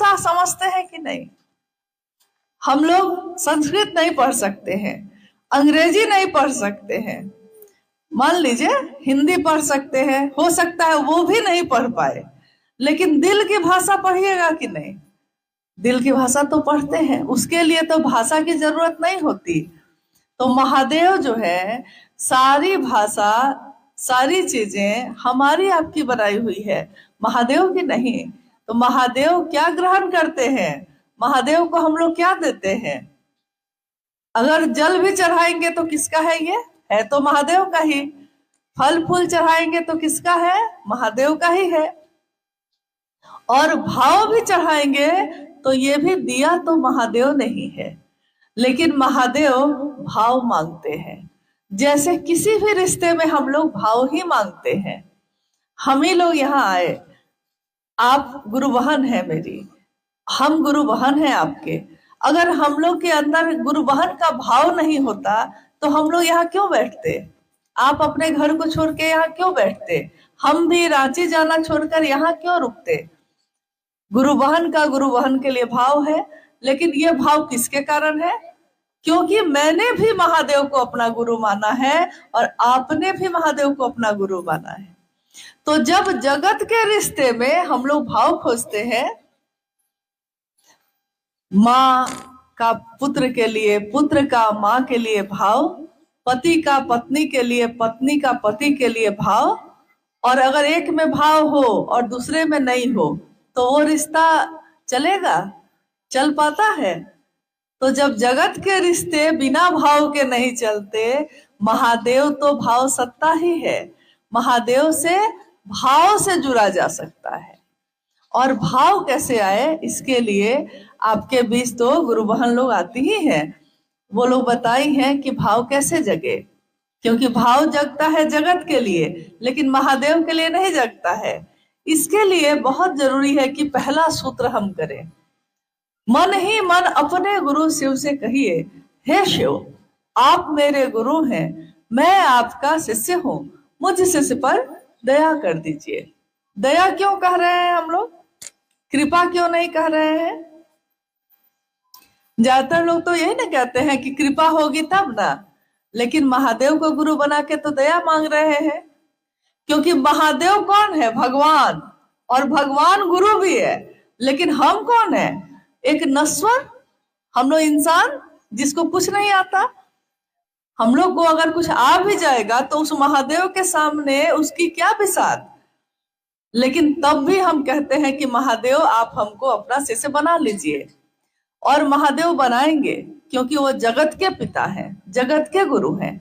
भाषा समझते हैं कि नहीं? हम लोग संस्कृत नहीं पढ़ सकते हैं, अंग्रेजी नहीं पढ़ सकते हैं, मान लीजिए हिंदी पढ़ सकते हैं, हो सकता है वो भी नहीं पढ़ पाए, लेकिन दिल की भाषा पढ़िएगा कि नहीं? दिल की भाषा तो पढ़ते हैं, उसके लिए तो भाषा की जरूरत नहीं होती। तो महादेव जो है, सारी भाषा, सारी चीजें हमारी आपकी बनाई हुई है, महादेव की नहीं। तो महादेव क्या ग्रहण करते हैं, महादेव को हम लोग क्या देते हैं? अगर जल भी चढ़ाएंगे तो किसका है? ये है तो महादेव का ही। फल फूल चढ़ाएंगे तो किसका है? महादेव का ही है। और भाव भी चढ़ाएंगे तो ये भी दिया तो महादेव नहीं है, लेकिन महादेव भाव मांगते हैं। जैसे किसी भी रिश्ते में हम लोग भाव ही मांगते हैं। हम ही लोग यहाँ आए, आप गुरु बहन है मेरी, हम गुरु बहन है आपके। अगर हम लोग के अंदर गुरु बहन का भाव नहीं होता तो हम लोग यहाँ क्यों बैठते? आप अपने घर को छोड़ के यहाँ क्यों बैठते? हम भी रांची जाना छोड़कर यहाँ क्यों रुकते? गुरु बहन का गुरु बहन के लिए भाव है, लेकिन ये भाव किसके कारण है? क्योंकि मैंने भी महादेव को अपना गुरु माना है और आपने भी महादेव को अपना गुरु माना है। तो जब जगत के रिश्ते में हम लोग भाव खोजते हैं, माँ का पुत्र के लिए, पुत्र का माँ के लिए भाव, पति का पत्नी के लिए, पत्नी का पति के लिए भाव, और अगर एक में भाव हो और दूसरे में नहीं हो तो वो रिश्ता चलेगा? चल पाता है? तो जब जगत के रिश्ते बिना भाव के नहीं चलते, महादेव तो भाव सत्ता ही है। महादेव से भाव से जुड़ा जा सकता है। और भाव कैसे आए, इसके लिए आपके बीच तो गुरु बहन लोग आती ही हैं। वो लोग बताई हैं कि भाव कैसे जगे, क्योंकि भाव जगता है जगत के लिए, लेकिन महादेव के लिए नहीं जगता है। इसके लिए बहुत जरूरी है कि पहला सूत्र हम करें, मन ही मन अपने गुरु शिव से कहिए, हे शिव, आप मेरे गुरु हैं, मैं आपका शिष्य हूँ, मुझ शिष्य पर दया कर दीजिए। दया क्यों कह रहे हैं हम लोग, कृपा क्यों नहीं कह रहे हैं? ज्यादातर लोग तो यही ना कहते हैं कि कृपा होगी तब ना, लेकिन महादेव को गुरु बना के तो दया मांग रहे हैं। क्योंकि महादेव कौन है? भगवान, और भगवान गुरु भी है। लेकिन हम कौन है? एक नश्वर, हम लोग इंसान जिसको कुछ नहीं आता। हम लोग को अगर कुछ आ भी जाएगा तो उस महादेव के सामने उसकी क्या बिसात। लेकिन तब भी हम कहते हैं कि महादेव आप हमको अपना शिष्य बना लीजिए। और महादेव बनाएंगे क्योंकि वो जगत के पिता हैं, जगत के गुरु हैं।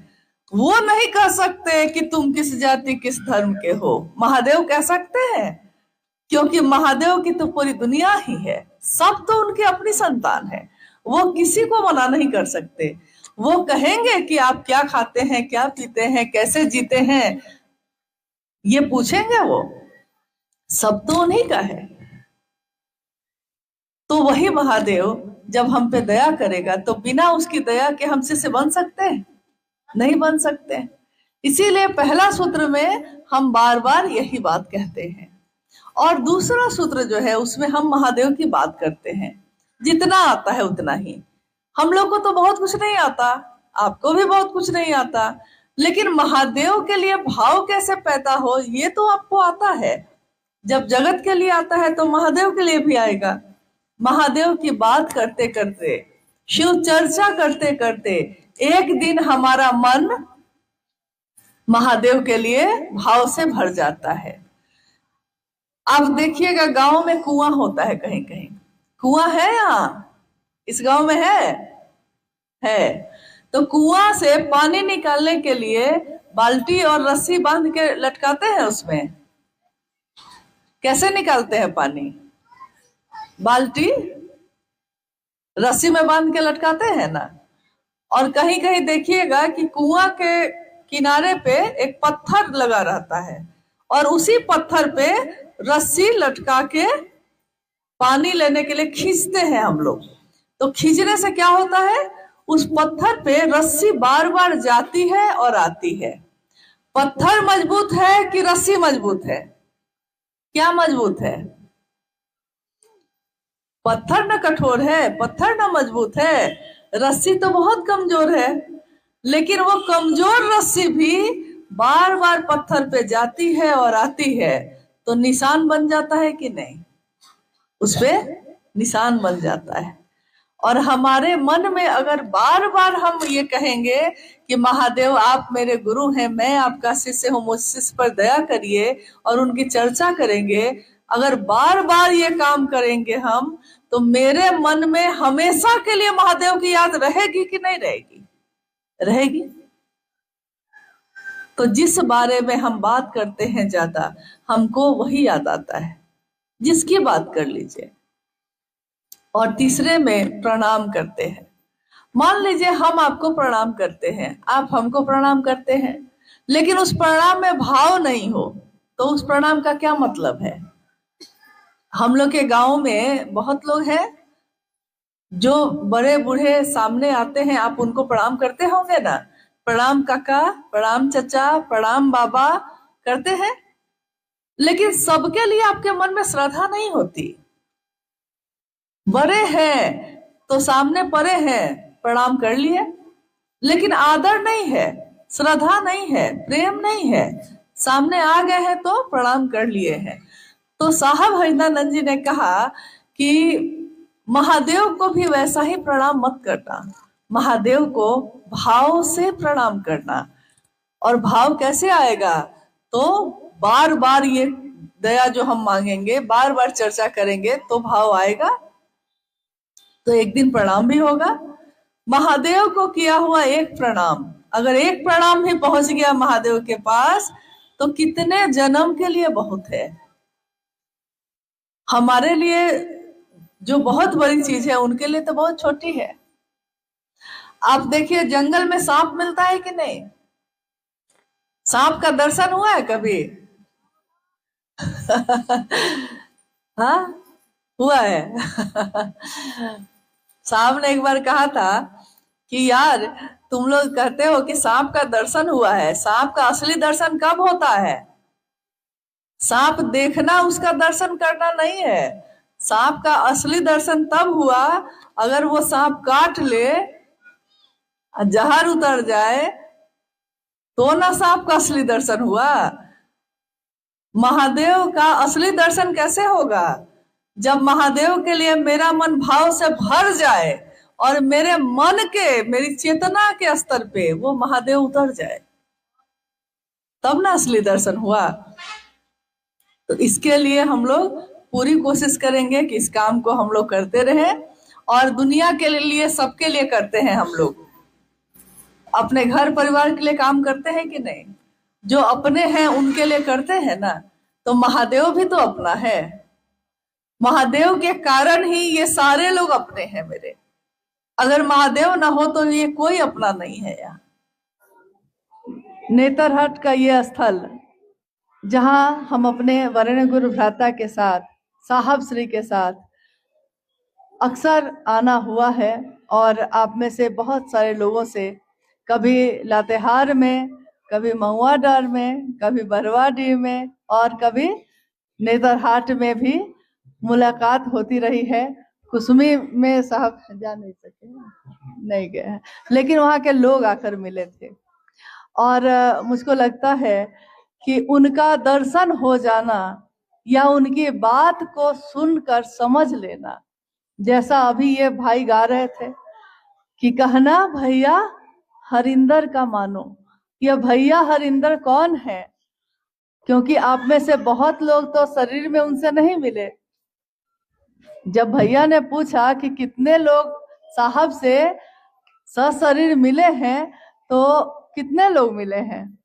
वो नहीं कह सकते कि तुम किस जाति किस धर्म के हो, महादेव कह सकते हैं, क्योंकि महादेव की तो पूरी दुनिया ही है, सब तो उनकी अपनी संतान है। वो किसी को मना नहीं कर सकते। वो कहेंगे कि आप क्या खाते हैं, क्या पीते हैं, कैसे जीते हैं, ये पूछेंगे, वो सब तो उन्हीं का है। तो वही महादेव जब हम पे दया करेगा तो बिना उसकी दया के हम शिष्य बन सकते हैं? नहीं बन सकते। इसीलिए पहला सूत्र में हम बार बार यही बात कहते हैं। और दूसरा सूत्र जो है उसमें हम महादेव की बात करते हैं। जितना आता है उतना ही। हम लोग को तो बहुत कुछ नहीं आता, आपको भी बहुत कुछ नहीं आता, लेकिन महादेव के लिए भाव कैसे पैदा हो ये तो आपको आता है। जब जगत के लिए आता है तो महादेव के लिए भी आएगा। महादेव की बात करते करते, शिव चर्चा करते करते एक दिन हमारा मन महादेव के लिए भाव से भर जाता है। आप देखिएगा गांव में कुआं होता है, कहीं कहीं कुआं है। यहाँ इस गांव में है। तो कुआं से पानी निकालने के लिए बाल्टी और रस्सी बांध के लटकाते हैं। उसमें कैसे निकालते हैं पानी? बाल्टी रस्सी में बांध के लटकाते हैं ना। और कहीं कहीं देखिएगा कि कुआं के किनारे पे एक पत्थर लगा रहता है और उसी पत्थर पे रस्सी लटका के पानी लेने के लिए खींचते हैं हम लोग। तो खींचने से क्या होता है, उस पत्थर पे रस्सी बार बार जाती है और आती है। पत्थर मजबूत है कि रस्सी मजबूत है? क्या मजबूत है? पत्थर न कठोर है, पत्थर न मजबूत है, रस्सी तो बहुत कमजोर है, लेकिन वो कमजोर रस्सी भी बार बार पत्थर पे जाती है और आती है तो निशान बन जाता है कि नहीं, उस पे निशान बन जाता है। और हमारे मन में अगर बार बार हम ये कहेंगे कि महादेव आप मेरे गुरु हैं, मैं आपका शिष्य हूँ, मुझ शिष्य पर दया करिए, और उनकी चर्चा करेंगे, अगर बार बार ये काम करेंगे हम, तो मेरे मन में हमेशा के लिए महादेव की याद रहेगी कि नहीं रहेगी? रहेगी। तो जिस बारे में हम बात करते हैं ज्यादा, हमको वही याद आता है, जिसकी बात कर लीजिए। और तीसरे में प्रणाम करते हैं। मान लीजिए हम आपको प्रणाम करते हैं, आप हमको प्रणाम करते हैं, लेकिन उस प्रणाम में भाव नहीं हो, तो उस प्रणाम का क्या मतलब है? हम लोग के गांव में बहुत लोग हैं जो बड़े बूढ़े सामने आते हैं, आप उनको प्रणाम करते होंगे ना, प्रणाम काका, प्रणाम चाचा, प्रणाम बाबा करते हैं, लेकिन सबके लिए आपके मन में श्रद्धा नहीं होती। बड़े हैं तो सामने पड़े हैं, प्रणाम कर लिए, लेकिन आदर नहीं है, श्रद्धा नहीं है, प्रेम नहीं है, सामने आ गए हैं तो प्रणाम कर लिए हैं। तो साहब हरिदानंद जी ने कहा कि महादेव को भी वैसा ही प्रणाम मत करना, महादेव को भाव से प्रणाम करना। और भाव कैसे आएगा? तो बार बार ये दया जो हम मांगेंगे, बार बार चर्चा करेंगे तो भाव आएगा, तो एक दिन प्रणाम भी होगा। महादेव को किया हुआ एक प्रणाम, अगर एक प्रणाम भी पहुंच गया महादेव के पास, तो कितने जन्म के लिए बहुत है। हमारे लिए जो बहुत बड़ी चीज है, उनके लिए तो बहुत छोटी है। आप देखिए जंगल में सांप मिलता है कि नहीं? सांप का दर्शन हुआ है कभी? हाँ, हुआ है। सांप ने एक बार कहा था कि यार तुम लोग कहते हो कि सांप का दर्शन हुआ है, सांप का असली दर्शन कब होता है? सांप देखना उसका दर्शन करना नहीं है, सांप का असली दर्शन तब हुआ अगर वो सांप काट ले, जहर उतर जाए, तो ना सांप का असली दर्शन हुआ। महादेव का असली दर्शन कैसे होगा? जब महादेव के लिए मेरा मन भाव से भर जाए और मेरे मन के, मेरी चेतना के स्तर पे वो महादेव उतर जाए, तब ना असली दर्शन हुआ। तो इसके लिए हम लोग पूरी कोशिश करेंगे कि इस काम को हम लोग करते रहें, और दुनिया के लिए, सबके लिए करते हैं हम लोग। अपने घर परिवार के लिए काम करते हैं कि नहीं? जो अपने हैं उनके लिए करते हैं ना, तो महादेव भी तो अपना है। महादेव के कारण ही ये सारे लोग अपने हैं मेरे। अगर महादेव ना हो तो ये कोई अपना नहीं है। यहाँ नेतरहाट का ये स्थल, जहां हम अपने वरेण्य गुरु भ्राता के साथ, साहब श्री के साथ अक्सर आना हुआ है, और आप में से बहुत सारे लोगों से कभी लातेहार में, कभी महुआडार में, कभी बरवाडीह में, और कभी नेतरहाट में भी मुलाकात होती रही है। कुसुमी में साहब जा नहीं सके, नहीं गए हैं, लेकिन वहाँ के लोग आकर मिले थे, और मुझको लगता है कि उनका दर्शन हो जाना या उनकी बात को सुनकर समझ लेना, जैसा अभी ये भाई गा रहे थे कि कहना भैया हरिंदर का मानो, ये भैया हरिंदर कौन है? क्योंकि आप में से बहुत लोग तो शरीर में उनसे नहीं मिले। जब भैया ने पूछा कि कितने लोग साहब से सशरीर मिले हैं, तो कितने लोग मिले हैं?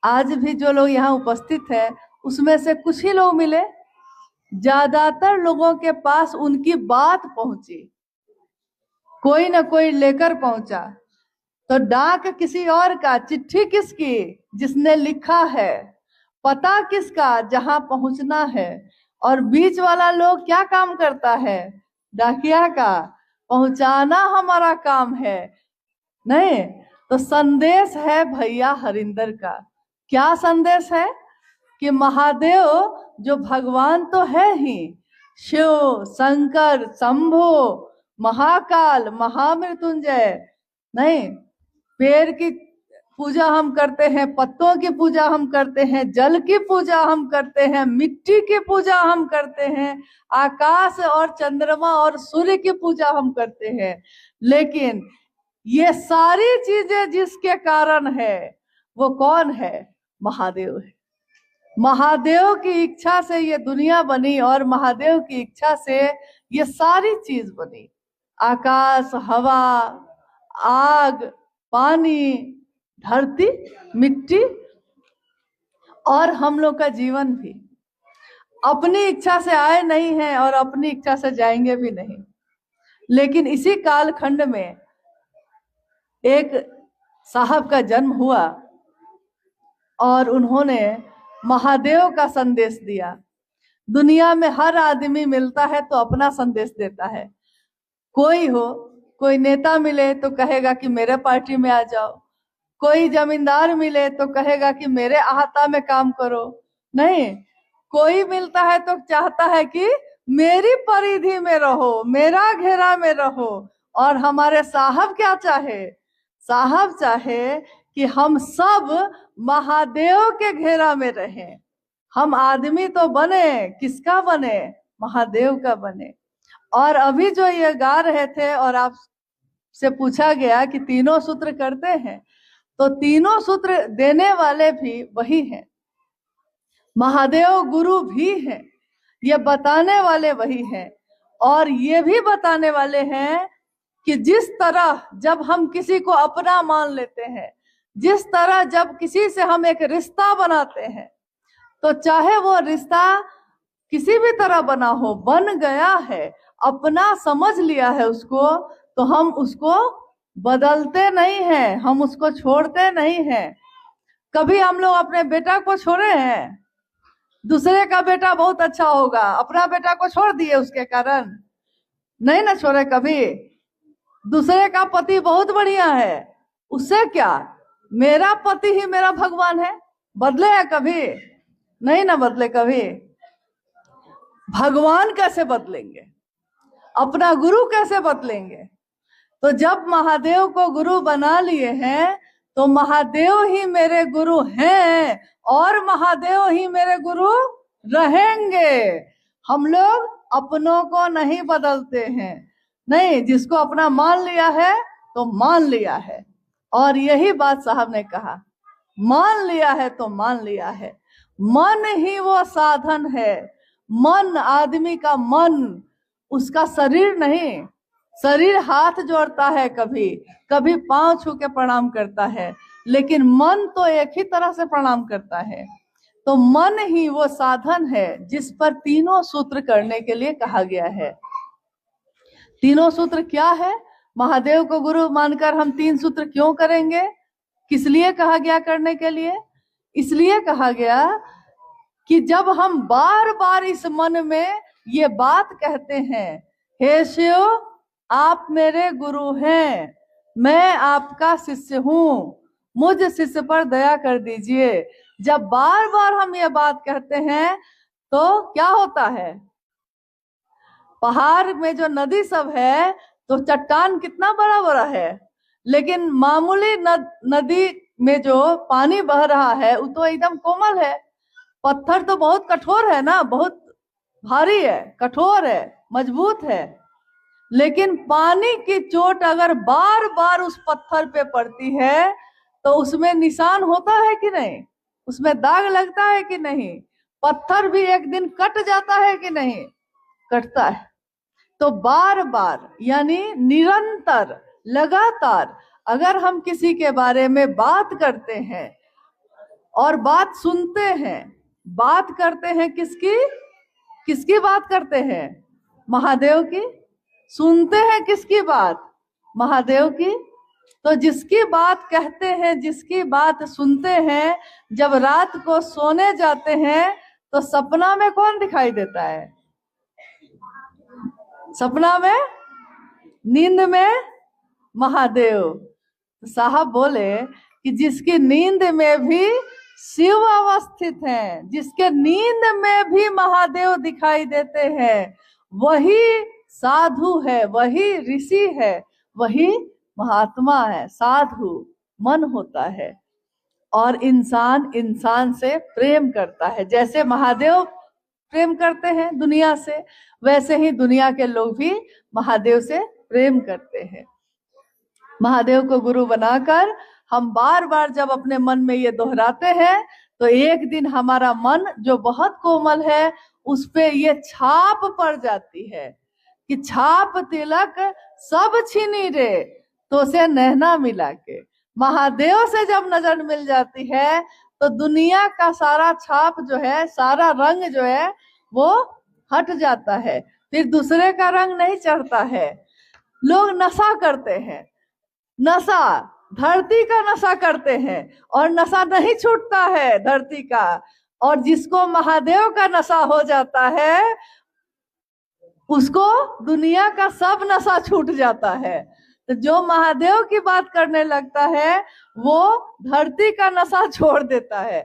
आज भी जो लोग यहाँ उपस्थित हैं उसमें से कुछ ही लोग मिले। ज्यादातर लोगों के पास उनकी बात पहुंची, कोई ना कोई लेकर पहुंचा। तो डाक किसी और का, चिट्ठी किसकी? जिसने लिखा है। पता किसका? जहां पहुंचना है। और बीच वाला लोग क्या काम करता है? डाकिया का। पहुंचाना हमारा काम है, नहीं? तो संदेश है भैया हरिंदर का। क्या संदेश है? कि महादेव जो भगवान तो है ही, शिव, शंकर, शंभो, महाकाल, महामृत्युंजय। नहीं, पेड़ की पूजा हम करते हैं, पत्तों की पूजा हम करते हैं, जल की पूजा हम करते हैं, मिट्टी की पूजा हम करते हैं, आकाश और चंद्रमा और सूर्य की पूजा हम करते हैं। लेकिन ये सारी चीजें जिसके कारण है वो कौन है? महादेव है। महादेव की इच्छा से ये दुनिया बनी और महादेव की इच्छा से ये सारी चीज बनी। आकाश, हवा, आग, पानी, धरती, मिट्टी और हम लोग का जीवन भी अपनी इच्छा से आए नहीं है और अपनी इच्छा से जाएंगे भी नहीं। लेकिन इसी कालखंड में एक साहब का जन्म हुआ और उन्होंने महादेव का संदेश दिया। दुनिया में हर आदमी मिलता है तो अपना संदेश देता है। कोई नेता मिले तो कहेगा कि मेरे पार्टी में आ जाओ, कोई जमींदार मिले तो कहेगा कि मेरे अहाता में काम करो। नहीं, कोई मिलता है तो चाहता है कि मेरी परिधि में रहो, मेरा घेरा में रहो। और हमारे साहब क्या चाहे? साहब चाहे कि हम सब महादेव के घेरा में रहें। हम आदमी तो बने, किसका बने? महादेव का बने। और अभी जो ये गा रहे थे और आप से पूछा गया कि तीनों सूत्र करते हैं, तो तीनों सूत्र देने वाले भी वही हैं। महादेव गुरु भी हैं, ये बताने वाले वही हैं। और ये भी बताने वाले हैं कि जिस तरह जब हम किसी को अपना मान लेते हैं, जिस तरह जब किसी से हम एक रिश्ता बनाते हैं, तो चाहे वो रिश्ता किसी भी तरह बना हो, बन गया है, अपना समझ लिया है उसको, तो हम उसको बदलते नहीं हैं, हम उसको छोड़ते नहीं हैं। कभी हम लोग अपने बेटा को छोड़े हैं? दूसरे का बेटा बहुत अच्छा होगा, अपना बेटा को छोड़ दिए उसके कारण? नहीं ना छोड़े कभी। दूसरे का पति बहुत बढ़िया है, उससे क्या, मेरा पति ही मेरा भगवान है। बदले है कभी? नहीं ना बदले कभी। भगवान कैसे बदलेंगे? अपना गुरु कैसे बदलेंगे? तो जब महादेव को गुरु बना लिए हैं तो महादेव ही मेरे गुरु हैं और महादेव ही मेरे गुरु रहेंगे। हम लोग अपनों को नहीं बदलते हैं। नहीं, जिसको अपना मान लिया है तो मान लिया है। और यही बात साहब ने कहा, मान लिया है तो मान लिया है। मन ही वो साधन है। मन, आदमी का मन, उसका शरीर नहीं। शरीर हाथ जोड़ता है, कभी कभी पांव छू के प्रणाम करता है, लेकिन मन तो एक ही तरह से प्रणाम करता है। तो मन ही वो साधन है जिस पर तीनों सूत्र करने के लिए कहा गया है। तीनों सूत्र क्या है? महादेव को गुरु मानकर हम तीन सूत्र क्यों करेंगे? किस लिए कहा गया करने के लिए? इसलिए कहा गया कि जब हम बार बार इस मन में ये बात कहते हैं, हे शिव आप मेरे गुरु हैं, मैं आपका शिष्य हूँ, मुझ शिष्य पर दया कर दीजिए। जब बार बार हम ये बात कहते हैं तो क्या होता है? पहाड़ में जो नदी सब है तो चट्टान कितना बड़ा बड़ा है, लेकिन मामूली नदी में जो पानी बह रहा है वो तो एकदम कोमल है। पत्थर तो बहुत कठोर है ना, बहुत भारी है, कठोर है, मजबूत है। लेकिन पानी की चोट अगर बार बार उस पत्थर पे पड़ती है तो उसमें निशान होता है कि नहीं? उसमें दाग लगता है कि नहीं? पत्थर भी एक दिन कट जाता है कि नहीं? कटता है। तो बार बार यानी निरंतर, लगातार अगर हम किसी के बारे में बात करते हैं और बात सुनते हैं, बात करते हैं किसकी बात करते हैं? महादेव की। सुनते हैं किसकी बात? महादेव की। तो जिसकी बात कहते हैं, जिसकी बात सुनते हैं, जब रात को सोने जाते हैं तो सपना में कौन दिखाई देता है? सपना में, नींद में महादेव। साहब बोले कि जिसकी नींद में भी शिव अवस्थित हैं, जिसके नींद में भी महादेव दिखाई देते हैं, वही साधु है, वही ऋषि है, वही महात्मा है। साधु मन होता है और इंसान इंसान से प्रेम करता है। जैसे महादेव प्रेम करते हैं दुनिया से, वैसे ही दुनिया के लोग भी महादेव से प्रेम करते हैं। महादेव को गुरु बनाकर हम बार बार जब अपने मन में ये दोहराते हैं तो एक दिन हमारा मन जो बहुत कोमल है उस पे ये छाप पड़ जाती है कि छाप तिलक सब छीनी रे, तो से नैना मिला के। महादेव से जब नजर मिल जाती है तो दुनिया का सारा छाप जो है, सारा रंग जो है वो हट जाता है, फिर दूसरे का रंग नहीं चढ़ता है। लोग नशा करते हैं, नशा धरती का नशा करते हैं और नशा नहीं छूटता है धरती का, और जिसको महादेव का नशा हो जाता है उसको दुनिया का सब नशा छूट जाता है। तो जो महादेव की बात करने लगता है वो धरती का नशा छोड़ देता है,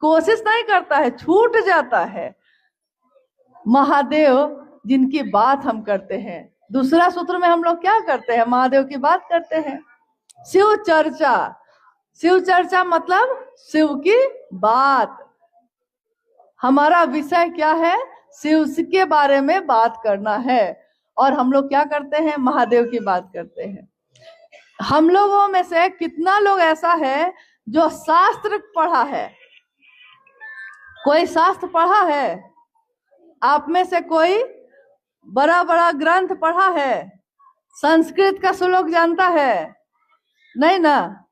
कोशिश नहीं करता है, छूट जाता है। महादेव जिनकी बात हम करते हैं, दूसरा सूत्र में हम लोग क्या करते हैं, महादेव की बात करते हैं। शिव चर्चा, शिव चर्चा मतलब शिव की बात। हमारा विषय क्या है, शिव के बारे में बात करना है, और हम लोग क्या करते हैं, महादेव की बात करते हैं। हम लोगों में से कितना लोग ऐसा है जो शास्त्र पढ़ा है? कोई शास्त्र पढ़ा है? आप में से कोई बड़ा बड़ा ग्रंथ पढ़ा है? संस्कृत का श्लोक जानता है? नहीं ना।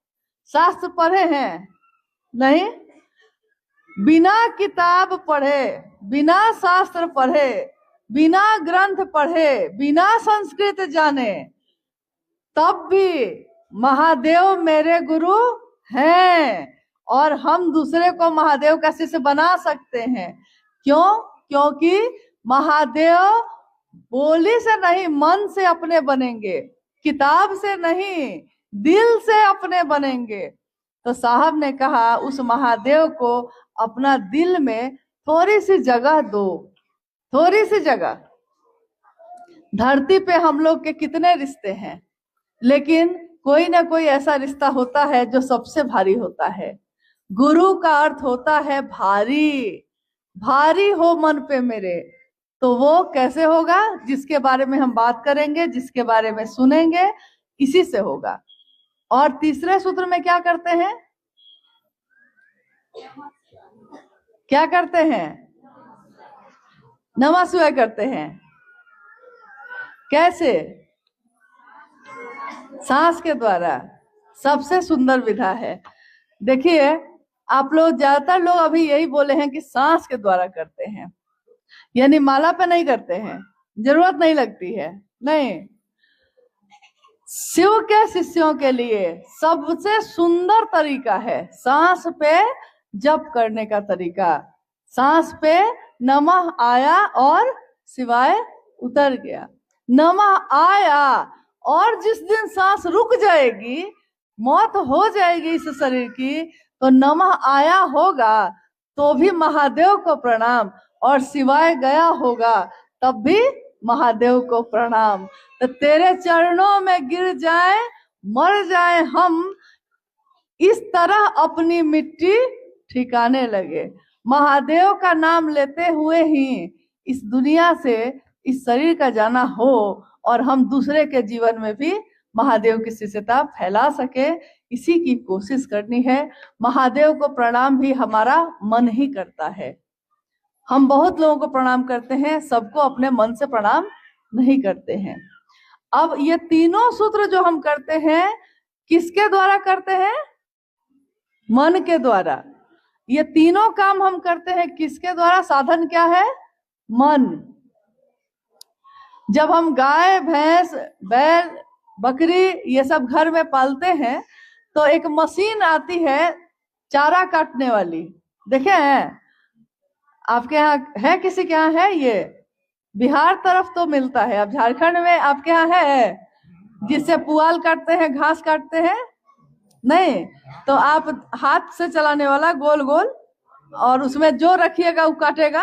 शास्त्र पढ़े हैं? नहीं। बिना किताब पढ़े, बिना शास्त्र पढ़े, बिना ग्रंथ पढ़े, बिना संस्कृत जाने, तब भी महादेव मेरे गुरु हैं और हम दूसरे को महादेव का शिष्य बना सकते हैं। क्यों? क्योंकि महादेव बोली से नहीं मन से अपने बनेंगे, किताब से नहीं दिल से अपने बनेंगे। तो साहब ने कहा उस महादेव को अपना दिल में थोड़ी सी जगह दो, थोड़ी सी जगह। धरती पे हम लोग के कितने रिश्ते हैं, लेकिन कोई ना कोई ऐसा रिश्ता होता है जो सबसे भारी होता है। गुरु का अर्थ होता है भारी। भारी हो मन पे मेरे, तो वो कैसे होगा? जिसके बारे में हम बात करेंगे, जिसके बारे में सुनेंगे, इसी से होगा। और तीसरे सूत्र में क्या करते हैं? क्या करते हैं? नमः शिवाय करते हैं। कैसे? सांस के द्वारा। सबसे सुंदर विधा है। देखिए, आप लोग ज्यादातर लोग अभी यही बोले हैं कि सांस के द्वारा करते हैं, यानी माला पे नहीं करते हैं, जरूरत नहीं लगती है। नहीं, शिव के शिष्यों के लिए सबसे सुंदर तरीका है सांस पे जप करने का तरीका। सांस पे नमः आया और शिवाय उतर गया। नमः आया, और जिस दिन सांस रुक जाएगी, मौत हो जाएगी इस शरीर की, तो नमः आया होगा तो भी महादेव को प्रणाम, और शिवाय गया होगा तब भी महादेव को प्रणाम। तो तेरे चरणों में गिर जाए, मर जाए हम, इस तरह अपनी मिट्टी ठिकाने लगे। महादेव का नाम लेते हुए ही इस दुनिया से इस शरीर का जाना हो, और हम दूसरे के जीवन में भी महादेव की शिष्यता फैला सके, इसी की कोशिश करनी है। महादेव को प्रणाम भी हमारा मन ही करता है। हम बहुत लोगों को प्रणाम करते हैं, सबको अपने मन से प्रणाम नहीं करते हैं। अब ये तीनों सूत्र जो हम करते हैं, किसके द्वारा करते हैं? मन के द्वारा। ये तीनों काम हम करते हैं किसके द्वारा? साधन क्या है? मन। जब हम गाय, भैंस, बैल, बकरी ये सब घर में पालते हैं तो एक मशीन आती है चारा काटने वाली, देखे हैं? आपके यहाँ है? किसी के यहाँ है? ये बिहार तरफ तो मिलता है, अब झारखंड में आपके यहाँ है? जिससे पुआल काटते हैं, घास काटते हैं। नहीं, तो आप हाथ से चलाने वाला गोल गोल, और उसमें जो रखिएगा वो काटेगा।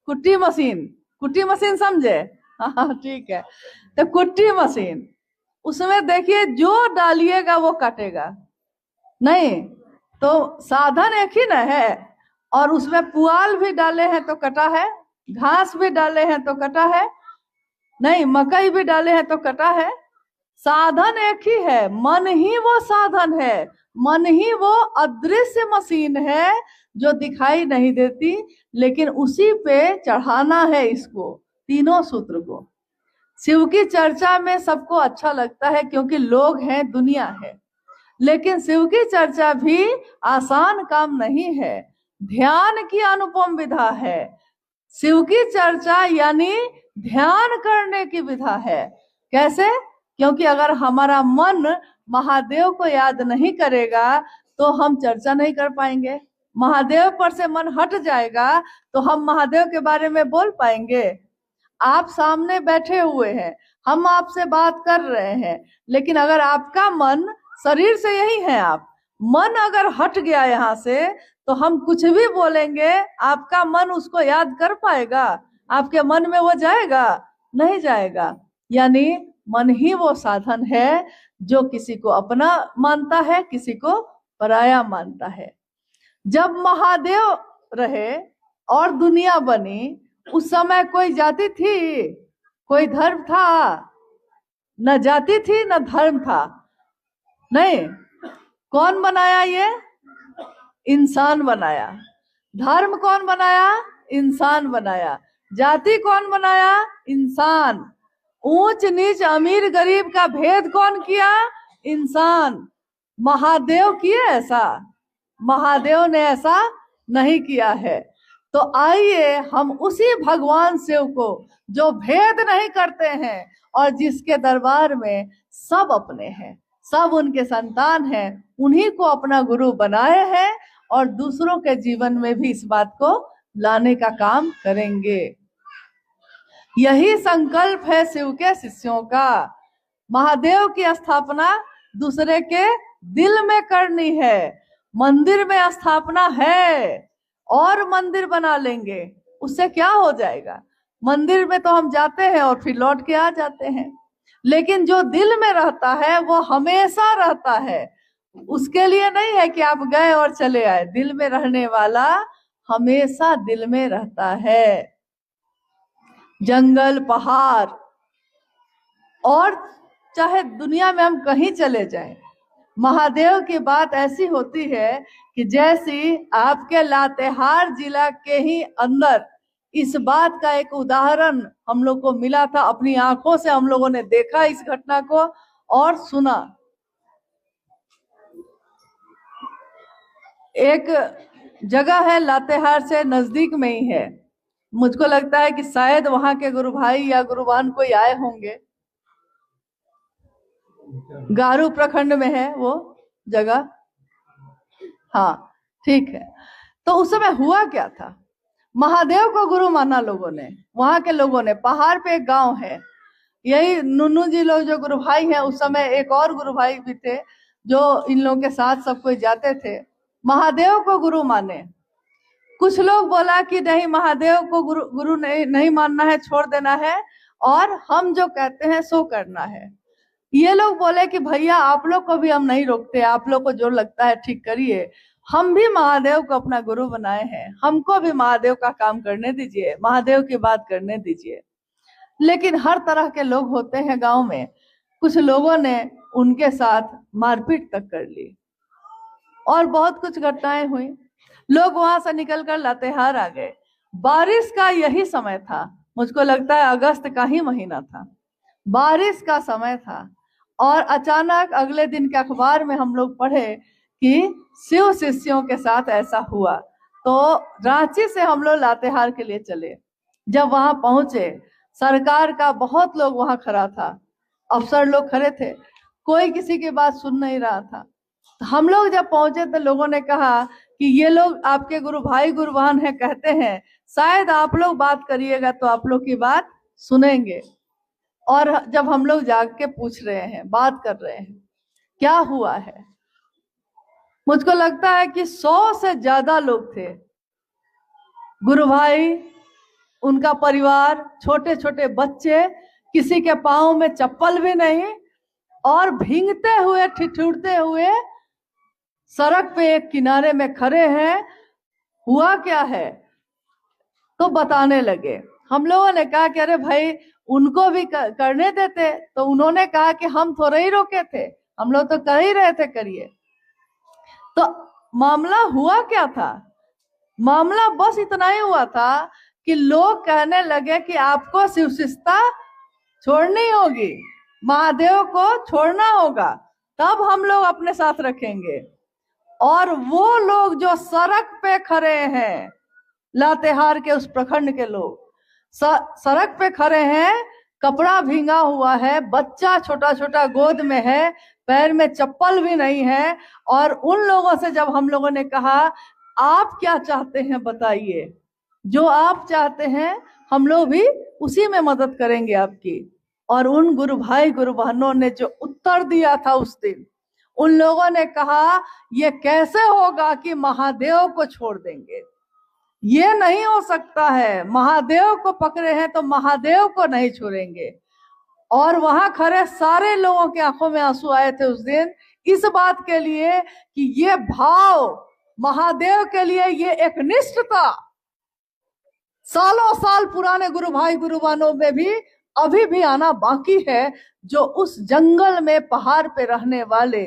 कुट्टी मशीन, कुट्टी मशीन समझे? हाँ ठीक है। तो कुट्टी मशीन, उसमें देखिए जो डालिएगा वो काटेगा। नहीं, तो साधन एक ही ना है। और उसमें पुआल भी डाले हैं तो कटा है, घास भी डाले हैं तो कटा है, नहीं मकई भी डाले हैं तो कटा है। साधन एक ही है, मन ही वो साधन है। मन ही वो अदृश्य मशीन है जो दिखाई नहीं देती, लेकिन उसी पे चढ़ाना है इसको, तीनों सूत्र को। शिव की चर्चा में सबको अच्छा लगता है क्योंकि लोग हैं, दुनिया है। लेकिन शिव की चर्चा भी आसान काम नहीं है, ध्यान की अनुपम विधा है। शिव की चर्चा यानी ध्यान करने की विधा है। कैसे? क्योंकि अगर हमारा मन महादेव को याद नहीं करेगा तो हम चर्चा नहीं कर पाएंगे। महादेव पर से मन हट जाएगा तो हम महादेव के बारे में बोल पाएंगे? आप सामने बैठे हुए हैं, हम आपसे बात कर रहे हैं, लेकिन अगर आपका मन, शरीर से यही है आप, मन अगर हट गया यहाँ से तो हम कुछ भी बोलेंगे, आपका मन उसको याद कर पाएगा? आपके मन में वो जाएगा? नहीं जाएगा। यानी मन ही वो साधन है जो किसी को अपना मानता है, किसी को पराया मानता है। जब महादेव रहे और दुनिया बनी, उस समय कोई जाति थी, कोई धर्म था? न जाति थी न धर्म था। नहीं, कौन बनाया? ये इंसान बनाया। धर्म कौन बनाया? इंसान बनाया। जाति कौन बनाया? इंसान। ऊंच नीच अमीर गरीब का भेद कौन किया? इंसान। महादेव किए ऐसा? महादेव ने ऐसा नहीं किया है। तो आइए हम उसी भगवान शिव को, जो भेद नहीं करते हैं और जिसके दरबार में सब अपने हैं, सब उनके संतान हैं, उन्हीं को अपना गुरु बनाए हैं और दूसरों के जीवन में भी इस बात को लाने का काम करेंगे। यही संकल्प है शिव के शिष्यों का। महादेव की स्थापना दूसरे के दिल में करनी है। मंदिर में स्थापना है और मंदिर बना लेंगे, उससे क्या हो जाएगा? मंदिर में तो हम जाते हैं और फिर लौट के आ जाते हैं, लेकिन जो दिल में रहता है वो हमेशा रहता है। उसके लिए नहीं है कि आप गए और चले आए, दिल में रहने वाला हमेशा दिल में रहता है। जंगल, पहाड़, और चाहे दुनिया में हम कहीं चले जाएं, महादेव की बात ऐसी होती है कि जैसी आपके लातेहार जिला के ही अंदर इस बात का एक उदाहरण हम लोग को मिला था, अपनी आंखों से हम लोगों ने देखा इस घटना को और सुना। एक जगह है, लातेहार से नजदीक में ही है, मुझको लगता है कि शायद वहां के गुरु भाई या गुरुवान कोई आए होंगे। गारू प्रखंड में है वो जगह। हाँ ठीक है। तो उस समय हुआ क्या था? महादेव को गुरु माना लोगों ने, वहां के लोगों ने। पहाड़ पे एक गांव है, यही नुनू जी लोग जो गुरु भाई हैं, उस समय एक और गुरु भाई भी थे जो इन लोगों के साथ सब कोई जाते थे। महादेव को गुरु माने। कुछ लोग बोला कि नहीं, महादेव को गुरु नहीं मानना है, छोड़ देना है, और हम जो कहते हैं सो करना है। ये लोग बोले कि भैया आप लोग को भी हम नहीं रोकते, आप लोग को जो लगता है ठीक करिए, हम भी महादेव को अपना गुरु बनाए हैं, हमको भी महादेव का काम करने दीजिए, महादेव की बात करने दीजिए। लेकिन हर तरह के लोग होते हैं गांव में। कुछ लोगों ने उनके साथ मारपीट तक कर ली और बहुत कुछ घटनाएं हुई। लोग वहां से निकलकर लातेहार आ गए। बारिश का यही समय था, मुझको लगता है अगस्त का ही महीना था, बारिश का समय था। और अचानक अगले दिन के अखबार में हम लोग पढ़े कि शिव शिष्यों के साथ ऐसा हुआ। तो रांची से हम लोग लातेहार के लिए चले। जब वहां पहुंचे, सरकार का बहुत लोग वहां खड़ा था, अफसर लोग खड़े थे, कोई किसी की बात सुन नहीं रहा था। तो हम लोग जब पहुंचे तो लोगों ने कहा कि ये लोग आपके गुरु भाई गुरुवान है, कहते हैं शायद आप लोग बात करिएगा तो आप लोग की बात सुनेंगे। और जब हम लोग जाग के पूछ रहे हैं, बात कर रहे हैं क्या हुआ है, मुझको लगता है कि 100 से ज्यादा लोग थे। गुरु भाई, उनका परिवार, छोटे छोटे बच्चे, किसी के पांव में चप्पल भी नहीं, और भींगते हुए ठिठुरते हुए सड़क पे एक किनारे में खड़े हैं। हुआ क्या है तो बताने लगे। हम लोगों ने कहा कि अरे भाई उनको भी करने देते, तो उन्होंने कहा कि हम थोड़े ही रोके थे, हम लोग तो कर ही रहे थे, करिए। तो मामला हुआ क्या था? मामला बस इतना ही हुआ था कि लोग कहने लगे कि आपको शिवशिष्टता छोड़नी होगी, महादेव को छोड़ना होगा, तब हम लोग अपने साथ रखेंगे। और वो लोग जो सड़क पे खड़े हैं, लातेहार के उस प्रखंड के लोग सड़क पे खड़े हैं, कपड़ा भींगा हुआ है, बच्चा छोटा छोटा गोद में है, पैर में चप्पल भी नहीं है। और उन लोगों से जब हम लोगों ने कहा आप क्या चाहते हैं बताइए, जो आप चाहते हैं हम लोग भी उसी में मदद करेंगे आपकी। और उन गुरु भाई गुरु बहनों ने जो उत्तर दिया था उस दिन, उन लोगों ने कहा ये कैसे होगा कि महादेव को छोड़ देंगे, ये नहीं हो सकता है, महादेव को पकड़े हैं तो महादेव को नहीं छोड़ेंगे। और वहां खड़े सारे लोगों के आंखों में आंसू आए थे उस दिन, इस बात के लिए कि ये भाव महादेव के लिए, ये एक निष्ठता सालों साल पुराने गुरु भाई गुरु बहनों में भी अभी भी आना बाकी है। जो उस जंगल में पहाड़ पे रहने वाले,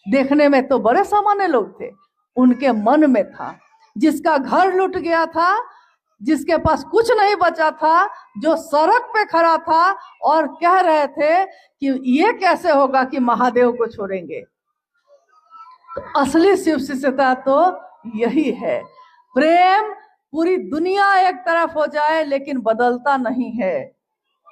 देखने में तो बड़े सामान्य लोग थे, उनके मन में था। जिसका घर लूट गया था, जिसके पास कुछ नहीं बचा था, जो सड़क पे खड़ा था और कह रहे थे कि ये कैसे होगा कि महादेव को छोड़ेंगे। तो असली शिव शिष्यता तो यही है। प्रेम, पूरी दुनिया एक तरफ हो जाए लेकिन बदलता नहीं है।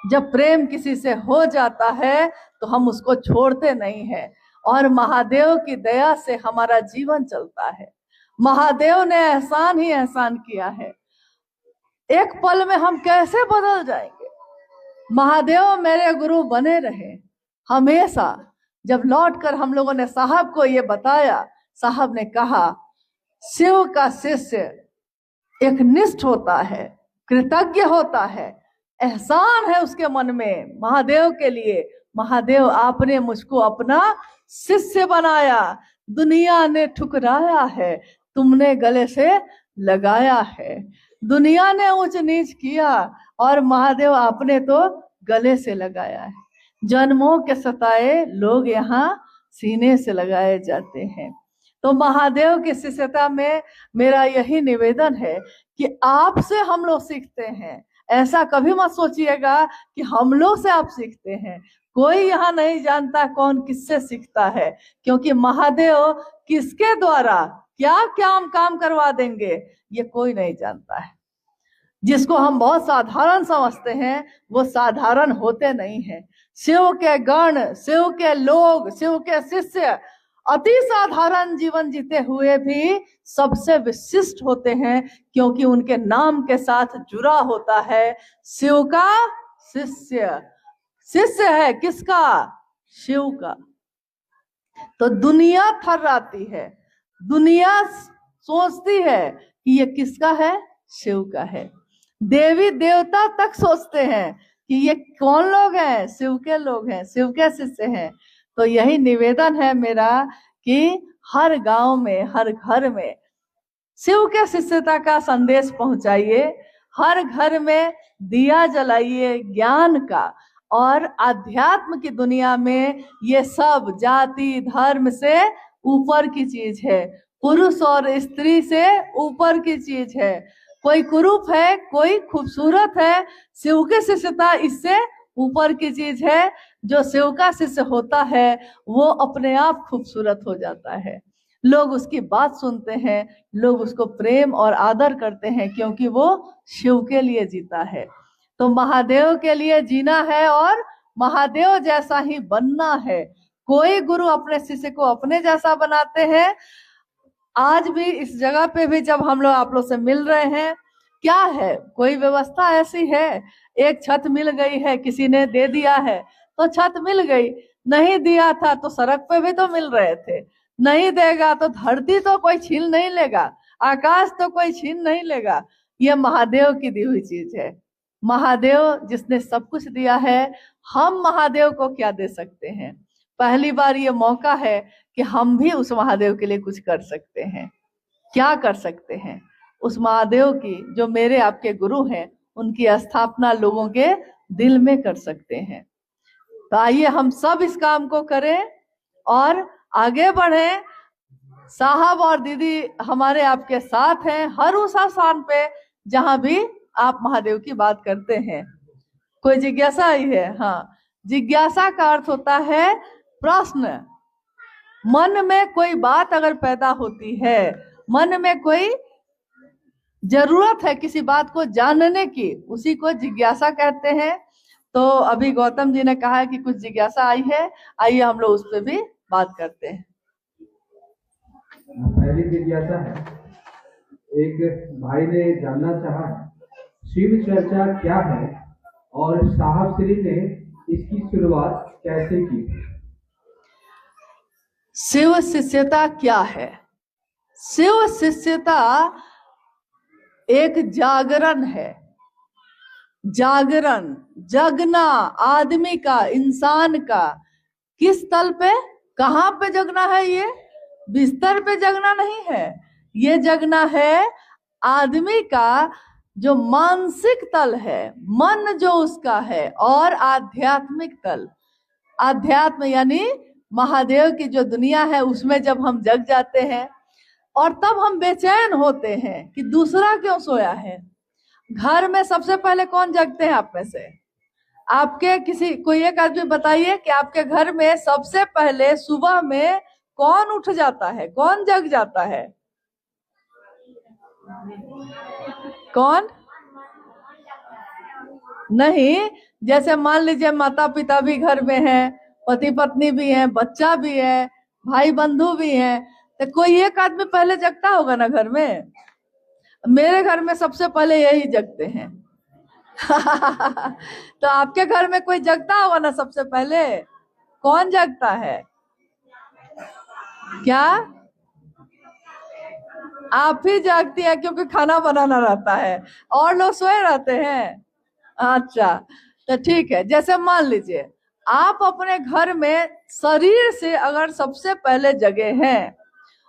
जब प्रेम किसी से हो जाता है तो हम उसको छोड़ते नहीं है। और महादेव की दया से हमारा जीवन चलता है। महादेव ने एहसान ही एहसान किया है। एक पल में हम कैसे बदल जाएंगे। महादेव मेरे गुरु बने रहे हमेशा। जब लौटकर हम लोगों ने साहब को ये बताया, साहब ने कहा शिव का शिष्य एक निष्ठ होता है, कृतज्ञ होता है, एहसान है उसके मन में महादेव के लिए। महादेव आपने मुझको अपना शिष्य बनाया, दुनिया ने ठुकराया है, तुमने गले से लगाया है। दुनिया ने ऊंच नीच किया और महादेव आपने तो गले से लगाया है। जन्मों के सताए लोग यहाँ सीने से लगाए जाते हैं। तो महादेव की शिष्यता में मेरा यही निवेदन है कि आपसे हम लोग सीखते हैं। ऐसा कभी मत सोचिएगा कि हम लोग से आप सीखते हैं। कोई यहाँ नहीं जानता कौन किससे सीखता है, क्योंकि महादेव किसके द्वारा क्या क्या काम करवा देंगे ये कोई नहीं जानता है। जिसको हम बहुत साधारण समझते हैं वो साधारण होते नहीं हैं। शिव के गण, शिव के लोग, शिव के शिष्य अति साधारण जीवन जीते हुए भी सबसे विशिष्ट होते हैं, क्योंकि उनके नाम के साथ जुड़ा होता है शिव का शिष्य। शिष्य है किसका? शिव का। तो दुनिया थर्राती है, दुनिया सोचती है कि ये किसका है? शिव का है। देवी देवता तक सोचते हैं कि ये कौन लोग हैं? शिव के लोग हैं, शिव के शिष्य हैं। तो यही निवेदन है मेरा कि हर गांव में, हर घर में शिव के शिष्यता का संदेश पहुंचाइए। हर घर में दिया जलाइए ज्ञान का। और आध्यात्म की दुनिया में ये सब जाति धर्म से ऊपर की चीज है, पुरुष और स्त्री से ऊपर की चीज है। कोई कुरूप है, कोई खूबसूरत है, शिव की शिष्यता इससे ऊपर की चीज है। जो शिव का शिष्य होता है वो अपने आप खूबसूरत हो जाता है। लोग उसकी बात सुनते हैं, लोग उसको प्रेम और आदर करते हैं, क्योंकि वो शिव के लिए जीता है। तो महादेव के लिए जीना है और महादेव जैसा ही बनना है। कोई गुरु अपने शिष्य को अपने जैसा बनाते हैं। आज भी इस जगह पे भी जब हम लोग आप लोग से मिल रहे हैं, क्या है, कोई व्यवस्था ऐसी है? एक छत मिल गई है, किसी ने दे दिया है तो छत मिल गई, नहीं दिया था तो सड़क पे भी तो मिल रहे थे। नहीं देगा तो धरती तो कोई छीन नहीं लेगा, आकाश तो कोई छीन नहीं लेगा। ये महादेव की दी हुई चीज है। महादेव जिसने सब कुछ दिया है, हम महादेव को क्या दे सकते हैं? पहली बार ये मौका है कि हम भी उस महादेव के लिए कुछ कर सकते हैं। क्या कर सकते हैं? उस महादेव की, जो मेरे आपके गुरु हैं, उनकी स्थापना लोगों के दिल में कर सकते हैं। तो आइए हम सब इस काम को करें और आगे बढ़ें। साहब और दीदी हमारे आपके साथ हैं हर उस स्थान पे जहां भी आप महादेव की बात करते हैं। कोई जिज्ञासा आई है? हाँ, जिज्ञासा का अर्थ होता है प्रश्न। मन में कोई बात अगर पैदा होती है, मन में कोई जरूरत है किसी बात को जानने की, उसी को जिज्ञासा कहते हैं। तो अभी गौतम जी ने कहा है कि कुछ जिज्ञासा आई है, आइए हम लोग उस पर भी बात करते हैं। पहली जिज्ञासा है, एक भाई ने जानना चाहा शिव चर्चा क्या है और साहब श्री ने इसकी शुरुआत कैसे की? शिव शिष्यता क्या है? शिव शिष्यता एक जागरण है। जागरण, जगना आदमी का, इंसान का। किस तल पे, कहां पे जगना है? ये बिस्तर पे जगना नहीं है, ये जगना है आदमी का जो मानसिक तल है, मन जो उसका है, और आध्यात्मिक तल। आध्यात्म यानी महादेव की जो दुनिया है, उसमें जब हम जग जाते हैं और तब हम बेचैन होते हैं कि दूसरा क्यों सोया है। घर में सबसे पहले कौन जगते हैं आप में से? आपके किसी, कोई एक आदमी बताइए कि आपके घर में सबसे पहले सुबह में कौन उठ जाता है, कौन जग जाता है? कौन? नहीं, जैसे मान लीजिए माता पिता भी घर में हैं, पति पत्नी भी हैं, बच्चा भी है, भाई बंधु भी हैं, तो कोई एक आदमी पहले जगता होगा ना घर में। मेरे घर में सबसे पहले यही जगते हैं। तो आपके घर में कोई जगता होगा ना सबसे पहले? कौन जगता है? क्या आप ही जागती है? क्योंकि खाना बनाना रहता है और लोग सोए रहते हैं। अच्छा, तो ठीक है। जैसे मान लीजिए आप अपने घर में शरीर से अगर सबसे पहले जगे हैं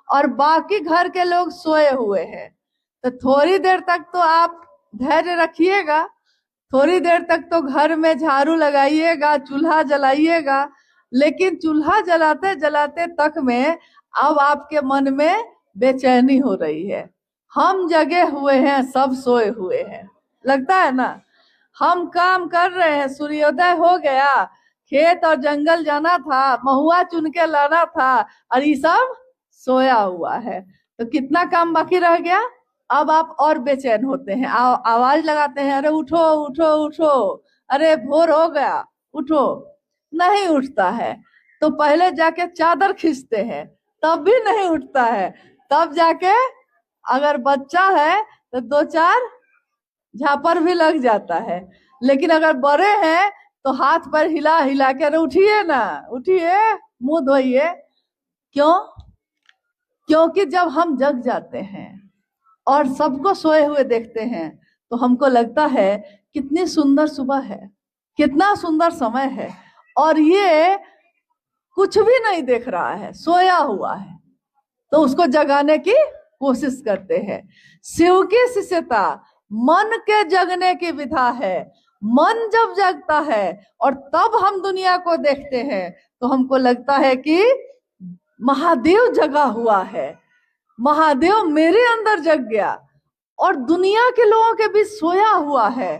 और बाकी घर के लोग सोए हुए हैं, तो थोड़ी देर तक तो आप धैर्य रखिएगा, थोड़ी देर तक तो घर में झाड़ू लगाइएगा, चूल्हा जलाइएगा। लेकिन चूल्हा जलाते जलाते तक में अब आपके मन में बेचैनी हो रही है। हम जगे हुए हैं, सब सोए हुए हैं, लगता है ना? हम काम कर रहे हैं, सूर्योदय हो गया, खेत और जंगल जाना था, महुआ चुन के लाना था, और ये सब सोया हुआ है। तो कितना काम बाकी रह गया? अब आप और बेचैन होते हैं, आवाज लगाते हैं, अरे उठो उठो उठो, अरे भोर हो गया, उठो। नहीं उठता है, तो पहले जाके चादर खींचते हैं, तब भी नहीं उठता है। तब जाके अगर बच्चा है तो दो चार झापर भी लग जाता है। लेकिन अगर बड़े हैं तो हाथ पर हिला हिला के, अरे उठिए ना, उठिए, मुंह धोइए। क्यों? क्योंकि जब हम जग जाते हैं और सबको सोए हुए देखते हैं तो हमको लगता है कितनी सुंदर सुबह है, कितना सुंदर समय है, और ये कुछ भी नहीं देख रहा है, सोया हुआ है, तो उसको जगाने की कोशिश करते हैं। शिव की शिष्यता मन के जगने की विधा है। मन जब जगता है और तब हम दुनिया को देखते हैं तो हमको लगता है कि महादेव जगा हुआ है, महादेव मेरे अंदर जग गया और दुनिया के लोगों के बीच सोया हुआ है।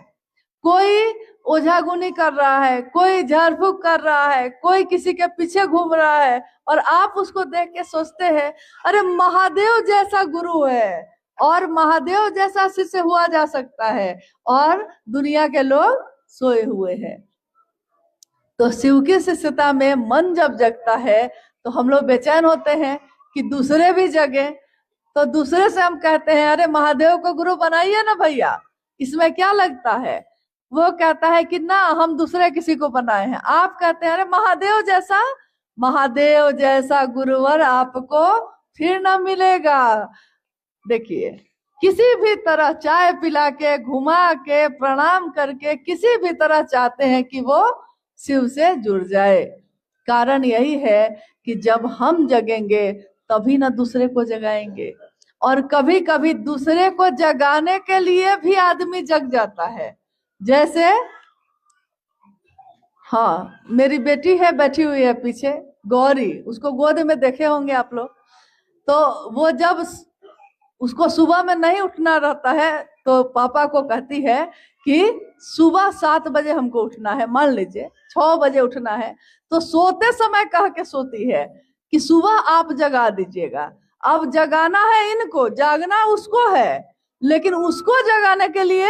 कोई ओझागुनी कर रहा है, कोई झाड़ फूक कर रहा है, कोई किसी के पीछे घूम रहा है, और आप उसको देख के सोचते हैं अरे महादेव जैसा गुरु है और महादेव जैसा शिष्य हुआ जा सकता है, और दुनिया के लोग सोए हुए हैं। तो शिव की शिष्यता में मन जब जगता है तो हम लोग बेचैन होते हैं कि दूसरे भी जगे। तो दूसरे से हम कहते हैं अरे महादेव को गुरु बनाइए ना भैया, इसमें क्या लगता है? वो कहता है कि ना, हम दूसरे किसी को बनाए हैं। आप कहते हैं अरे महादेव जैसा महादेव जैसा गुरुवर आपको फिर न मिलेगा। देखिए, किसी भी तरह चाय पिला के, घुमा के, प्रणाम करके, किसी भी तरह चाहते हैं कि वो शिव से जुड़ जाए। कारण यही है कि जब हम जगेंगे तभी ना दूसरे को जगाएंगे। और कभी कभी दूसरे को जगाने के लिए भी आदमी जग जाता है। जैसे, हाँ, मेरी बेटी है, बैठी हुई है पीछे, गौरी, उसको गोद में देखे होंगे आप लोग। तो वो जब उसको सुबह में नहीं उठना रहता है तो पापा को कहती है कि सुबह 7 बजे हमको उठना है, मान लीजिए 6 बजे उठना है, तो सोते समय कह के सोती है कि सुबह आप जगा दीजिएगा। अब जगाना है इनको, जागना उसको है, लेकिन उसको जगाने के लिए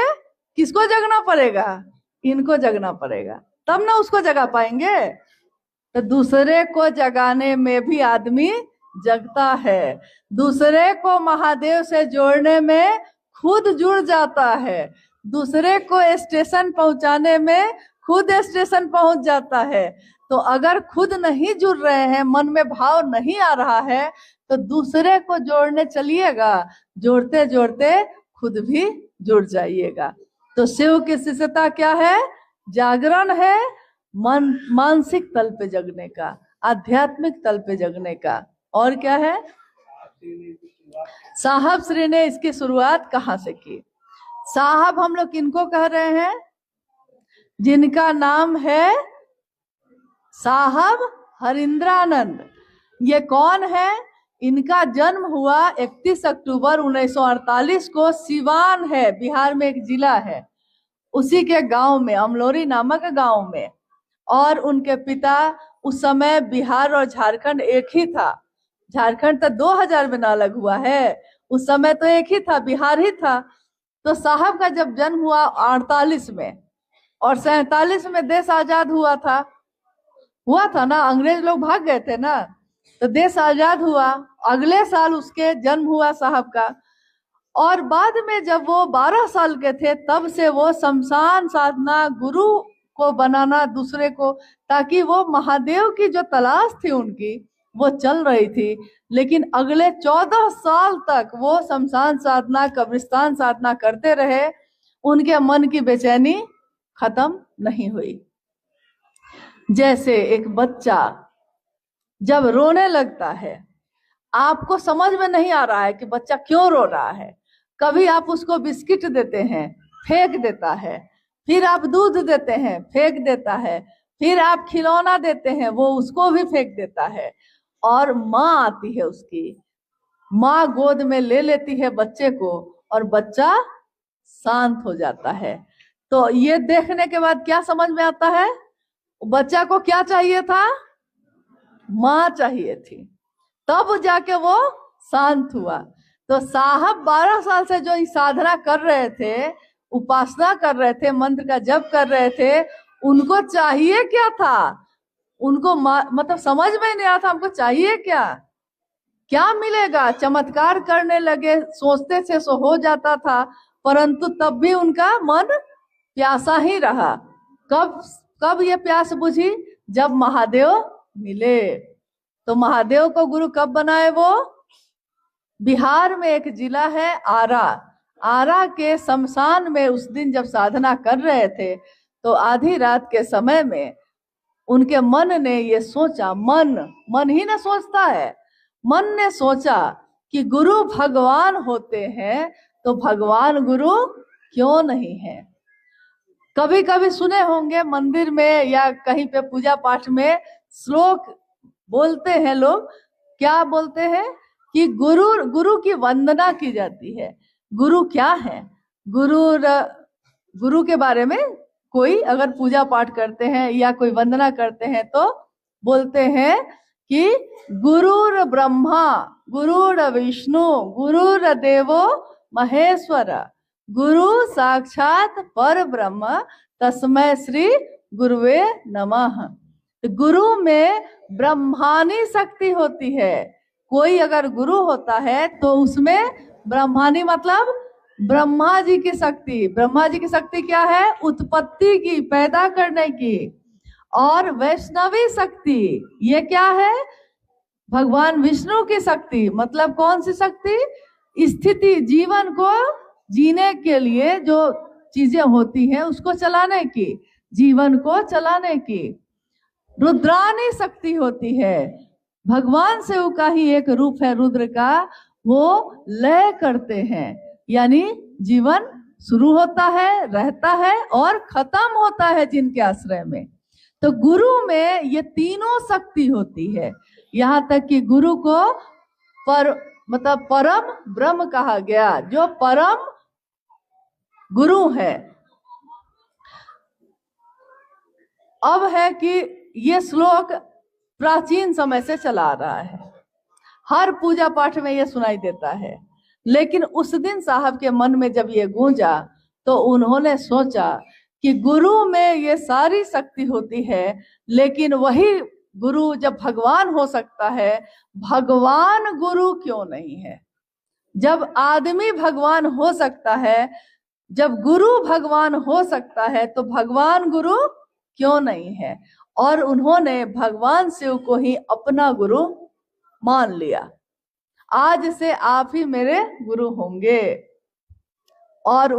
किसको जगना पड़ेगा? इनको जगना पड़ेगा, तब ना उसको जगा पाएंगे। तो दूसरे को जगाने में भी आदमी जगता है, दूसरे को महादेव से जोड़ने में खुद जुड़ जाता है, दूसरे को स्टेशन पहुंचाने में खुद स्टेशन पहुंच जाता है। तो अगर खुद नहीं जुड़ रहे हैं, मन में भाव नहीं आ रहा है, तो दूसरे को जोड़ने चलिएगा, जोड़ते जोड़ते खुद भी जुड़ जाइएगा। तो शिव की शिष्यता क्या है? जागरण है, मानसिक तल पे जगने का, आध्यात्मिक तल पे जगने का। और क्या है? साहब श्री ने इसकी शुरुआत कहाँ से की? साहब हम लोग किनको कह रहे हैं? जिनका नाम है साहब हरिंद्रानंद। ये कौन है? इनका जन्म हुआ 31 अक्टूबर 1948 को, सिवान है, बिहार में एक जिला है, उसी के गांव में, अमलोरी नामक गांव में। और उनके पिता, उस समय बिहार और झारखंड एक ही था, झारखंड तो 2000 में ना अलग हुआ है, उस समय तो एक ही था, बिहार ही था। तो साहब का जब जन्म हुआ 48 में, और 47 में देश आजाद हुआ था ना, अंग्रेज लोग भाग गए थे ना, तो देश आजाद हुआ। अगले साल उसके जन्म हुआ साहब का। और बाद में जब वो 12 साल के थे, तब से वो शमशान साधना, गुरु को बनाना दूसरे को, ताकि वो महादेव की जो तलाश थी उनकी, वो चल रही थी। लेकिन अगले 14 साल तक वो शमशान साधना, कब्रिस्तान साधना करते रहे, उनके मन की बेचैनी खत्म नहीं हुई। जैसे एक बच्चा जब रोने लगता है, आपको समझ में नहीं आ रहा है कि बच्चा क्यों रो रहा है, कभी आप उसको बिस्किट देते हैं, फेंक देता है, फिर आप दूध देते हैं, फेंक देता है, फिर आप खिलौना देते हैं, वो उसको भी फेंक देता है। और माँ आती है, उसकी माँ गोद में ले लेती है बच्चे को, और बच्चा शांत हो जाता है। तो ये देखने के बाद क्या समझ में आता है? बच्चा को क्या चाहिए था? माँ चाहिए थी, तब जाके वो शांत हुआ। तो साहब 12 साल से जो साधना कर रहे थे, उपासना कर रहे थे, मंत्र का जप कर रहे थे, उनको चाहिए क्या था? उनको मतलब समझ में नहीं आता हमको चाहिए क्या, क्या मिलेगा। चमत्कार करने लगे, सोचते थे सो हो जाता था, परंतु तब भी उनका मन प्यासा ही रहा। कब ये प्यास बुझी? जब महादेव मिले। तो महादेव को गुरु कब बनाए? वो बिहार में एक जिला है आरा के शमशान में उस दिन जब साधना कर रहे थे, तो आधी रात के समय में उनके मन ने ये सोचा, मन ही ना सोचता है, मन ने सोचा कि गुरु भगवान होते हैं, तो भगवान गुरु क्यों नहीं है। कभी कभी सुने होंगे मंदिर में या कहीं पे पूजा पाठ में श्लोक बोलते हैं लोग, क्या बोलते हैं कि गुरु की वंदना की जाती है। गुरु क्या है? गुरु के बारे में कोई अगर पूजा पाठ करते हैं या कोई वंदना करते हैं तो बोलते हैं कि गुरुर ब्रह्मा, गुरुर विष्णु, गुरुर देवो महेश्वर, गुरु साक्षात पर ब्रह्म, तस्मै श्री गुरुवे नमः। गुरु में ब्रह्मानी शक्ति होती है। कोई अगर गुरु होता है तो उसमें ब्रह्मानी मतलब ब्रह्मा जी की शक्ति। ब्रह्मा जी की शक्ति क्या है? उत्पत्ति की, पैदा करने की। और वैष्णवी शक्ति, ये क्या है? भगवान विष्णु की शक्ति। मतलब कौन सी शक्ति? स्थिति, जीवन को जीने के लिए जो चीजें होती हैं उसको चलाने की, जीवन को चलाने की। रुद्रानी शक्ति होती है, भगवान शिव का ही एक रूप है रुद्र का, वो लय करते हैं, यानी जीवन शुरू होता है, रहता है और खत्म होता है जिनके आश्रय में। तो गुरु में ये तीनों शक्ति होती है। यहाँ तक कि गुरु को मतलब परम ब्रह्म कहा गया, जो परम गुरु है। अब है कि ये श्लोक प्राचीन समय से चला आ रहा है, हर पूजा पाठ में ये सुनाई देता है। लेकिन उस दिन साहब के मन में जब ये गूंजा तो उन्होंने सोचा कि गुरु में ये सारी शक्ति होती है, लेकिन वही गुरु जब भगवान हो सकता है, भगवान गुरु क्यों नहीं है? जब आदमी भगवान हो सकता है, जब गुरु भगवान हो सकता है, तो भगवान गुरु क्यों नहीं है? और उन्होंने भगवान शिव को ही अपना गुरु मान लिया। आज से आप ही मेरे गुरु होंगे। और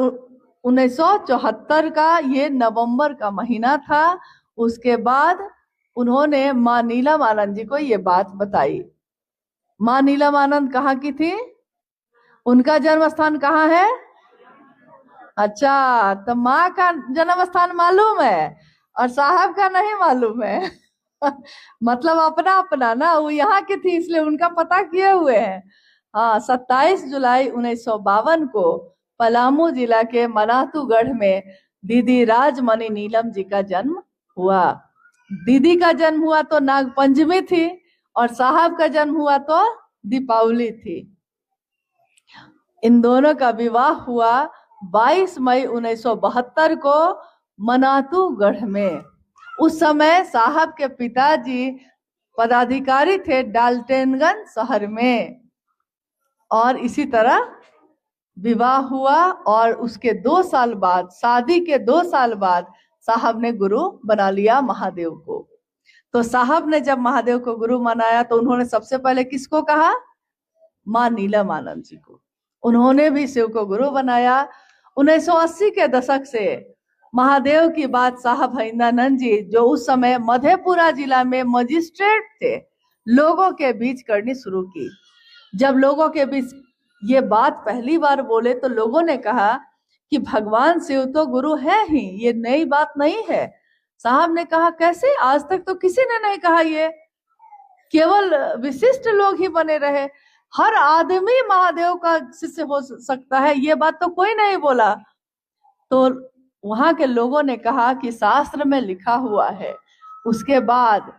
1974 का ये नवंबर का महीना था। उसके बाद उन्होंने माँ नीलमानंद जी को ये बात बताई। माँ नीलमानंद कहाँ की थी? उनका जन्म स्थान कहाँ है? अच्छा, तो माँ का जन्म स्थान मालूम है और साहब का नहीं मालूम है। मतलब अपना अपना ना, वो यहाँ की थी इसलिए उनका पता किए हुए हैं। हाँ, 27 जुलाई 1952 को पलामू जिला के मनातूगढ़ में दीदी राजमणि नीलम जी का जन्म हुआ। दीदी का जन्म हुआ तो नागपंचमी थी और साहब का जन्म हुआ तो दीपावली थी। इन दोनों का विवाह हुआ 22 मई 1972 को मनातूगढ़ में। उस समय साहब के पिताजी पदाधिकारी थे डाल्टनगंज शहर में। और इसी तरह विवाह हुआ और उसके 2 साल बाद, शादी के 2 साल बाद साहब ने गुरु बना लिया महादेव को। तो साहब ने जब महादेव को गुरु मनाया तो उन्होंने सबसे पहले किसको कहा? माँ नीलमानंद जी को। उन्होंने भी शिव को गुरु बनाया। 1980 के दशक से महादेव की बात साहब हरिंदानंद जी, जो उस समय मधेपुरा जिला में मजिस्ट्रेट थे, लोगों के बीच करनी शुरू की। जब लोगों के बीच ये बात पहली बार बोले तो लोगों ने कहा कि भगवान शिव तो गुरु है ही, ये नई बात नहीं है। साहब ने कहा कैसे? आज तक तो किसी ने नहीं कहा, ये केवल विशिष्ट लोग ही बने रहे, हर आदमी महादेव का शिष्य हो सकता है, ये बात तो कोई नहीं बोला। तो वहां के लोगों ने कहा कि शास्त्र में लिखा हुआ है। उसके बाद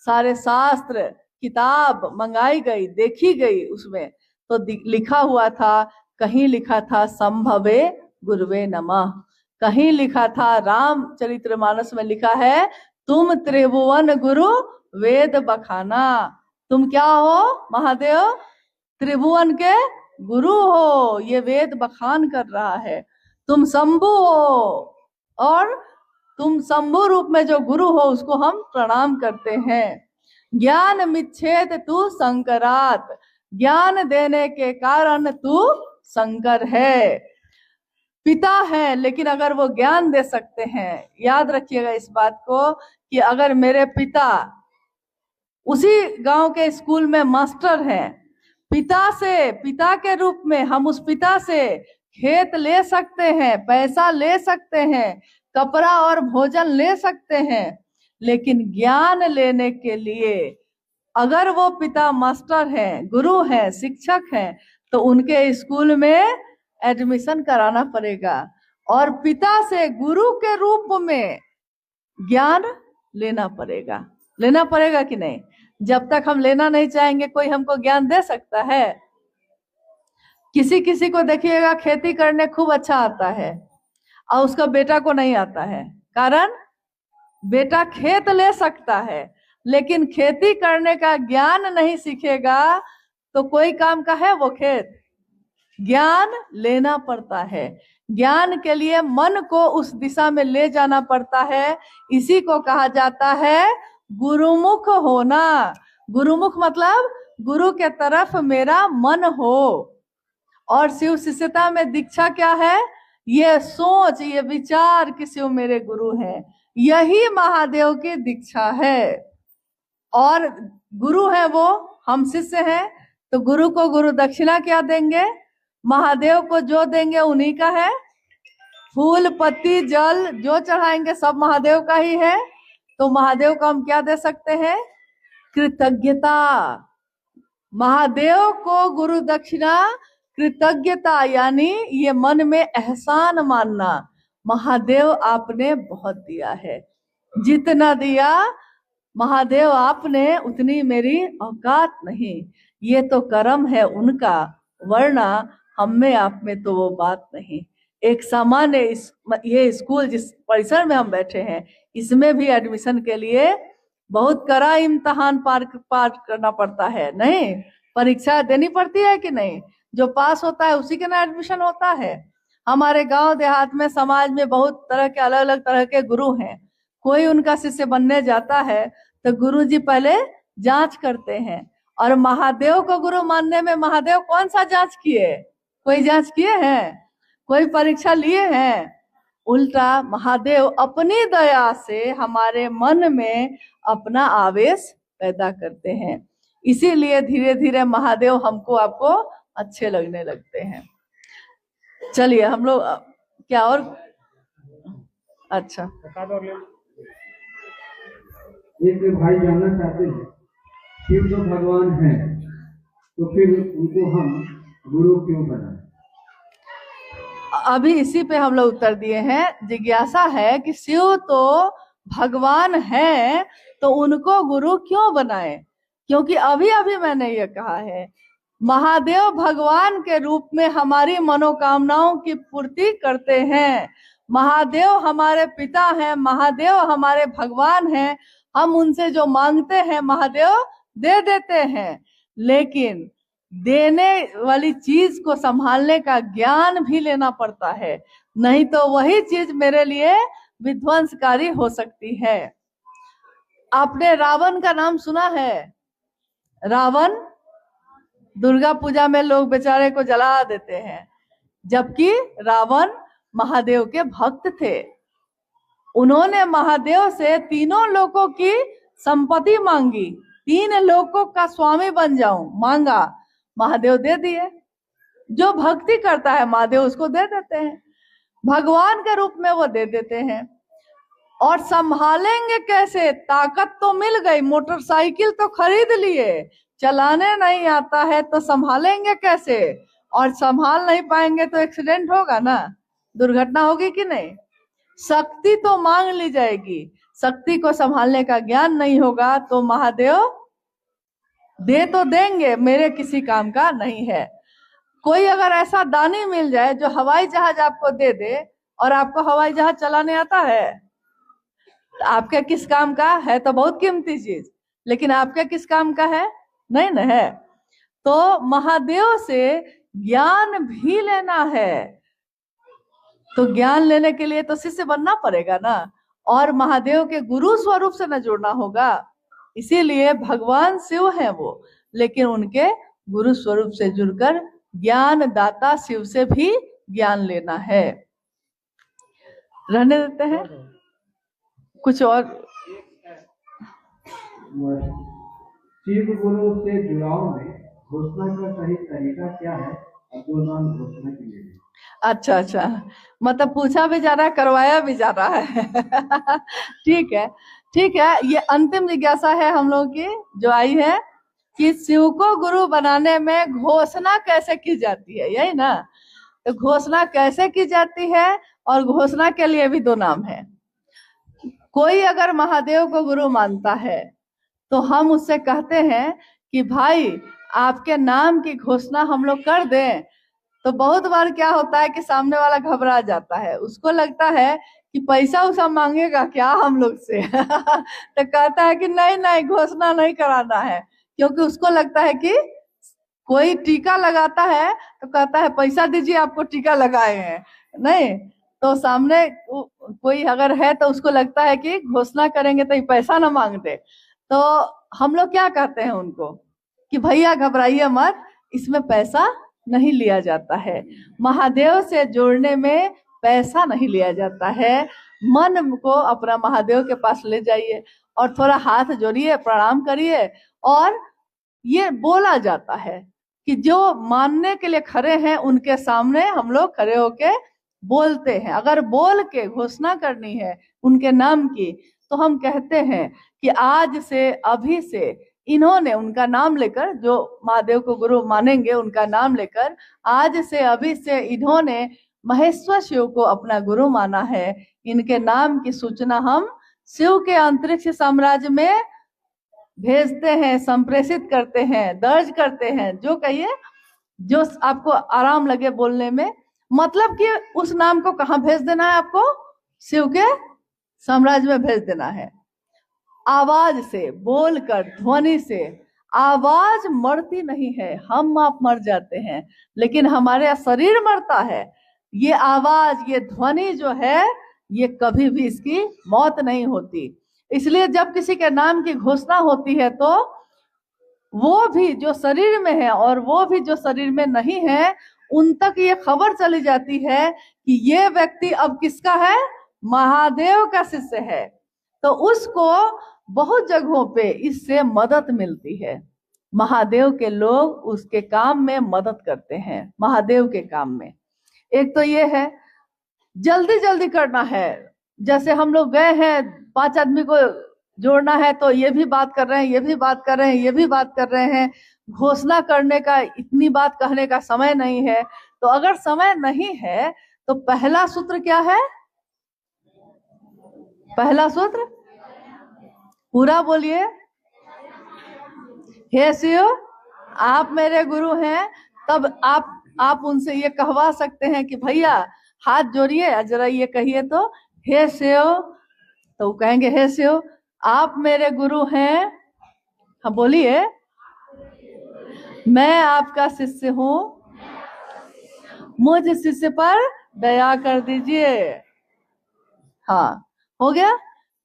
सारे शास्त्र किताब मंगाई गई, देखी गई, उसमें तो लिखा हुआ था, कहीं लिखा था संभवे गुरुवे नमः, कहीं लिखा था रामचरितमानस में लिखा है तुम त्रिभुवन गुरु वेद बखाना। तुम क्या हो? महादेव त्रिभुवन के गुरु हो, ये वेद बखान कर रहा है। तुम शंभु हो और तुम शंभु रूप में जो गुरु हो उसको हम प्रणाम करते हैं। ज्ञान मिच्छेद तू शंकरात, ज्ञान देने के कारण तू शंकर है। पिता है लेकिन अगर वो ज्ञान दे सकते हैं, याद रखिएगा इस बात को कि अगर मेरे पिता उसी गांव के स्कूल में मास्टर हैं, पिता के रूप में हम उस पिता से खेत ले सकते हैं, पैसा ले सकते हैं, कपड़ा और भोजन ले सकते हैं, लेकिन ज्ञान लेने के लिए अगर वो पिता मास्टर हैं, गुरु हैं, शिक्षक हैं, तो उनके स्कूल में एडमिशन कराना पड़ेगा और पिता से गुरु के रूप में ज्ञान लेना पड़ेगा कि नहीं? जब तक हम लेना नहीं चाहेंगे कोई हमको ज्ञान दे सकता है? किसी को देखिएगा खेती करने खूब अच्छा आता है और उसका बेटा को नहीं आता है। कारण बेटा खेत ले सकता है लेकिन खेती करने का ज्ञान नहीं सीखेगा तो कोई काम का है वो खेत? ज्ञान लेना पड़ता है। ज्ञान के लिए मन को उस दिशा में ले जाना पड़ता है। इसी को कहा जाता है गुरुमुख होना। गुरुमुख मतलब गुरु के तरफ मेरा मन हो। और शिव शिष्यता में दीक्षा क्या है? ये सोच, ये विचार कि शिव मेरे गुरु हैं, यही महादेव की दीक्षा है। और गुरु है वो, हम शिष्य हैं, तो गुरु को गुरु दक्षिणा क्या देंगे? महादेव को जो देंगे उन्हीं का है। फूल पत्ती जल जो चढ़ाएंगे सब महादेव का ही है। तो महादेव को हम क्या दे सकते हैं? कृतज्ञता। महादेव को गुरु दक्षिणा कृतज्ञता, यानी ये मन में एहसान मानना, महादेव आपने बहुत दिया है, जितना दिया महादेव आपने उतनी मेरी औकात नहीं, ये तो कर्म है उनका, वरना हम में आप में तो वो बात नहीं। एक सामान्य ये स्कूल जिस परिसर में हम बैठे हैं, इसमें भी एडमिशन के लिए बहुत कड़ा इम्तिहान पार करना पड़ता है, नहीं? परीक्षा देनी पड़ती है कि नहीं? जो पास होता है उसी के ना एडमिशन होता है। हमारे गांव देहात में, समाज में बहुत तरह के अलग अलग तरह के गुरु हैं। कोई उनका शिष्य बनने जाता है तो गुरुजी पहले जांच करते हैं। और महादेव को गुरु मानने में महादेव कौन सा जांच किए? कोई जांच किए हैं? कोई परीक्षा लिए हैं? उल्टा महादेव अपनी दया से हमारे मन में अपना आवेश पैदा करते हैं। इसीलिए धीरे धीरे महादेव हमको आपको अच्छे लगने लगते हैं। चलिए हम लोग क्या और अच्छा, एक भाई जानना चाहते हैं, शिव जो भगवान हैं तो फिर उनको हम गुरु क्यों बनाए? अभी इसी पे हम लोग उत्तर दिए हैं। जिज्ञासा है कि शिव तो भगवान है तो उनको गुरु क्यों बनाए? क्योंकि अभी अभी मैंने ये कहा है, महादेव भगवान के रूप में हमारी मनोकामनाओं की पूर्ति करते हैं। महादेव हमारे पिता हैं, महादेव हमारे भगवान हैं। हम उनसे जो मांगते हैं महादेव दे देते हैं, लेकिन देने वाली चीज को संभालने का ज्ञान भी लेना पड़ता है, नहीं तो वही चीज मेरे लिए विध्वंसकारी हो सकती है। आपने रावण का नाम सुना है? रावण, दुर्गा पूजा में लोग बेचारे को जला देते हैं, जबकि रावण महादेव के भक्त थे। उन्होंने महादेव से तीनों लोकों की संपत्ति मांगी, 3 लोकों का स्वामी बन जाऊं मांगा, महादेव दे दिए। जो भक्ति करता है महादेव उसको दे देते हैं, भगवान के रूप में वो दे देते हैं। और संभालेंगे कैसे? ताकत तो मिल गई, मोटरसाइकिल तो खरीद लिए, चलाने नहीं आता है तो संभालेंगे कैसे? और संभाल नहीं पाएंगे तो एक्सीडेंट होगा ना, दुर्घटना होगी कि नहीं? शक्ति तो मांग ली जाएगी, शक्ति को संभालने का ज्ञान नहीं होगा तो महादेव दे तो देंगे, मेरे किसी काम का नहीं है। कोई अगर ऐसा दानी मिल जाए जो हवाई जहाज आपको दे दे और आपको हवाई जहाज चलाने आता है, तो आपके किस काम का है? तो बहुत कीमती चीज, लेकिन आपके किस काम का है? नहीं न है। तो महादेव से ज्ञान भी लेना है, तो ज्ञान लेने के लिए तो शिष्य बनना पड़ेगा ना, और महादेव के गुरु स्वरूप से न जुड़ना होगा। इसीलिए भगवान शिव हैं वो, लेकिन उनके गुरु स्वरूप से जुड़कर ज्ञान दाता शिव से भी ज्ञान लेना है। रहने देते हैं कुछ और। शिव गुरु से जुड़ाव में घोषणा का सही तरीका क्या है? अपना नाम घोषणा के लिए। अच्छा, मतलब पूछा भी जा रहा है, करवाया भी जा रहा है। ठीक है, ये अंतिम जिज्ञासा है हम लोग की जो आई है कि शिव को गुरु बनाने में घोषणा कैसे की जाती है, यही ना? तो घोषणा कैसे की जाती है, और घोषणा के लिए भी 2 नाम है। कोई अगर महादेव को गुरु मानता है तो हम उससे कहते हैं कि भाई आपके नाम की घोषणा हम लोग कर दें। तो बहुत बार क्या होता है कि सामने वाला घबरा जाता है, उसको लगता है कि पैसा उसा मांगेगा क्या हम लोग से। तो कहता है कि नहीं घोषणा नहीं कराना है, क्योंकि उसको लगता है कि कोई टीका लगाता है तो कहता है पैसा दीजिए, आपको टीका लगाए हैं, नहीं तो सामने कोई अगर है तो उसको लगता है कि घोषणा करेंगे तो ये पैसा ना मांग दे। तो हम लोग क्या कहते हैं उनको कि भैया घबराइए मत, इसमें पैसा नहीं लिया जाता है। महादेव से जोड़ने में पैसा नहीं लिया जाता है। मन को अपना महादेव के पास ले जाइए और थोड़ा हाथ जोड़िए, प्रणाम करिए, और ये बोला जाता है कि जो मानने के लिए खड़े हैं उनके सामने हम लोग खड़े होके बोलते हैं। अगर बोल के घोषणा करनी है उनके नाम की तो हम कहते हैं कि आज से, अभी से इन्होंने, उनका नाम लेकर, जो महादेव को गुरु मानेंगे उनका नाम लेकर, आज से, अभी से इन्होंने महेश्वर शिव को अपना गुरु माना है। इनके नाम की सूचना हम शिव के अंतरिक्ष साम्राज्य में भेजते हैं, संप्रेषित करते हैं, दर्ज करते हैं। जो कहिए, जो आपको आराम लगे बोलने में, मतलब कि उस नाम को कहाँ भेज देना है आपको? शिव के साम्राज्य में भेज देना है। आवाज से, बोलकर, ध्वनि से। आवाज मरती नहीं है, हम आप मर जाते हैं, लेकिन हमारे शरीर मरता है। ये आवाज, ये ध्वनि जो है, ये कभी भी इसकी मौत नहीं होती। इसलिए जब किसी के नाम की घोषणा होती है तो वो भी जो शरीर में है और वो भी जो शरीर में नहीं है, उन तक ये खबर चली जाती है कि ये व्यक्ति अब किसका है? महादेव का शिष्य है। तो उसको बहुत जगहों पे इससे मदद मिलती है। महादेव के लोग उसके काम में मदद करते हैं, महादेव के काम में। एक तो ये है, जल्दी जल्दी करना है। जैसे हम लोग गए हैं, 5 आदमी को जोड़ना है तो ये भी बात कर रहे हैं, ये भी बात कर रहे हैं, ये भी बात कर रहे हैं। घोषणा करने का, इतनी बात कहने का समय नहीं है। तो अगर समय नहीं है तो पहला सूत्र क्या है? पहला सूत्र पूरा बोलिए। हे शिव, आप मेरे गुरु हैं। तब आप उनसे ये कहवा सकते हैं कि भैया हाथ जोड़िए, जरा ये कहिए तो, हे शिव। तो वो कहेंगे, हे शिव आप मेरे गुरु हैं। हाँ बोलिए, मैं आपका शिष्य हूँ, मुझ शिष्य पर दया कर दीजिए। हाँ, हो गया।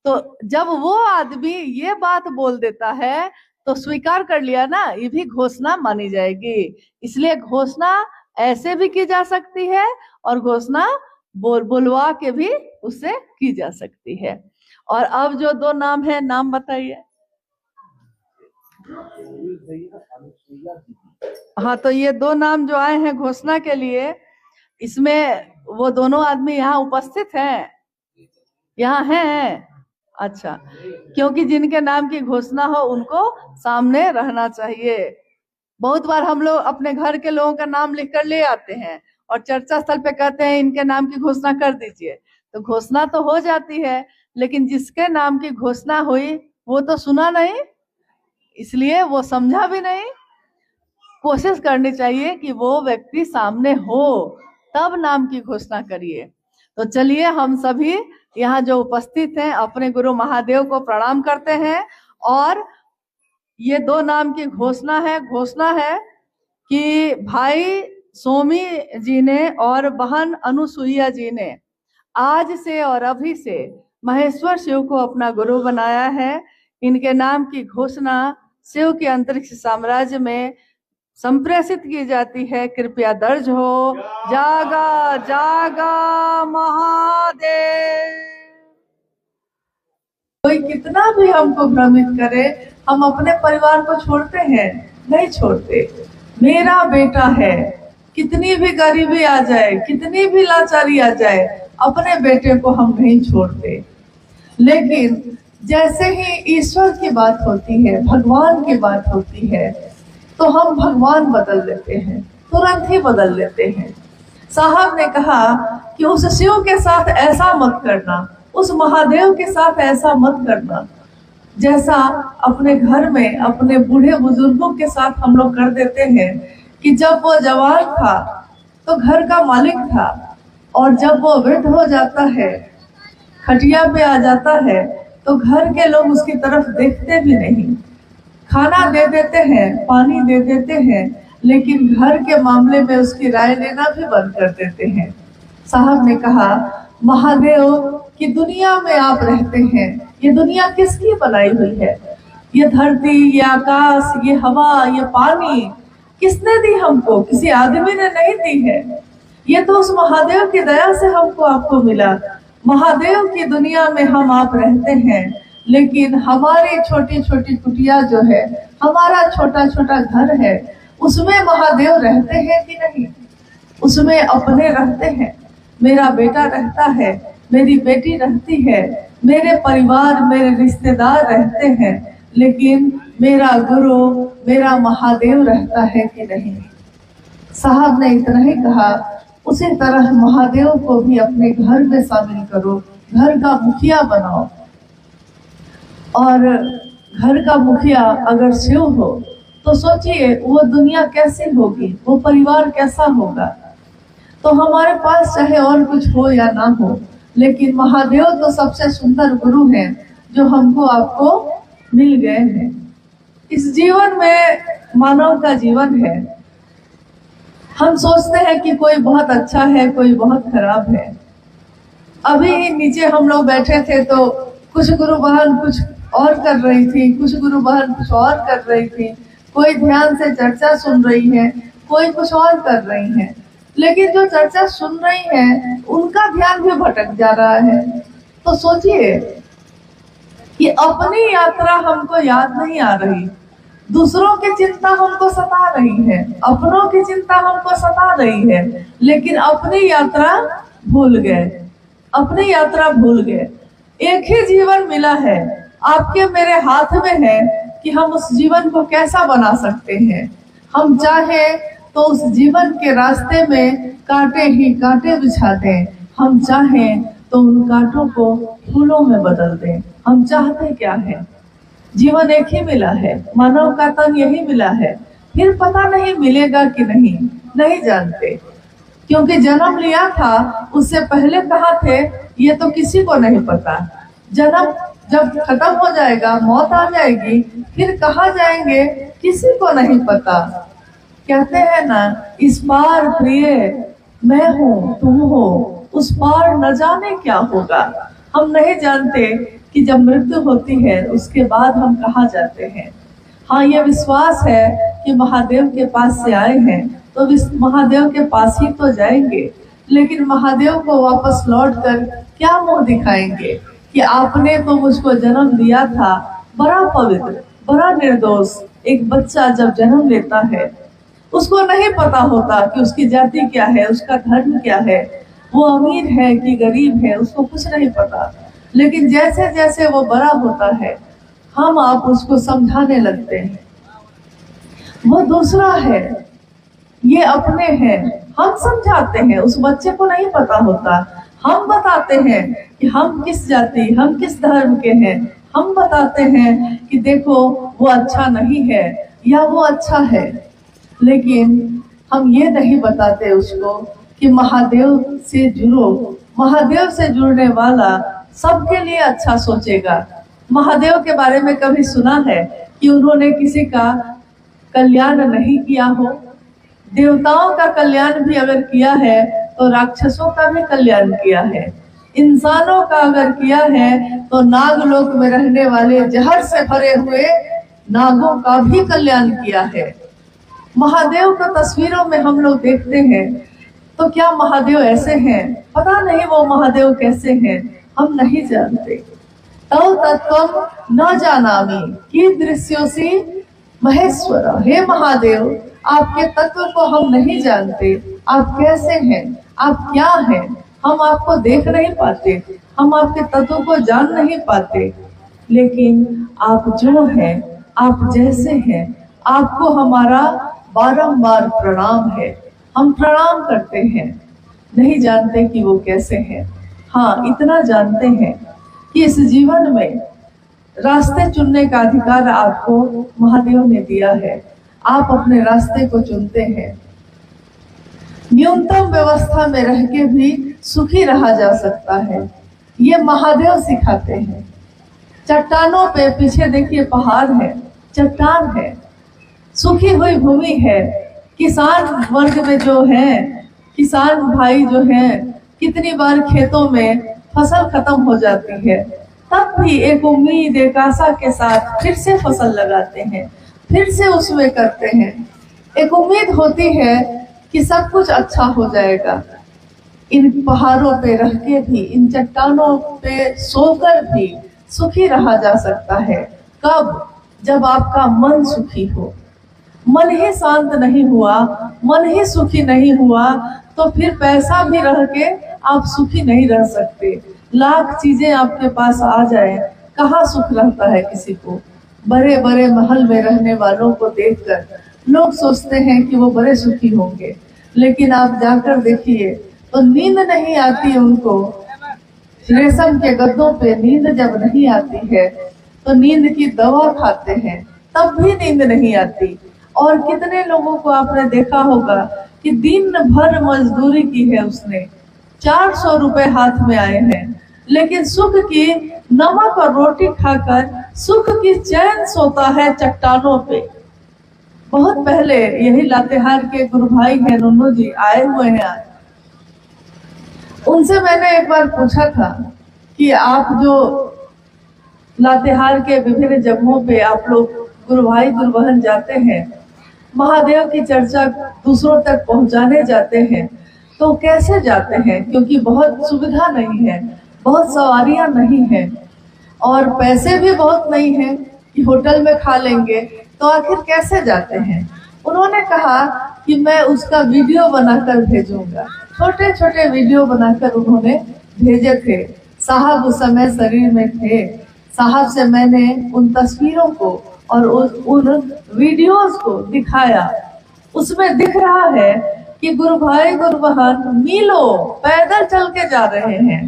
तो जब वो आदमी ये बात बोल देता है तो स्वीकार कर लिया ना, ये भी घोषणा मानी जाएगी। इसलिए घोषणा ऐसे भी की जा सकती है और घोषणा बोलवा के भी उससे की जा सकती है। और अब जो 2 नाम है, नाम बताइए। हाँ, तो ये 2 नाम जो आए हैं घोषणा के लिए, इसमें वो दोनों आदमी यहाँ उपस्थित हैं? यहाँ हैं? अच्छा, क्योंकि जिनके नाम की घोषणा हो उनको सामने रहना चाहिए। बहुत बार हम लोग अपने घर के लोगों का नाम लिख कर ले आते हैं और चर्चा स्थल पे कहते हैं इनके नाम की घोषणा कर दीजिए। तो घोषणा तो हो जाती है, लेकिन जिसके नाम की घोषणा हुई वो तो सुना नहीं, इसलिए वो समझा भी नहीं। कोशिश करनी चाहिए कि वो व्यक्ति सामने हो, तब नाम की घोषणा करिए। तो चलिए, हम सभी यहाँ जो उपस्थित हैं अपने गुरु महादेव को प्रणाम करते हैं। और ये 2 नाम की घोषणा है कि भाई सोमी जी ने और बहन अनुसुईया जी ने आज से और अभी से महेश्वर शिव को अपना गुरु बनाया है। इनके नाम की घोषणा शिव के अंतरिक्ष साम्राज्य में संप्रेषित की जाती है। कृपया दर्ज हो। जागा जागा महादेव। कोई कितना भी हमको भ्रमित करे, हम अपने परिवार को छोड़ते हैं? नहीं छोड़ते। मेरा बेटा है, कितनी भी गरीबी आ जाए, कितनी भी लाचारी आ जाए, अपने बेटे को हम नहीं छोड़ते। लेकिन जैसे ही ईश्वर की बात होती है, भगवान की बात होती है, तो हम भगवान बदल देते हैं, तुरंत ही बदल देते हैं। साहब ने कहा कि उस शिव के साथ ऐसा मत करना, उस महादेव के साथ ऐसा मत करना जैसा अपने घर में अपने बूढ़े बुजुर्गों के साथ हम लोग कर देते हैं। कि जब वो जवान था तो घर का मालिक था, और जब वो वृद्ध हो जाता है, खटिया पे आ जाता है, तो घर के लोग उसकी तरफ देखते भी नहीं। खाना दे देते हैं, पानी दे देते हैं, लेकिन घर के मामले में उसकी राय लेना भी बंद कर देते हैं। साहब ने कहा, महादेव की दुनिया में आप रहते हैं, ये दुनिया किसकी बनाई हुई है? ये धरती, ये आकाश, ये हवा, ये पानी किसने दी हमको? किसी आदमी ने नहीं दी है। ये तो उस महादेव की दया से हमको आपको मिला। महादेव की दुनिया में हम आप रहते हैं, लेकिन हमारी छोटी छोटी कुटिया जो है, हमारा छोटा छोटा घर है, उसमें महादेव रहते हैं कि नहीं? उसमें अपने रहते हैं। मेरा बेटा रहता है, मेरी बेटी रहती है, मेरे परिवार, मेरे रिश्तेदार रहते हैं, लेकिन मेरा गुरु, मेरा महादेव रहता है कि नहीं? साहब ने इतना ही कहा। उसी तरह महादेव को भी अपने घर में शामिल करो, घर का मुखिया बनाओ। और घर का मुखिया अगर शिव हो तो सोचिए वो दुनिया कैसी होगी, वो परिवार कैसा होगा। तो हमारे पास चाहे और कुछ हो या ना हो, लेकिन महादेव तो सबसे सुंदर गुरु हैं जो हमको आपको मिल गए हैं। इस जीवन में मानव का जीवन है। हम सोचते हैं कि कोई बहुत अच्छा है, कोई बहुत खराब है। अभी नीचे हम लोग बैठे थे तो कुछ गुरु बहन कुछ और कर रही थी, कुछ गुरु बहन कुछ और कर रही थी, कोई ध्यान से चर्चा सुन रही है, कोई कुछ और कर रही है। लेकिन जो चर्चा सुन रही है उनका ध्यान भी भटक जा रहा है। तो सोचिए कि अपनी यात्रा हमको याद नहीं आ रही, दूसरों की चिंता हमको सता रही है, अपनों की चिंता हमको सता रही है, लेकिन अपनी यात्रा भूल गए, अपनी यात्रा भूल गए। एक ही जीवन मिला है, आपके मेरे हाथ में है कि हम उस जीवन को कैसा बना सकते हैं। हम चाहे तो उस जीवन के रास्ते में कांटे ही कांटे बिछा दें, हम चाहें तो उन कांटों को फूलों में बदल दें। हम चाहते क्या है? जीवन एक ही मिला है, मानव का तन यही मिला है, फिर पता नहीं मिलेगा कि नहीं, नहीं जानते। क्योंकि जन्म लिया था उससे पहले कहाँ थे ये तो किसी को नहीं पता। जन्म जब खत्म हो जाएगा, मौत आ जाएगी, फिर कहाँ जाएंगे किसी को नहीं पता। कहते हैं ना, इस पार प्रिय मैं हूँ तुम हो, उस पार न जाने क्या होगा। हम नहीं जानते कि जब मृत्यु होती है उसके बाद हम कहाँ जाते हैं। हाँ, ये विश्वास है कि महादेव के पास से आए हैं तो महादेव के पास ही तो जाएंगे, लेकिन महादेव को वापस लौट कर क्या मुंह दिखाएंगे कि आपने तो मुझको जन्म दिया था। बड़ा पवित्र, बड़ा निर्दोष एक बच्चा जब जन्म लेता है, उसको नहीं पता होता कि उसकी जाति क्या है, उसका धर्म क्या है, वो अमीर है कि गरीब है, उसको कुछ नहीं पता। लेकिन जैसे जैसे वो बड़ा होता है, हम आप उसको समझाने लगते हैं, वो दूसरा है, ये अपने हैं। हम समझाते हैं, उस बच्चे को नहीं पता होता। हम बताते हैं कि हम किस जाति, हम किस धर्म के हैं। हम बताते हैं कि देखो वो अच्छा नहीं है या वो अच्छा है, लेकिन हम ये नहीं बताते उसको कि महादेव से जुड़ो। महादेव से जुड़ने वाला सबके लिए अच्छा सोचेगा। महादेव के बारे में कभी सुना है कि उन्होंने किसी का कल्याण नहीं किया हो? देवताओं का कल्याण भी अगर किया है तो राक्षसों का भी कल्याण किया है। इंसानों का अगर किया है तो नागलोक में रहने वाले जहर से भरे हुए नागों का भी कल्याण किया है। महादेव को तस्वीरों में हम लोग देखते हैं तो क्या महादेव ऐसे हैं? पता नहीं वो महादेव कैसे हैं, हम नहीं जानते। तव तत्त्वं न जानामि कीदृश्योऽसि महेश्वर। हे महादेव, आपके तत्व को हम नहीं जानते, आप कैसे हैं, आप क्या हैं, हम आपको देख नहीं पाते, हम आपके तत्व को जान नहीं पाते, लेकिन आप जो हैं, आप जैसे हैं, आपको हमारा बारंबार प्रणाम है। हम प्रणाम करते हैं, नहीं जानते कि वो कैसे हैं। हाँ, इतना जानते हैं कि इस जीवन में रास्ते चुनने का अधिकार आपको महादेव ने दिया है। आप अपने रास्ते को चुनते हैं। न्यूनतम व्यवस्था में रह के भी सुखी रहा जा सकता है, ये महादेव सिखाते हैं। चट्टानों पे पीछे देखिए पहाड़ है, चट्टान है, सूखी हुई भूमि है, किसान वर्ग में जो है, किसान भाई जो हैं, कितनी बार खेतों में फसल खत्म हो जाती है, तब भी एक उम्मीद, एक आशा के साथ फिर से फसल लगाते हैं, फिर से उसमें करते हैं। एक उम्मीद होती है कि सब कुछ अच्छा हो जाएगा। इन पहाड़ों पे रह के भी, इन चट्टानों पे सोकर भी सुखी रहा जा सकता है। कब? जब आपका मन सुखी हो। मन ही शांत नहीं हुआ, मन ही सुखी नहीं हुआ, तो फिर पैसा भी रह के आप सुखी नहीं रह सकते। लाख चीजें आपके पास आ जाए, कहाँ सुख रहता है किसी को। बड़े बड़े महल में रहने वालों को देखकर लोग सोचते हैं कि वो बड़े सुखी होंगे, लेकिन आप जाकर देखिए तो नींद नहीं आती उनको। रेशम के गद्दों पे नींद जब नहीं आती है तो नींद की दवा खाते हैं, तब भी नींद नहीं आती। और कितने लोगों को आपने देखा होगा कि दिन भर मजदूरी की है उसने, 400 रुपए हाथ में आए हैं, लेकिन सुख की नमक और रोटी खाकर सुख की चैन सोता है चट्टानों पे। बहुत पहले यही लातेहार के गुरु भाई हैं नन्नू जी, आए हुए हैं आज। उनसे मैंने एक बार पूछा था कि आप जो लातेहार के विभिन्न जगहों पे आप लोग गुरु भाई गुरु बहन जाते हैं, महादेव की चर्चा दूसरों तक पहुंचाने जाते हैं, तो कैसे जाते हैं? क्योंकि बहुत सुविधा नहीं है, बहुत सवारियां नहीं है, और पैसे भी बहुत नहीं है कि होटल में खा लेंगे, तो आखिर कैसे जाते हैं? उन्होंने कहा कि मैं उसका वीडियो बनाकर भेजूंगा। छोटे छोटे वीडियो बनाकर उन्होंने भेजे थे। साहब उस समय शरीर में थे। साहब से मैंने उन तस्वीरों को और उन वीडियोस को दिखाया। उसमें दिख रहा है कि गुरु भाई गुरु बहन मीलों पैदल चल के जा रहे हैं,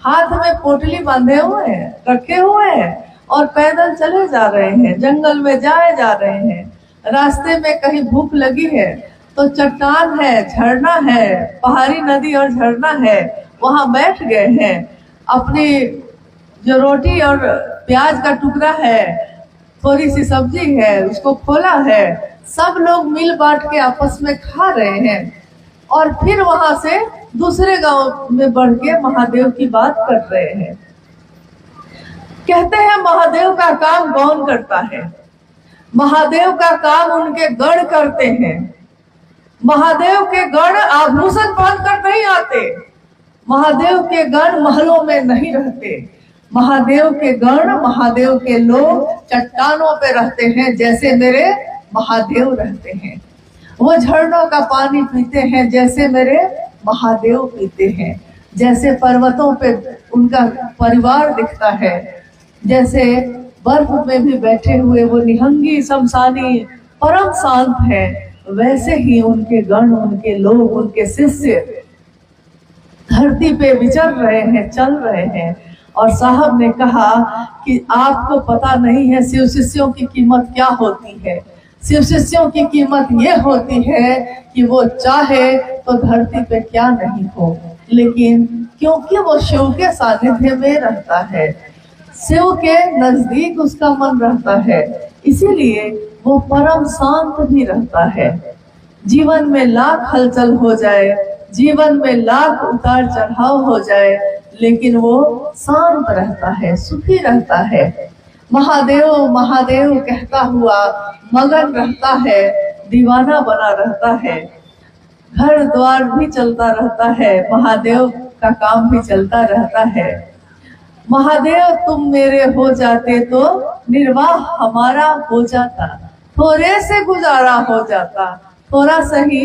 हाथ में पोटली बांधे हुए हैं, रखे हुए हैं, और पैदल चले जा रहे हैं, जंगल में जाए जा रहे हैं। रास्ते में कहीं भूख लगी है तो चट्टान है, झरना है, पहाड़ी नदी और झरना है, वहां बैठ गए हैं। अपनी जो रोटी और प्याज का टुकड़ा है, थोड़ी सी सब्जी है, उसको खोला है, सब लोग मिल बांट के आपस में खा रहे हैं, और फिर वहां से दूसरे गांव में बढ़ के महादेव की बात कर रहे हैं। कहते हैं महादेव का काम कौन करता है? महादेव का काम उनके गण करते हैं। महादेव के गण आभूषण पहनकर नहीं आते, महादेव के गण महलों में नहीं रहते। महादेव के गण, महादेव के लोग चट्टानों पे रहते हैं, जैसे मेरे महादेव रहते हैं। वो झरनों का पानी पीते हैं जैसे मेरे महादेव पीते हैं। जैसे पर्वतों पे उनका परिवार दिखता है, जैसे बर्फ में भी बैठे हुए वो निहंगी शमशानी परम शांत है, वैसे ही उनके गण, उनके लोग, उनके शिष्य धरती पे विचर रहे हैं, चल रहे हैं। और साहब ने कहा कि आपको पता नहीं है शिव शिष्यों की कीमत क्या होती है। शिव शिष्यों की कीमत ये होती है कि वो चाहे तो धरती पे क्या नहीं हो, लेकिन क्योंकि वो शिव के सानिध्य में रहता है, शिव के नजदीक उसका मन रहता है, इसीलिए वो परम शांत भी रहता है। जीवन में लाख हलचल हो जाए, जीवन में लाख उतार चढ़ाव हो जाए, लेकिन वो शांत रहता है, सुखी रहता है। महादेव महादेव कहता हुआ मगन रहता है, दीवाना बना रहता है। घर द्वार भी चलता रहता है, महादेव का काम भी चलता रहता है। महादेव तुम मेरे हो जाते तो निर्वाह हमारा हो जाता, थोड़े से गुजारा हो जाता, थोड़ा सही